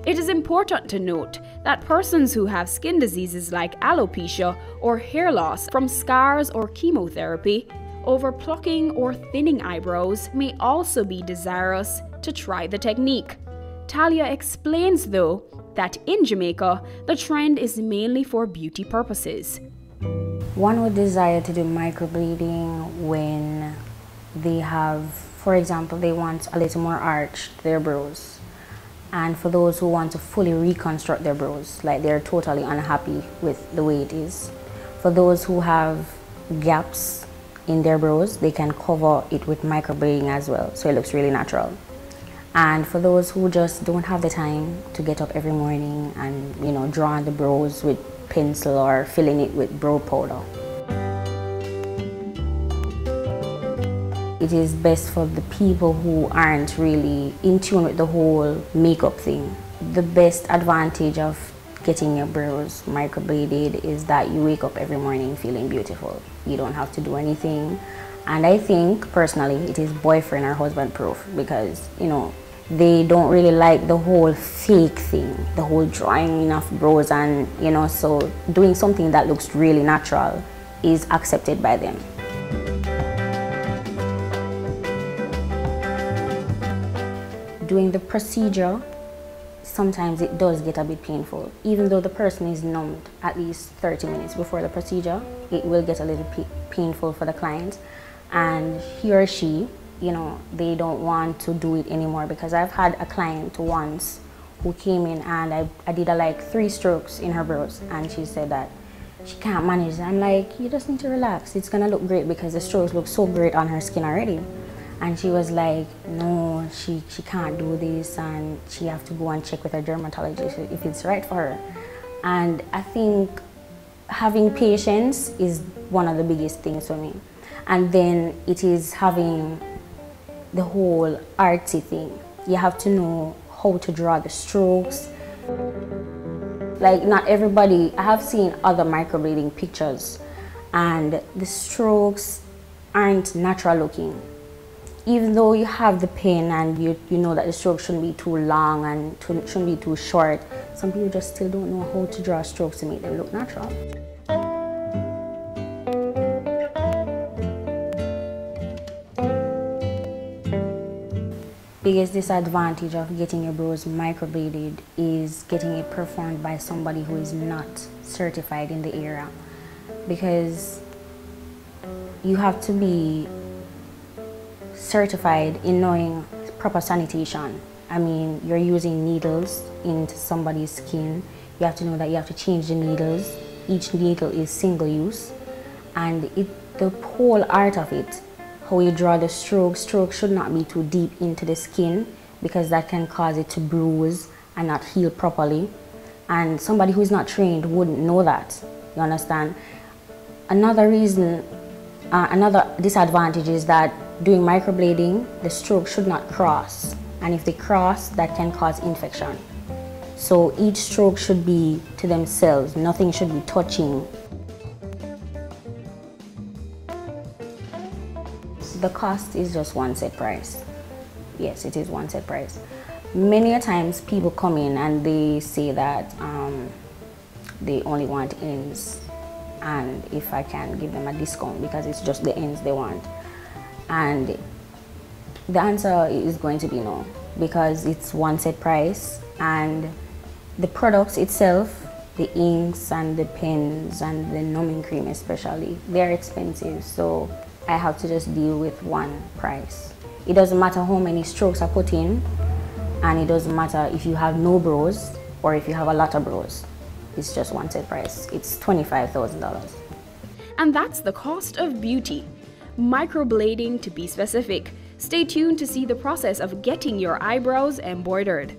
It is important to note that persons who have skin diseases like alopecia or hair loss from scars or chemotherapy, over plucking or thinning eyebrows may also be desirous to try the technique. Talia explains, though, that in Jamaica, the trend is mainly for beauty purposes. One would desire to do microblading when they have, for example, they want a little more arch to their brows. And for those who want to fully reconstruct their brows, like they're totally unhappy with the way it is. For those who have gaps in their brows, they can cover it with microblading as well, so it looks really natural. And for those who just don't have the time to get up every morning and draw on the brows with pencil or filling it with brow powder, it is best for the people who aren't really in tune with the whole makeup thing. The best advantage of getting your brows microbladed is that you wake up every morning feeling beautiful. You don't have to do anything. And I think personally it is boyfriend or husband proof, because they don't really like the whole fake thing, the whole drawing in of brows, and so doing something that looks really natural is accepted by them. Doing the procedure sometimes it does get a bit painful. Even though the person is numbed at least 30 minutes before the procedure, it will get a little painful for the client. And he or she, you know, they don't want to do it anymore, because I've had a client once who came in and I did like 3 strokes in her brows, and she said that she can't manage it. I'm like, you just need to relax. It's gonna look great because the strokes look so great on her skin already. And she was like, no, she can't do this, and she have to go and check with her dermatologist if it's right for her. And I think having patience is one of the biggest things for me. And then it is having the whole artsy thing. You have to know how to draw the strokes. Like, not everybody, I have seen other microblading pictures and the strokes aren't natural looking. Even though you have the pen and you know that the stroke shouldn't be too long and shouldn't be too short, some people just still don't know how to draw strokes to make them look natural. Biggest disadvantage of getting your brows microbladed is getting it performed by somebody who is not certified in the area, because you have to be certified in knowing proper sanitation. I mean, you're using needles into somebody's skin. You have to know that you have to change the needles. Each needle is single use, and the whole art of it, how you draw the stroke should not be too deep into the skin, because that can cause it to bruise and not heal properly. And somebody who is not trained wouldn't know that, you understand? Another reason, another disadvantage is that doing microblading, the stroke should not cross. And if they cross, that can cause infection. So each stroke should be to themselves. Nothing should be touching. The cost is just one set price. Yes, it is one set price. Many a times people come in and they say that they only want ends, and if I can give them a discount because it's just the ends they want. And the answer is going to be no, because it's one set price, and the products itself, the inks and the pens and the numbing cream especially, they're expensive, so I have to just deal with one price. It doesn't matter how many strokes I put in, and it doesn't matter if you have no brows or if you have a lot of brows. It's just one set price. It's $25,000. And that's the cost of beauty. Microblading, to be specific. Stay tuned to see the process of getting your eyebrows embroidered.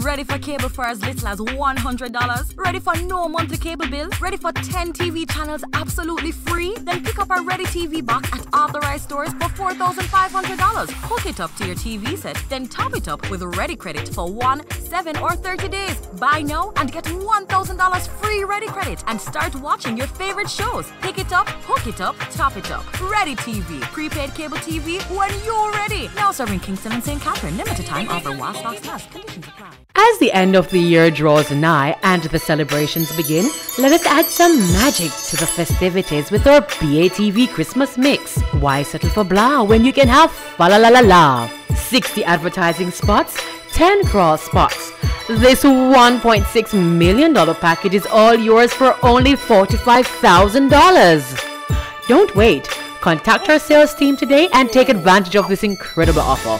Ready for cable for as little as $100? Ready for no monthly cable bill? Ready for 10 TV channels absolutely free? Then pick up our Ready TV box at authorized stores for $4,500. Hook it up to your TV set, then top it up with Ready Credit for 1, 7, or 30 days. Buy now and get $1,000 free Ready Credit and start watching your favorite shows. Pick it up, hook it up, top it up. Ready TV. Prepaid cable TV when you're ready. Now serving Kingston and St. Catherine. Limited time offer while stocks last. Conditions apply. As the end of the year draws nigh and the celebrations begin, let us add some magic to the festivities with our BATV Christmas mix. Why settle for blah when you can have fa la la la la? 60 advertising spots, 10 cross spots. This $1.6 million package is all yours for only $45,000. Don't wait. Contact our sales team today and take advantage of this incredible offer.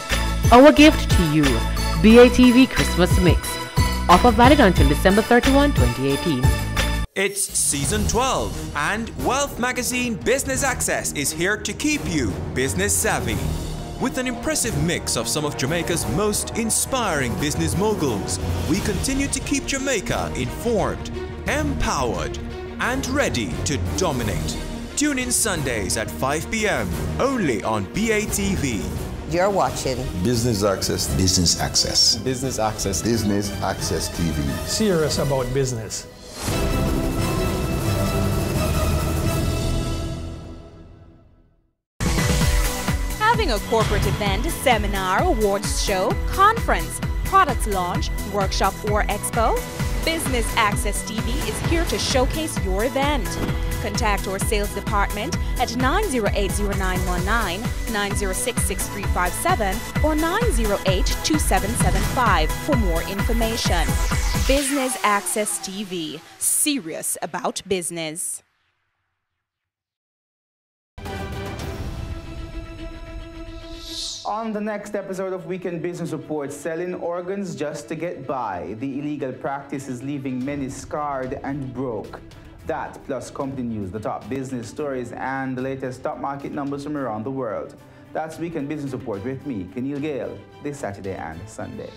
Our gift to you. BATV Christmas Mix. Offer valid until December 31, 2018. It's season 12 and Wealth Magazine Business Access is here to keep you business savvy. With an impressive mix of some of Jamaica's most inspiring business moguls, we continue to keep Jamaica informed, empowered, and ready to dominate. Tune in Sundays at 5 p.m. only on BATV. You're watching Business Access. Business Access. Business Access. Business Access TV. Serious about business. Having a corporate event, seminar, awards show, conference, product launch, workshop or expo? Business Access TV is here to showcase your event. Contact our sales department at 908-0919, 906-6357 or 908-2775 for more information. Business Access TV, serious about business. On the next episode of Weekend Business Report, selling organs just to get by. The illegal practice is leaving many scarred and broke. That, plus company news, the top business stories, and the latest stock market numbers from around the world. That's Weekend Business Report with me, Keneal Gale, this Saturday and Sunday.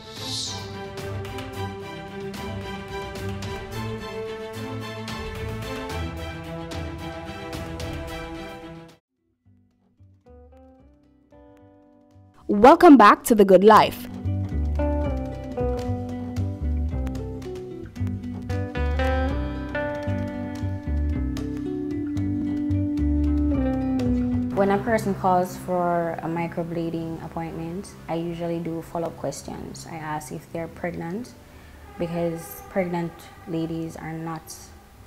Welcome back to The Good Life. When a person calls for a microblading appointment, I usually do follow-up questions. I ask if they're pregnant, because pregnant ladies are not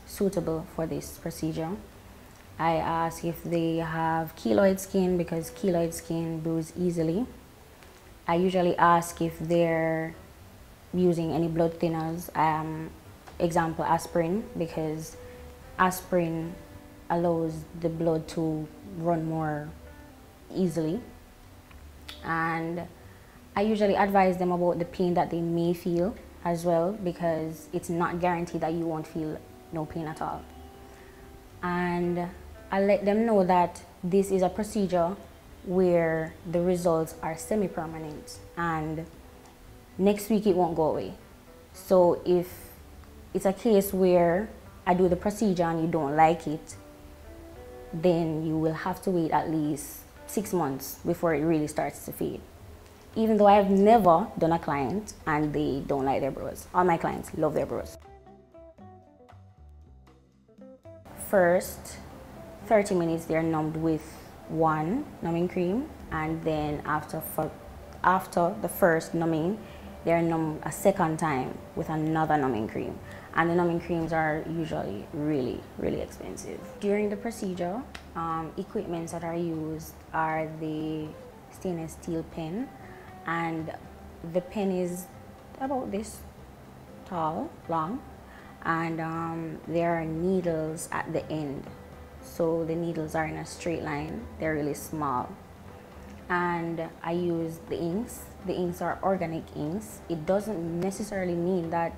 suitable for this procedure. I ask if they have keloid skin, because keloid skin bruise easily. I usually ask if they're using any blood thinners, example aspirin, because aspirin allows the blood to run more easily. And I usually advise them about the pain that they may feel as well, because it's not guaranteed that you won't feel no pain at all. And I let them know that this is a procedure where the results are semi-permanent and next week it won't go away. So if it's a case where I do the procedure and you don't like it, then you will have to wait at least 6 months before it really starts to fade. Even though I have never done a client and they don't like their brows. All my clients love their brows. First 30 minutes they're numbed with one numbing cream, and then after the first numbing they're numbed a second time with another numbing cream. And the numbing creams are usually really expensive. During the procedure, equipments that are used are the stainless steel pen, and the pen is about this tall, long, and there are needles at the end. So the needles are in a straight line, they're really small. And I use the inks. The inks are organic inks. It doesn't necessarily mean that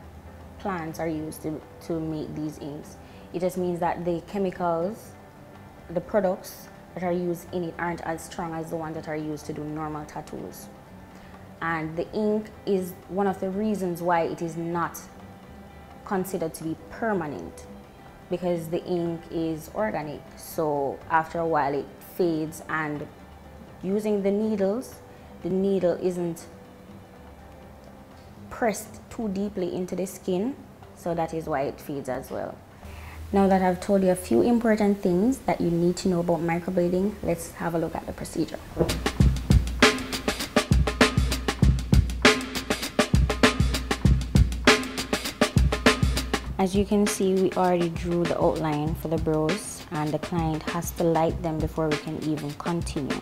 plants are used to make these inks. It just means that the chemicals, the products that are used in it aren't as strong as the ones that are used to do normal tattoos. And the ink is one of the reasons why it is not considered to be permanent, because the ink is organic. So after a while it fades, and using the needles, the needle isn't pressed too deeply into the skin, so that is why it fades as well. Now that I've told you a few important things that you need to know about microblading, let's have a look at the procedure. As you can see, we already drew the outline for the brows, and the client has to light them before we can even continue.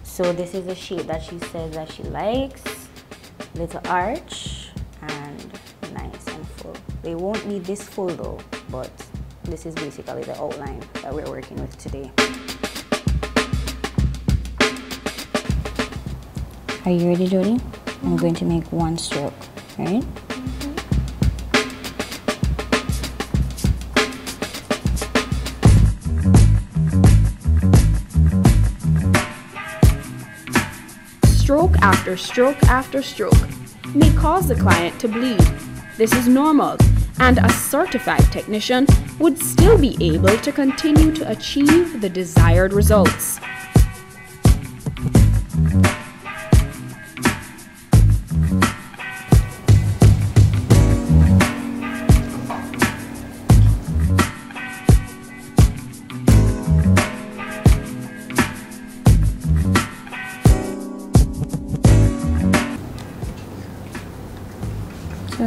So this is the shape that she says that she likes. Little arch and nice and full. They won't need this full though, but this is basically the outline that we're working with today. Are you ready, Jody? I'm going to make one stroke, right? Stroke after stroke after stroke may cause the client to bleed. This is normal, and a certified technician would still be able to continue to achieve the desired results.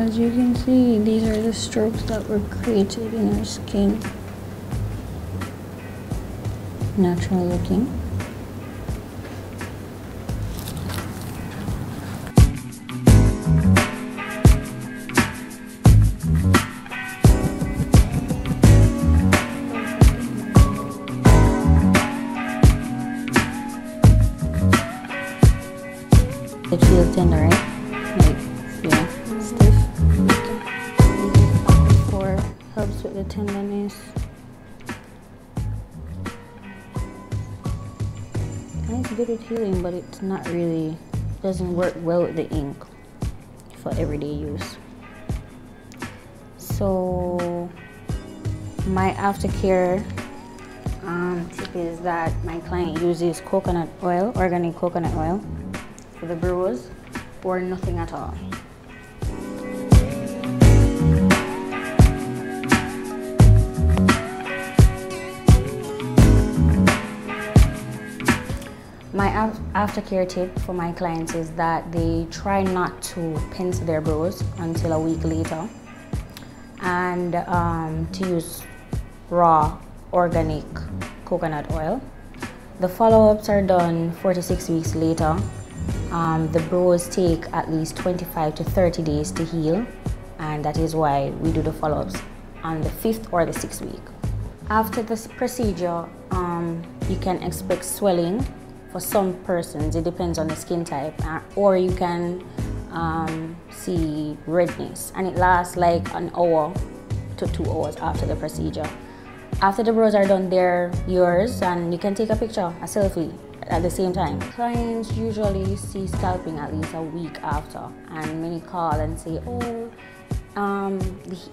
as you can see, these are the strokes that were created in our skin. Natural looking. It feels tender, right? Like, yeah, stiff. For helps with the tenderness. And it's good with healing, but it's not really, doesn't work well with the ink for everyday use. So my aftercare tip is that my client uses coconut oil, organic coconut oil, for the brows, or nothing at all. My aftercare tip for my clients is that they try not to pencil their brows until a week later, and to use raw organic coconut oil. The follow-ups are done 4 to 6 weeks later. The brows take at least 25 to 30 days to heal, and that is why we do the follow-ups on the 5th or the 6th week. After this procedure, you can expect swelling. For some persons, it depends on the skin type, or you can see redness, and it lasts like an hour to 2 hours after the procedure. After the brows are done, they're yours, and you can take a picture, a selfie at the same time. Clients usually see scalping at least a week after, and many call and say, oh,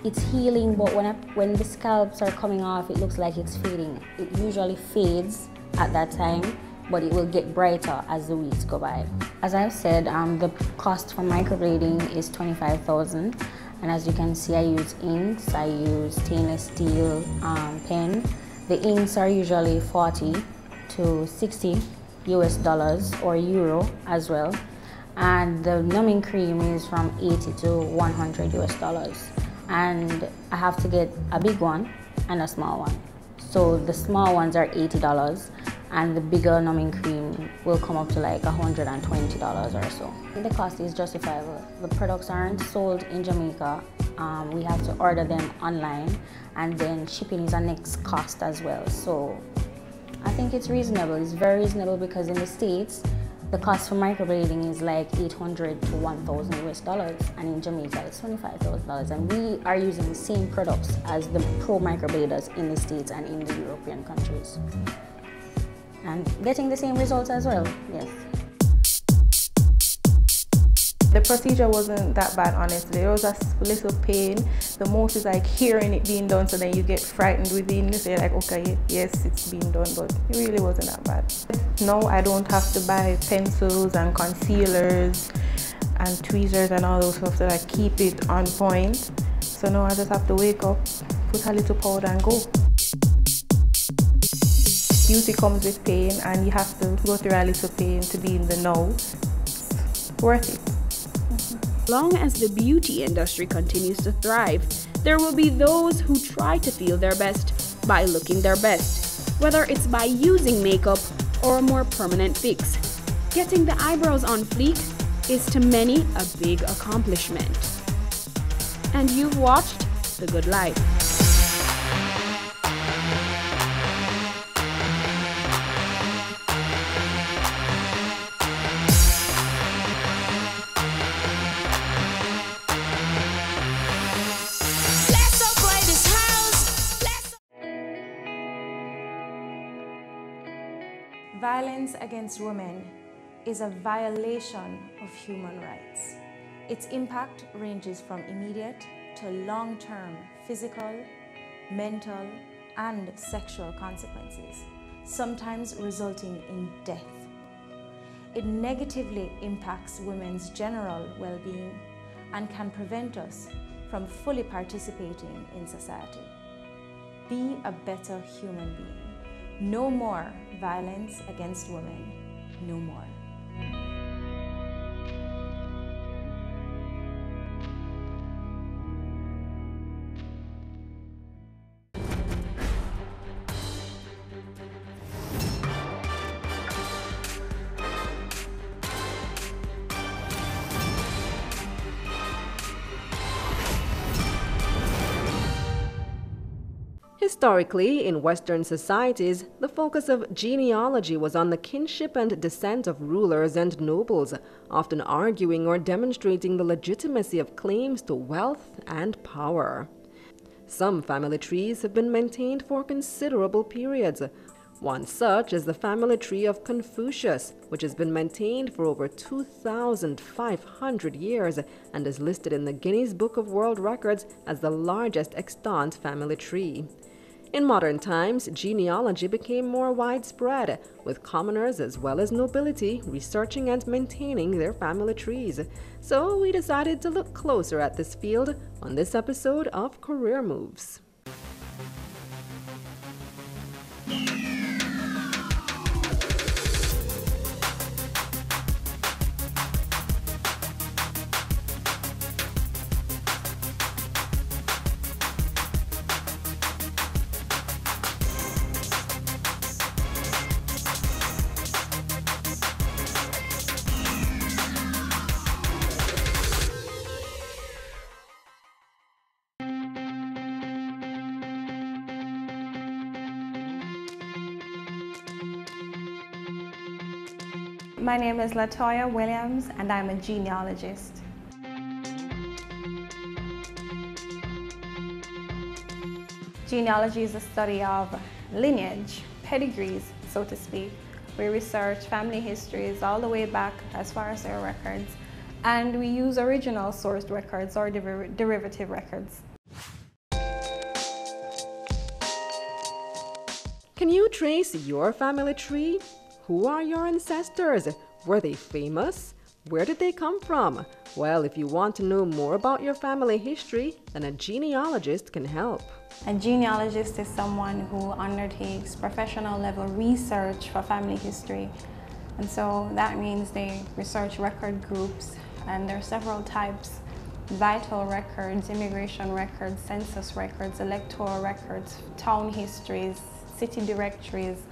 it's healing, but when the scalps are coming off, it looks like it's fading. It usually fades at that time, but it will get brighter as the weeks go by. As I've said, the cost for microblading is $25,000, and as you can see, I use inks, I use stainless steel pen. The inks are usually $40 to $60 US or euro as well, and the numbing cream is from $80 to $100 US, and I have to get a big one and a small one. So the small ones are $80, and the bigger numbing cream will come up to like $120 or so. The cost is justifiable. The products aren't sold in Jamaica. We have to order them online, and then shipping is a next cost as well. So I think it's reasonable. It's very reasonable, because in the States, the cost for microblading is like $800 to $1,000 US, and in Jamaica it's $25,000, and we are using the same products as the pro microbladers in the States and in the European countries, and getting the same results as well. Yes. The procedure wasn't that bad, honestly. There was a little pain. The most is like hearing it being done, so then you get frightened within. You say like, okay, yes, it's being done, but it really wasn't that bad. Now I don't have to buy pencils and concealers and tweezers and all those stuff to like keep it on point. So now I just have to wake up, put a little powder and go. Beauty comes with pain, and you have to go through a little pain to be in the know. It's worth it. As long as the beauty industry continues to thrive, there will be those who try to feel their best by looking their best, whether it's by using makeup or a more permanent fix. Getting the eyebrows on fleek is to many a big accomplishment. And you've watched The Good Life. Violence against women is a violation of human rights. Its impact ranges from immediate to long-term physical, mental, and sexual consequences, sometimes resulting in death. It negatively impacts women's general well-being and can prevent us from fully participating in society. Be a better human being. No more violence against women. No more. Historically, in Western societies, the focus of genealogy was on the kinship and descent of rulers and nobles, often arguing or demonstrating the legitimacy of claims to wealth and power. Some family trees have been maintained for considerable periods. One such is the family tree of Confucius, which has been maintained for over 2,500 years and is listed in the Guinness Book of World Records as the largest extant family tree. In modern times, genealogy became more widespread, with commoners as well as nobility researching and maintaining their family trees. So we decided to look closer at this field on this episode of Career Moves. My name is Latoya Williams and I'm a genealogist. Genealogy is the study of lineage, pedigrees, so to speak. We research family histories all the way back as far as their records, and we use original sourced records or derivative records. Can you trace your family tree? Who are your ancestors? Were they famous? Where did they come from? Well, if you want to know more about your family history, then a genealogist can help. A genealogist is someone who undertakes professional level research for family history. And so that means they research record groups, and there are several types: vital records, immigration records, census records, electoral records, town histories, city directories,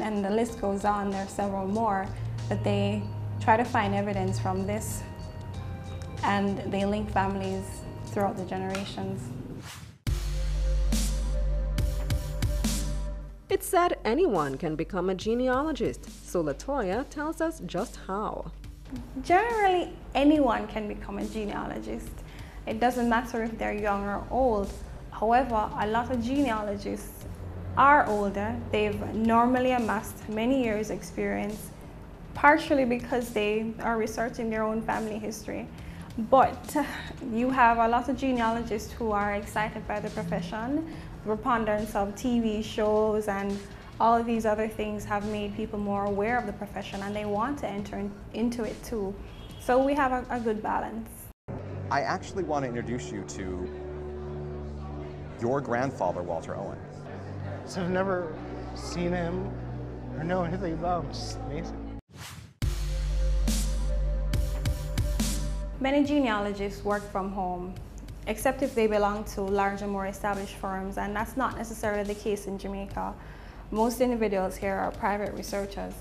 and the list goes on. There are several more, but they try to find evidence from this, and they link families throughout the generations. It's said anyone can become a genealogist, so Latoya tells us just how. Generally, anyone can become a genealogist. It doesn't matter if they're young or old. However, a lot of genealogists are older. They've normally amassed many years' experience, partially because they are researching their own family history. But you have a lot of genealogists who are excited by the profession. The preponderance of TV shows and all of these other things have made people more aware of the profession, and they want to enter into it too. So we have a good balance. I actually want to introduce you to your grandfather, Walter Owen. So I've never seen him or know anything about him. It's just amazing. Many genealogists work from home, except if they belong to larger, more established firms, and that's not necessarily the case in Jamaica. Most individuals here are private researchers,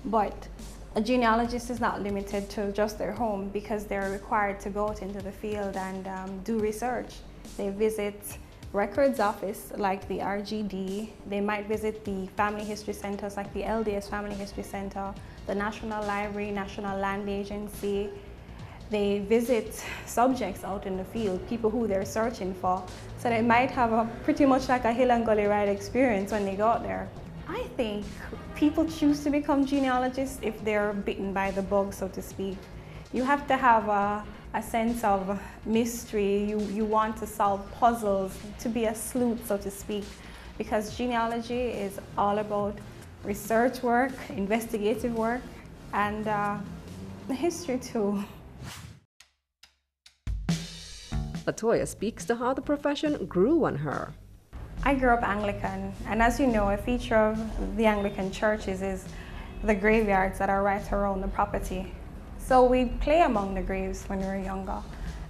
but a genealogist is not limited to just their home, because they're required to go out into the field and do research. They visit records office like the RGD. They might visit the family history centers like the LDS Family History Center, the National Library, National Land Agency. They visit subjects out in the field, people who they're searching for. So they might have a pretty much like a hill and gully ride experience when they go out there. I think people choose to become genealogists if they're bitten by the bug, so to speak. You have to have a sense of mystery. You want to solve puzzles, to be a sleuth, so to speak, because genealogy is all about research work, investigative work, and history too. Latoya speaks to how the profession grew on her. I grew up Anglican, and as you know, a feature of the Anglican churches is the graveyards that are right around the property. So we'd play among the graves when we were younger,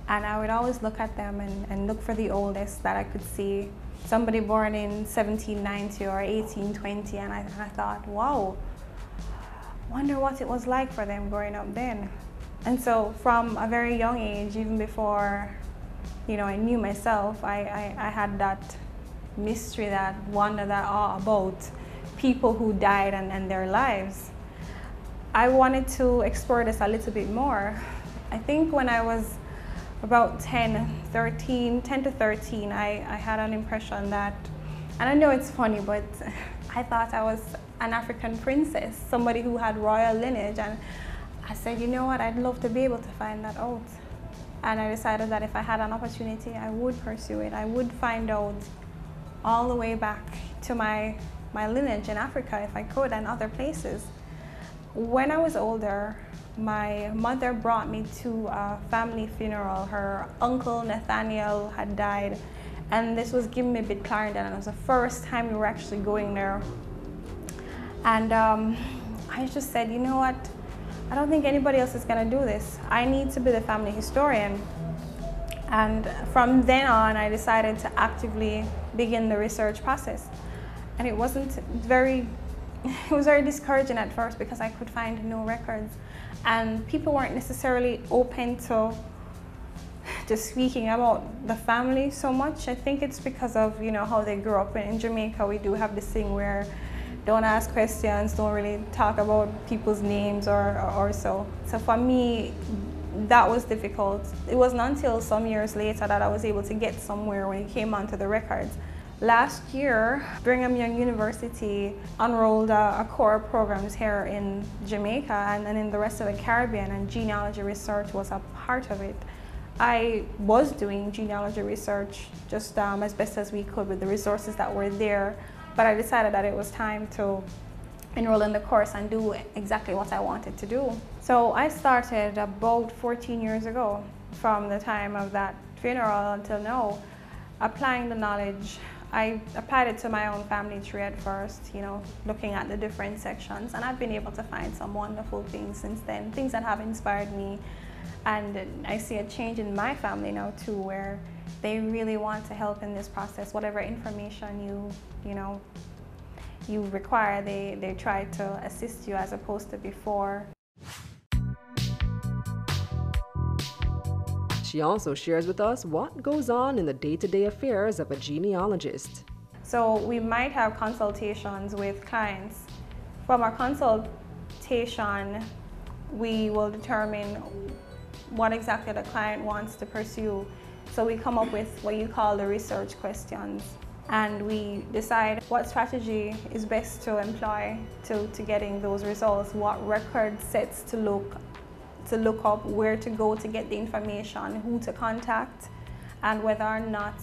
and I would always look at them and look for the oldest that I could see. Somebody born in 1790 or 1820, and I thought, wow, wonder what it was like for them growing up then. And so from a very young age, even before I knew myself, I had that mystery, that wonder, that awe about people who died and their lives. I wanted to explore this a little bit more. I think when I was about 10 to 13, I had an impression that, and I know it's funny, but I thought I was an African princess, somebody who had royal lineage, and I said, you know what, I'd love to be able to find that out. And I decided that if I had an opportunity, I would pursue it. I would find out all the way back to my lineage in Africa if I could, and other places. When I was older, my mother brought me to a family funeral. Her uncle Nathaniel had died, and this was giving me a bit Clarendon, and it was the first time we were actually going there. And I just said, you know what, I don't think anybody else is going to do this. I need to be the family historian. And from then on, I decided to actively begin the research process. And it was very discouraging at first because I could find no records. And people weren't necessarily open to speaking about the family so much. I think it's because of, you know, how they grew up. In Jamaica, we do have this thing where don't ask questions, don't really talk about people's names or so. So for me, that was difficult. It wasn't until some years later that I was able to get somewhere when it came onto the records. Last year, Brigham Young University unrolled a core of programs here in Jamaica and in the rest of the Caribbean, and genealogy research was a part of it. I was doing genealogy research just as best as we could with the resources that were there, but I decided that it was time to enroll in the course and do exactly what I wanted to do. So I started about 14 years ago, from the time of that funeral until now, applying the knowledge. I applied it to my own family tree at first, you know, looking at the different sections, and I've been able to find some wonderful things since then, things that have inspired me. And I see a change in my family now too, where they really want to help in this process. Whatever information you require, they try to assist you as opposed to before. She also shares with us what goes on in the day-to-day affairs of a genealogist. So we might have consultations with clients. From our consultation, we will determine what exactly the client wants to pursue. So we come up with what you call the research questions, and we decide what strategy is best to employ to getting those results, what record sets to look up, where to go to get the information, who to contact, and whether or not,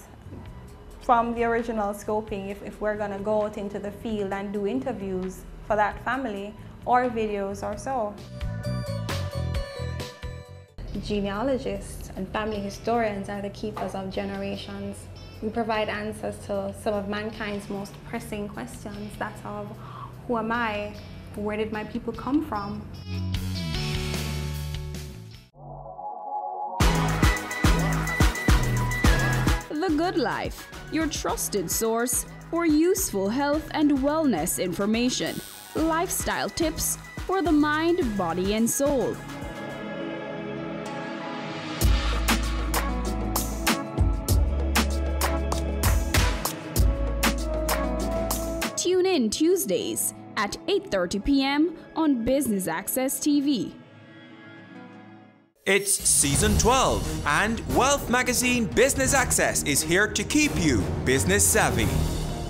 from the original scoping, if we're going to go out into the field and do interviews for that family or videos or so. Genealogists and family historians are the keepers of generations. We provide answers to some of mankind's most pressing questions. That's of, who am I? Where did my people come from? The Good Life, your trusted source for useful health and wellness information, lifestyle tips for the mind, body, and soul. Tune in Tuesdays at 8:30 p.m. on Business Access TV. It's season 12, and Wealth Magazine Business Access is here to keep you business savvy.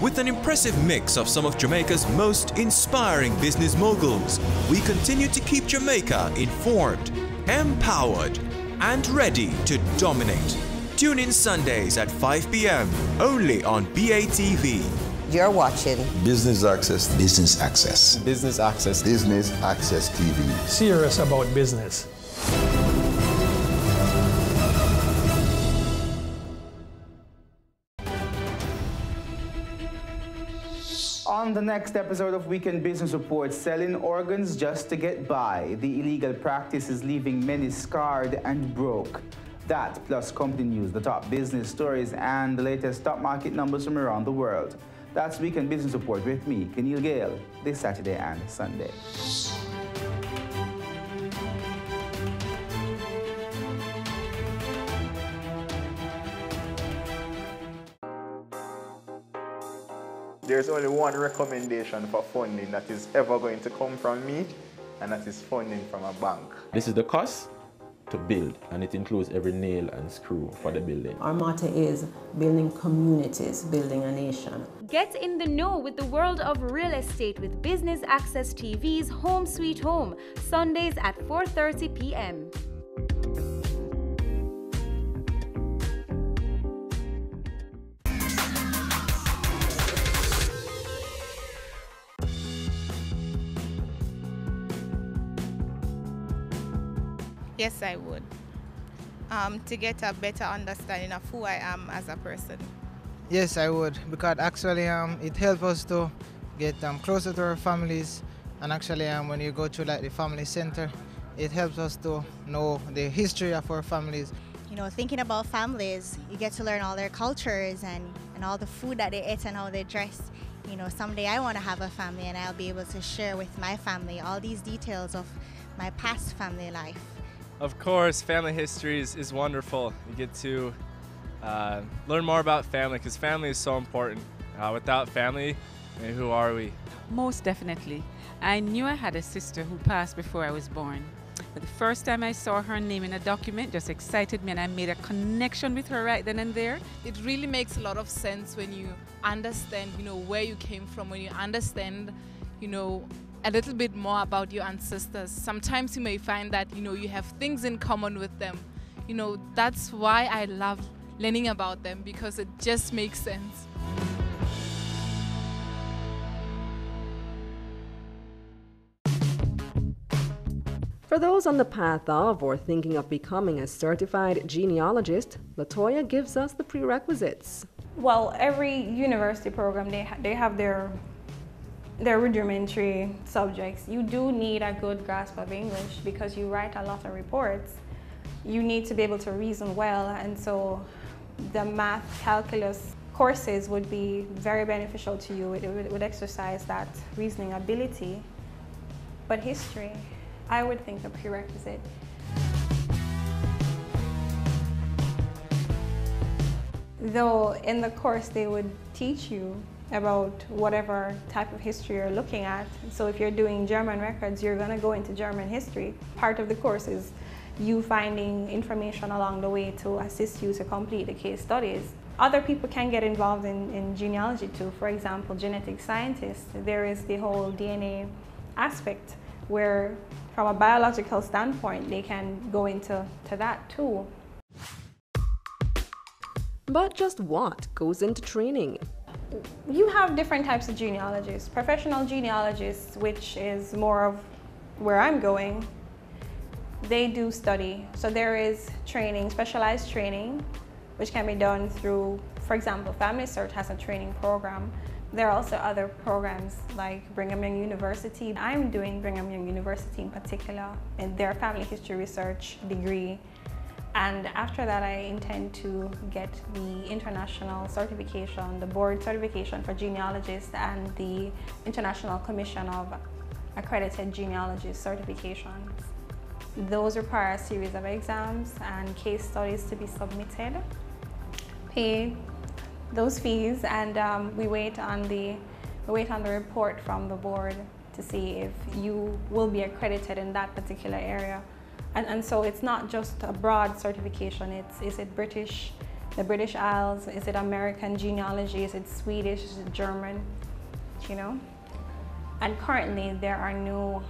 With an impressive mix of some of Jamaica's most inspiring business moguls, we continue to keep Jamaica informed, empowered, and ready to dominate. Tune in Sundays at 5 p.m. only on BATV. You're watching Business Access. Business Access. Business Access. Business Access TV. Serious about business. On the next episode of Weekend Business Report, selling organs just to get by. The illegal practice is leaving many scarred and broke. That plus company news, the top business stories, and the latest stock market numbers from around the world. That's Weekend Business Report with me, Keneal Gale, this Saturday and Sunday. There's only one recommendation for funding that is ever going to come from me, and that is funding from a bank. This is the cost to build, and it includes every nail and screw for the building. Our motto is building communities, building a nation. Get in the know with the world of real estate with Business Access TV's Home Sweet Home, Sundays at 4:30 p.m. Yes, I would. To get a better understanding of who I am as a person. Yes, I would, because actually it helps us to get closer to our families, and actually when you go to like the family center, it helps us to know the history of our families. You know, thinking about families, you get to learn all their cultures and all the food that they eat and how they dress. You know, someday I want to have a family and I'll be able to share with my family all these details of my past family life. Of course, family history is wonderful. You get to learn more about family, because family is so important. Without family, who are we? Most definitely. I knew I had a sister who passed before I was born. But the first time I saw her name in a document just excited me, and I made a connection with her right then and there. It really makes a lot of sense when you understand, you know, where you came from, when you understand, you know, a little bit more about your ancestors. Sometimes you may find that, you know, you have things in common with them. You know, that's why I love learning about them, because it just makes sense. For those on the path of or thinking of becoming a certified genealogist, Latoya gives us the prerequisites. Well, every university program, they have their rudimentary subjects. You do need a good grasp of English because you write a lot of reports. You need to be able to reason well, and so the math, calculus courses would be very beneficial to you. It would exercise that reasoning ability. But history, I would think a prerequisite. Though in the course they would teach you about whatever type of history you're looking at. So if you're doing German records, you're going to go into German history. Part of the course is you finding information along the way to assist you to complete the case studies. Other people can get involved in genealogy too. For example, genetic scientists. There is the whole DNA aspect where from a biological standpoint they can go into that too. But just what goes into training? You have different types of genealogists. Professional genealogists, which is more of where I'm going, they do study. So there is training, specialized training, which can be done through, for example, Family Search has a training program. There are also other programs like Brigham Young University. I'm doing Brigham Young University in particular, in their family history research degree. And after that, I intend to get the international certification, the board certification for genealogists, and the International Commission of Accredited Genealogists certifications. Those require a series of exams and case studies to be submitted. Pay those fees, and we wait on the report from the board to see if you will be accredited in that particular area. And so it's not just a broad certification. Is it British, the British Isles? Is it American genealogy? Is it Swedish? Is it German? You know? And currently there are no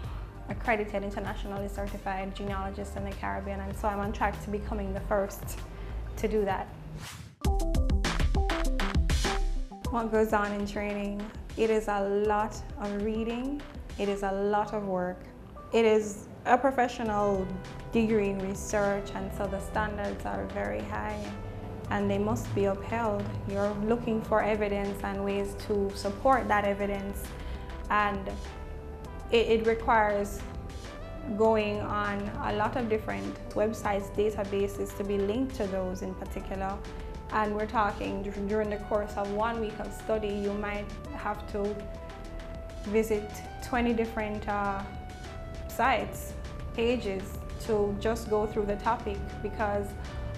accredited internationally certified genealogists in the Caribbean, and so I'm on track to becoming the first to do that. What goes on in training? It is a lot of reading. It is a lot of work. It is a professional degree in research, and so the standards are very high and they must be upheld. You're looking for evidence and ways to support that evidence, and it requires going on a lot of different websites, databases to be linked to those in particular. And we're talking during the course of 1 week of study, you might have to visit 20 different sites, pages, to just go through the topic, because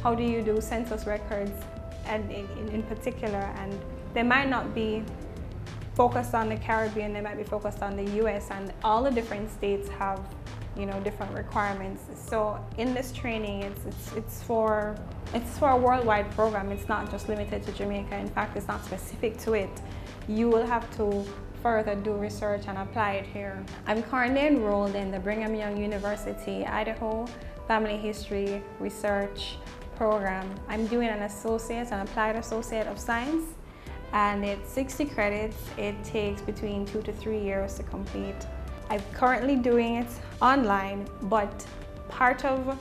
how do you do census records and in particular, and they might not be focused on the Caribbean, they might be focused on the US, and all the different states have, you know, different requirements. So in this training, it's for a worldwide program. It's not just limited to Jamaica. In fact, it's not specific to it. You will have to further do research and apply it here. I'm currently enrolled in the Brigham Young University, Idaho Family History Research program. I'm doing an applied associate of science, and it's 60 credits. It takes between 2 to 3 years to complete. I'm currently doing it online, but part of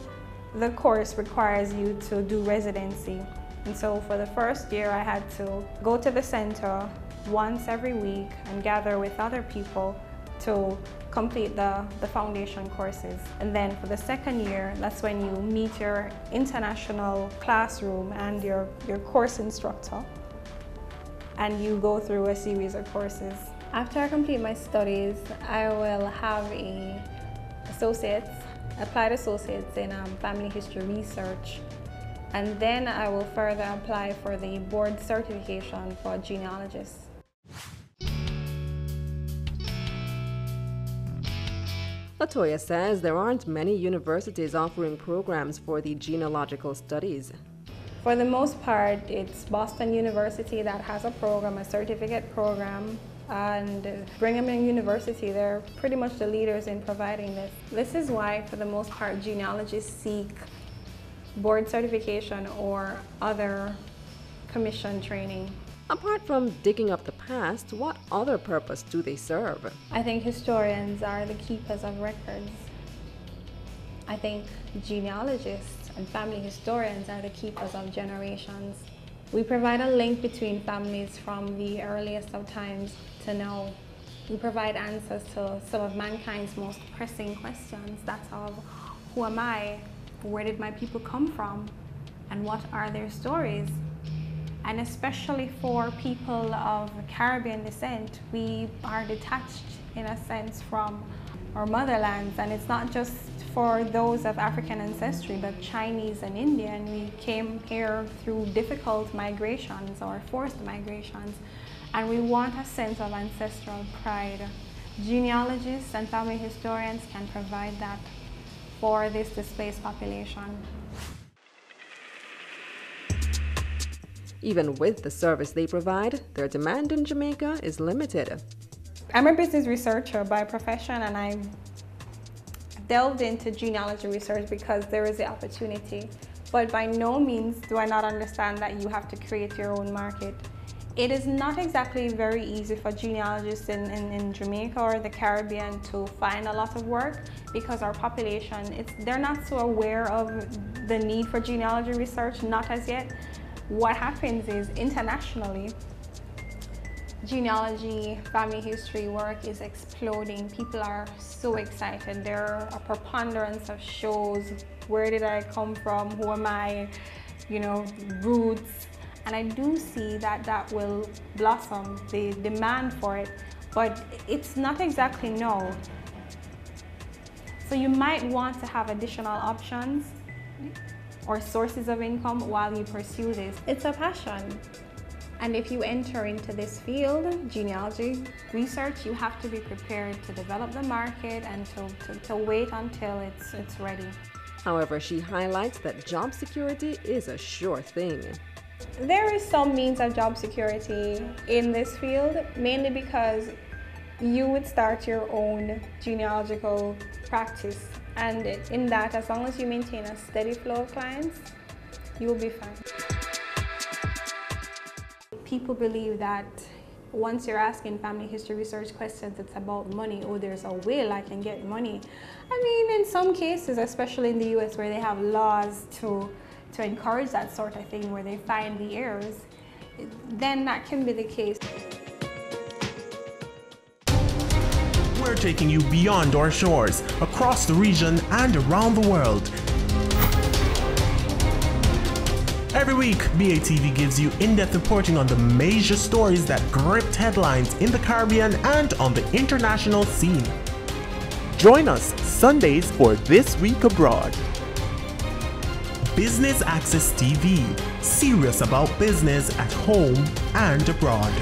the course requires you to do residency. And so for the first year, I had to go to the center once every week and gather with other people to complete the foundation courses. And then for the second year, that's when you meet your international classroom and your course instructor, and you go through a series of courses. After I complete my studies, I will have applied associates in family history research, and then I will further apply for the board certification for genealogists. Latoya says there aren't many universities offering programs for the genealogical studies. For the most part, it's Boston University that has a program, a certificate program, and Brigham Young University, they're pretty much the leaders in providing this. This is why, for the most part, genealogists seek board certification or other commission training. Apart from digging up the past, what other purpose do they serve? I think historians are the keepers of records. I think genealogists and family historians are the keepers of generations. We provide a link between families from the earliest of times to now. We provide answers to some of mankind's most pressing questions. That's of, who am I? Where did my people come from? And what are their stories? And especially for people of Caribbean descent, we are detached in a sense from our motherlands, and it's not just for those of African ancestry, but Chinese and Indian. We came here through difficult migrations or forced migrations, and we want a sense of ancestral pride. Genealogists and family historians can provide that for this displaced population. Even with the service they provide, their demand in Jamaica is limited. I'm a business researcher by profession, and I delved into genealogy research because there is the opportunity. But by no means do I not understand that you have to create your own market. It is not exactly very easy for genealogists in Jamaica or the Caribbean to find a lot of work because our population, they're not so aware of the need for genealogy research, not as yet. What happens is, internationally, genealogy, family history work is exploding. People are so excited. There are a preponderance of shows. Where did I come from? Who am I? You know, roots. And I do see that that will blossom, the demand for it, but it's not exactly no. So you might want to have additional options or sources of income while you pursue this. It's a passion. And if you enter into this field, genealogy research, you have to be prepared to develop the market and to wait until it's ready. However, she highlights that job security is a sure thing. There is some means of job security in this field, mainly because you would start your own genealogical practice. And in that, as long as you maintain a steady flow of clients, you will be fine. People believe that once you're asking family history research questions, it's about money. Oh, there's a will I can get money. I mean, in some cases, especially in the US, where they have laws to encourage that sort of thing, where they find the heirs, then that can be the case. We're taking you beyond our shores, across the region and around the world. Every week, BATV gives you in-depth reporting on the major stories that gripped headlines in the Caribbean and on the international scene. Join us Sundays for This Week Abroad. Business Access TV, serious about business at home and abroad.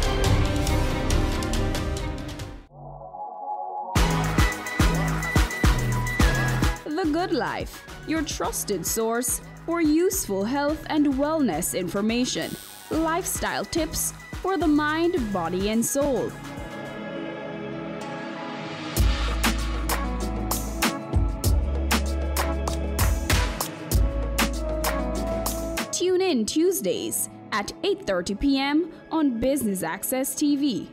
The Good Life, your trusted source for useful health and wellness information, lifestyle tips for the mind, body, and soul. Tune in Tuesdays at 8:30 p.m. on Business Access TV.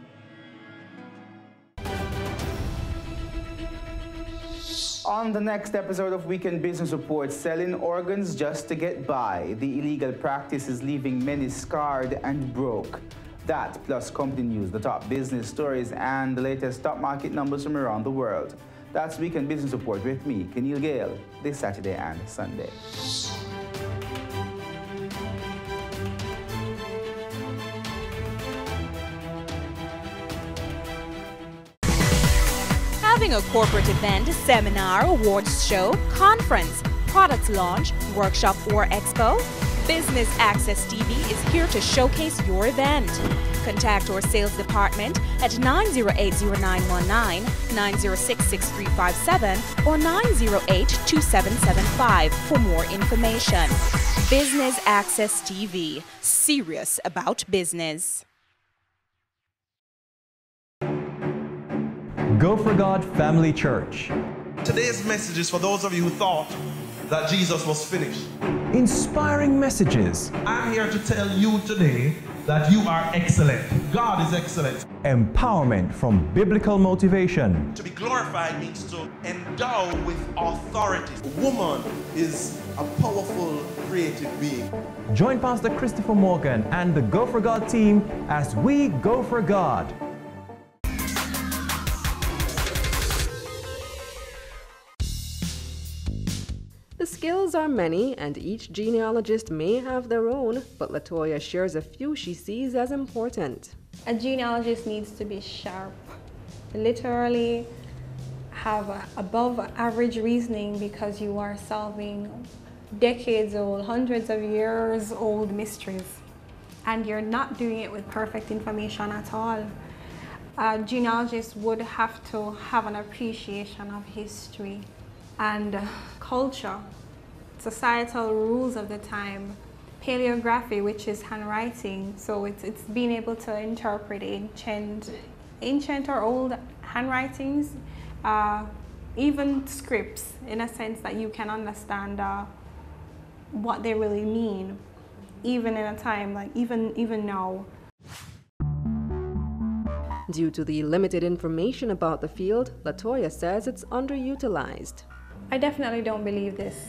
On the next episode of Weekend Business Report, selling organs just to get by. The illegal practice is leaving many scarred and broke. That plus company news, the top business stories, and the latest stock market numbers from around the world. That's Weekend Business Report with me, Keneal Gale, this Saturday and Sunday. Having a corporate event, seminar, awards show, conference, product launch, workshop, or expo? Business Access TV is here to showcase your event. Contact our sales department at 908-0919, 906-6357, or 908-2775 for more information. Business Access TV, serious about business. Go for God Family Church. Today's message is for those of you who thought that Jesus was finished. Inspiring messages. I'm here to tell you today that you are excellent. God is excellent. Empowerment from biblical motivation. To be glorified means to endow with authority. A woman is a powerful, creative being. Join Pastor Christopher Morgan and the Go for God team as we go for God. The skills are many, and each genealogist may have their own, but Latoya shares a few she sees as important. A genealogist needs to be sharp, literally have above average reasoning, because you are solving decades old, hundreds of years old mysteries, and you're not doing it with perfect information at all. A genealogist would have to have an appreciation of history and culture, societal rules of the time, paleography, which is handwriting, so it's being able to interpret ancient or old handwritings, even scripts, in a sense that you can understand what they really mean, even in a time like even now. Due to the limited information about the field, Latoya says it's underutilized. I definitely don't believe this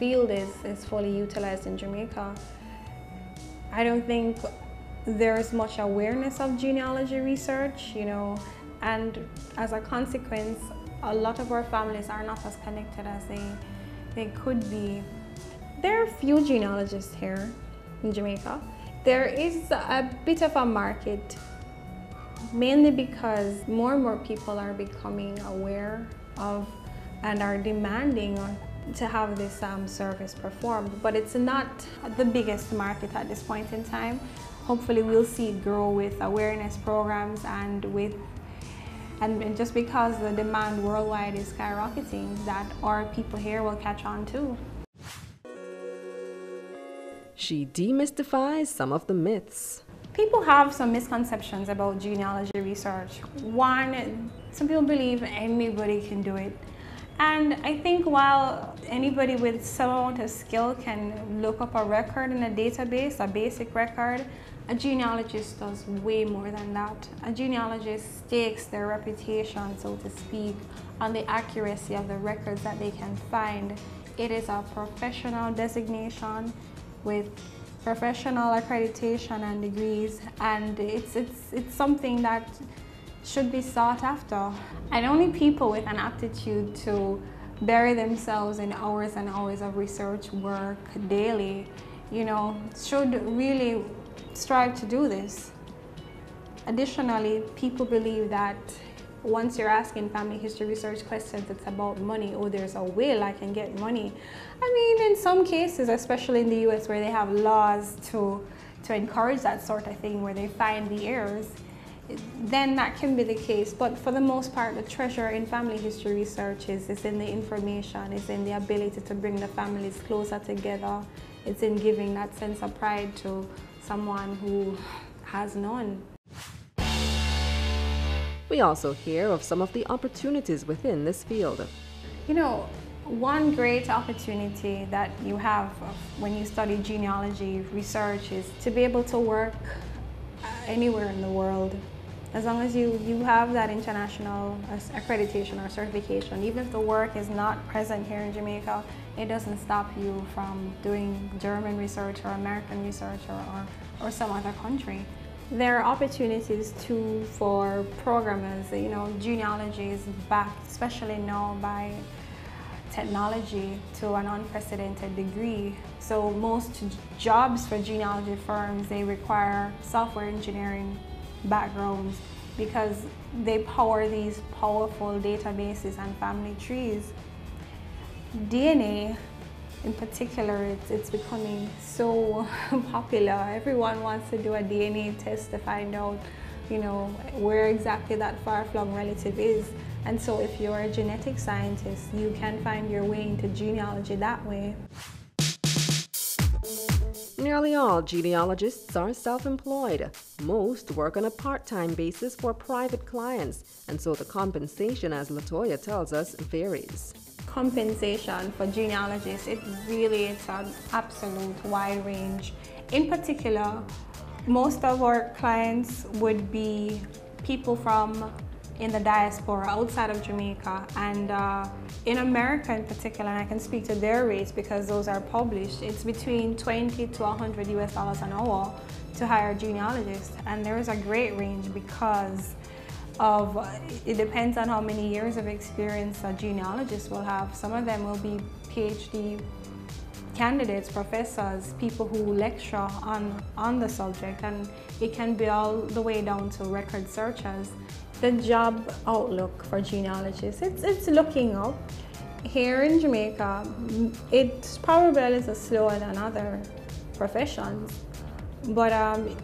field is fully utilized in Jamaica. I don't think there's much awareness of genealogy research, and as a consequence, a lot of our families are not as connected as they could be. There are few genealogists here in Jamaica. There is a bit of a market, mainly because more and more people are becoming aware of and are demanding to have this service performed, but it's not the biggest market at this point in time. Hopefully we'll see it grow with awareness programs and just because the demand worldwide is skyrocketing, that our people here will catch on too. She demystifies some of the myths. People have some misconceptions about genealogy research. One, some people believe anybody can do it. And I think while anybody with some amount of skill can look up a record in a database, a basic record, a genealogist does way more than that. A genealogist stakes their reputation, so to speak, on the accuracy of the records that they can find. It is a professional designation with professional accreditation and degrees, and it's something that should be sought after. And only people with an aptitude to bury themselves in hours and hours of research work daily, should really strive to do this. Additionally, people believe that once you're asking family history research questions, it's about money. Oh, there's a will, I can get money. I mean, in some cases, especially in the US, where they have laws to encourage that sort of thing, where they find the heirs, then that can be the case. But for the most part, the treasure in family history research is in the information, it's in the ability to bring the families closer together. It's in giving that sense of pride to someone who has none. We also hear of some of the opportunities within this field. You know, one great opportunity that you have when you study genealogy research is to be able to work anywhere in the world. As long as you have that international accreditation or certification, even if the work is not present here in Jamaica, it doesn't stop you from doing German research or American research or some other country. There are opportunities too for programmers. You know, genealogy is backed, especially now, by technology to an unprecedented degree. So most jobs for genealogy firms, they require software engineering backgrounds because they power these powerful databases and family trees. DNA in particular, it's becoming so popular. Everyone wants to do a DNA test to find out, you know, where exactly that far-flung relative is. And so if you're a genetic scientist, you can find your way into genealogy that way. Nearly all genealogists are self-employed. Most work on a part-time basis for private clients, and so the compensation, as Latoya tells us, varies. Compensation for genealogists, it's an absolute wide range. In particular, most of our clients would be people from in the diaspora outside of Jamaica, and in America in particular, and I can speak to their rates because those are published, it's between $20 to $100 US an hour to hire genealogists. And there is a great range because it depends on how many years of experience a genealogist will have. Some of them will be PhD candidates, professors, people who lecture on the subject, and it can be all the way down to record searchers. The job outlook for genealogists, it's looking up. Here in Jamaica, it's probably a little slower than other professions. But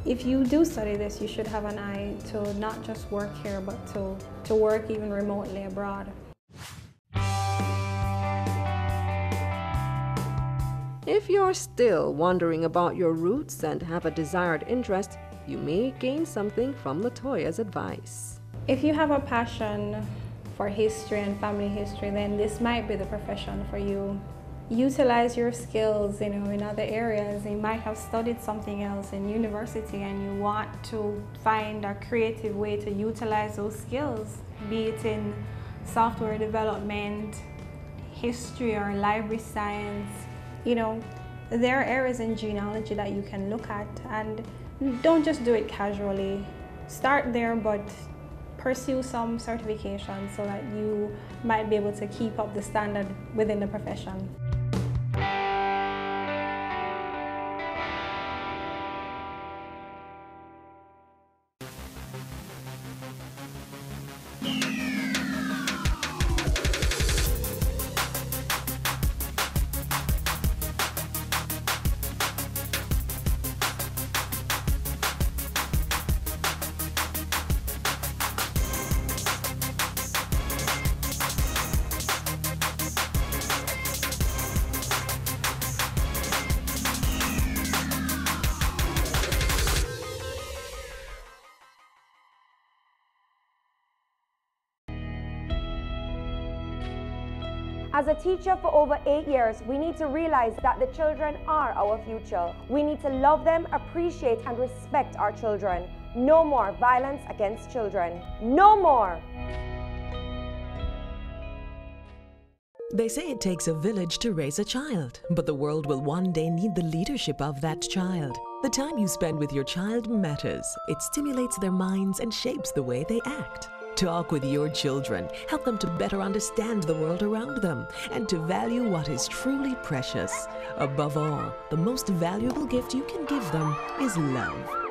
if you do study this, you should have an eye to not just work here, but to work even remotely abroad. If you're still wondering about your roots and have a desired interest, you may gain something from Latoya's advice. If you have a passion for history and family history, then this might be the profession for you. Utilize your skills, you know, in other areas. You might have studied something else in university and you want to find a creative way to utilize those skills, be it in software development, history or library science. You know, there are areas in genealogy that you can look at, and don't just do it casually. Start there, but pursue some certification so that you might be able to keep up the standard within the profession. As a teacher for over 8 years, we need to realize that the children are our future. We need to love them, appreciate and respect our children. No more violence against children. No more! They say it takes a village to raise a child, but the world will one day need the leadership of that child. The time you spend with your child matters. It stimulates their minds and shapes the way they act. Talk with your children. Help them to better understand the world around them and to value what is truly precious. Above all, the most valuable gift you can give them is love.